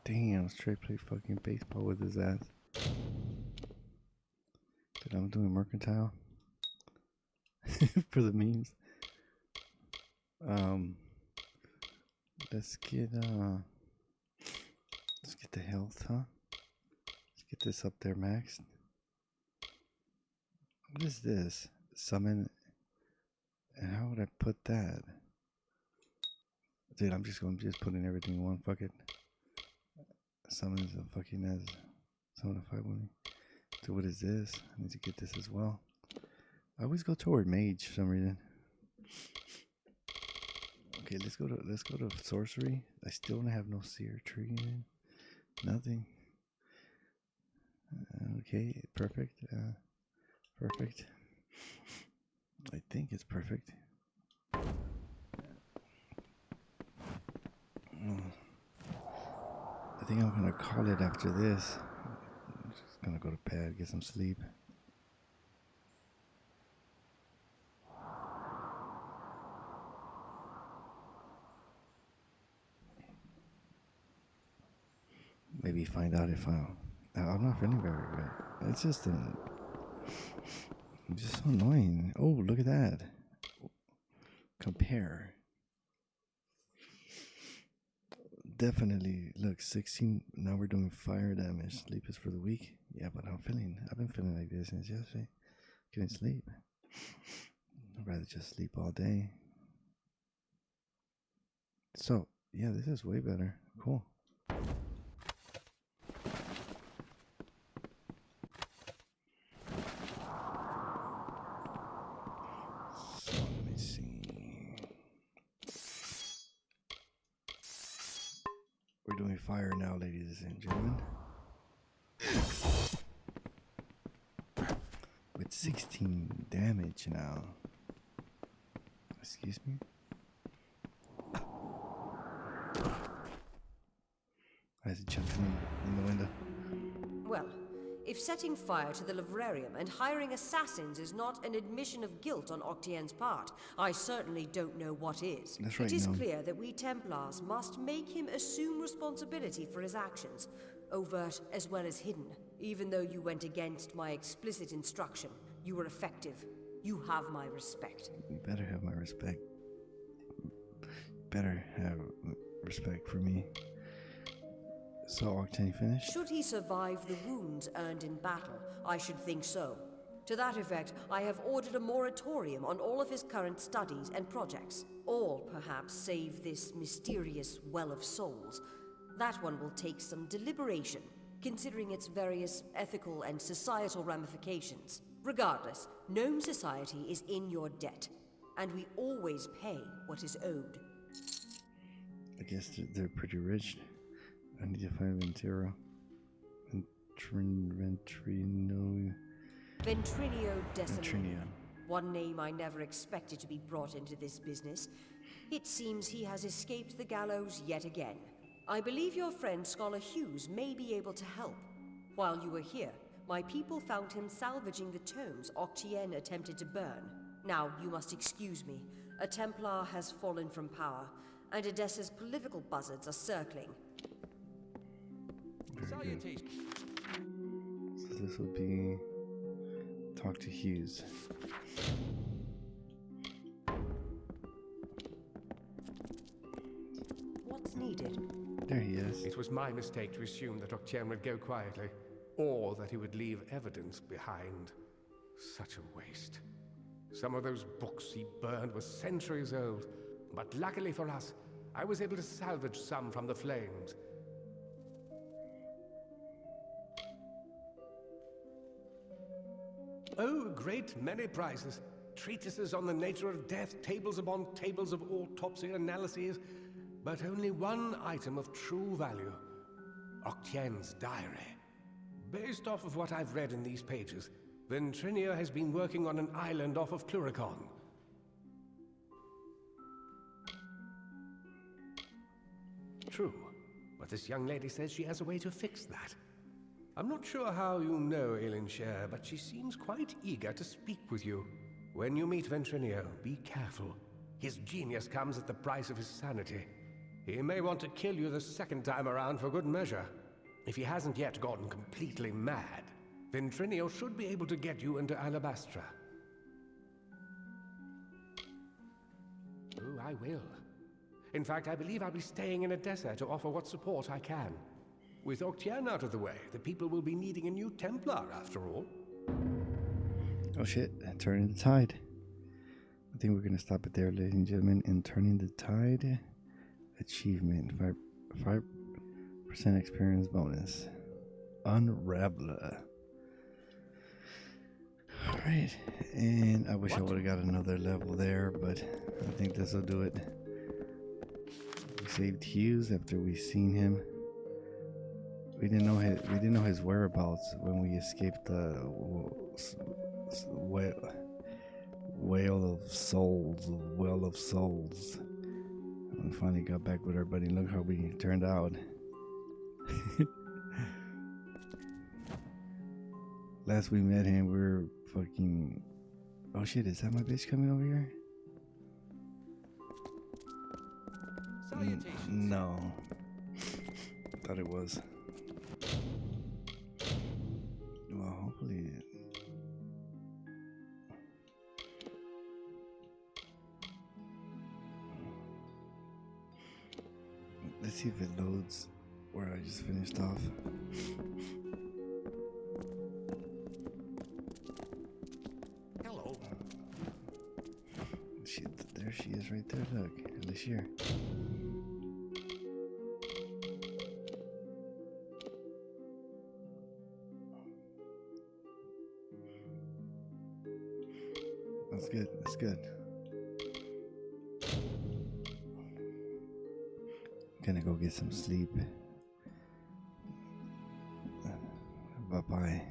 Damn, straight play fucking baseball with his ass. Dude, I'm doing mercantile for the memes. Let's get the health, huh? Let's get this up there maxed. What is this? Summon. And how would I put that? Dude, I'm just putting everything in one. Fuck it. Summons a fucking as summon a 5-1. So what is this? I need to get this as well. I always go toward mage for some reason. Okay, let's go to sorcery. I still don't have no seer tree in. Nothing. Okay, perfect. Perfect. I think it's perfect. I think I'm gonna call it after this. I'm just gonna go to bed, get some sleep. Maybe find out if I'm not feeling very good. It's just so annoying. Oh, look at that. Compare. Definitely, look, 16. Now we're doing fire damage. Sleep is for the weak. Yeah, but I've been feeling like this since yesterday. Couldn't sleep. I'd rather just sleep all day. So, yeah, this is way better. Cool. So, let me see. We're doing fire now, ladies and gentlemen. With 16 damage now. Excuse me? Why is it jumping in the window? Well, if setting fire to the livrarium and hiring assassins is not an admission of guilt on Octienne's part, I certainly don't know what is. That's right, it is Gnome. clear that we Templars must make him assume responsibility for his actions, overt as well as hidden. Even though you went against my explicit instruction, you were effective. You have my respect. You better have my respect. Better have respect for me. So, Octane finished? Should he survive the wounds earned in battle, I should think so. To that effect, I have ordered a moratorium on all of his current studies and projects. All, perhaps, save this mysterious Well of Souls. That one will take some deliberation, considering its various ethical and societal ramifications. Regardless, Gnome Society is in your debt, and we always pay what is owed. I guess they're pretty rich. I need to find Ventero. Ventrino. Ventrinio Desolini. Ventrinio. One name I never expected to be brought into this business. It seems he has escaped the gallows yet again. I believe your friend Scholar Hughes may be able to help. While you were here, my people found him salvaging the tomes Octienne attempted to burn. Now, you must excuse me. A Templar has fallen from power, and Edessa's political buzzards are circling. Salutations. So this will be talk to Hughes. did. There he is. It was my mistake to assume that Octien would go quietly, or that he would leave evidence behind. Such a waste. Some of those books he burned were centuries old, but luckily for us, I was able to salvage some from the flames. Oh, a great many prizes. Treatises on the nature of death, tables upon tables of autopsy analyses, but only one item of true value. Octien's diary. Based off of what I've read in these pages, Ventrinia has been working on an island off of Cluricon. True, but this young lady says she has a way to fix that. I'm not sure how you know Aelin Share, but she seems quite eager to speak with you. When you meet Ventrinio, be careful. His genius comes at the price of his sanity. He may want to kill you the second time around for good measure. If he hasn't yet gotten completely mad, Ventrinio should be able to get you into Alabastra. Oh, I will. In fact, I believe I'll be staying in Edessa to offer what support I can. With Octien out of the way, the people will be needing a new Templar, after all. Oh shit, Turning the Tide. I think we're going to stop it there, ladies and gentlemen. In Turning the Tide, achievement, 5% experience bonus. Unraveler. Alright, and I wish I would have got another level there, but I think this will do it. We saved Hughes after we seen him. We didn't know his whereabouts when we escaped the well of souls. And we finally got back with our buddy. Look how we turned out. Last we met him, we were fucking. Oh shit! Is that my bitch coming over here? No. Thought it was. Well, hopefully. Let's see if it loads where I just finished off. Hello. There she is right there, look. Alicia. That's good, that's good. Gonna go get some sleep. Bye-bye.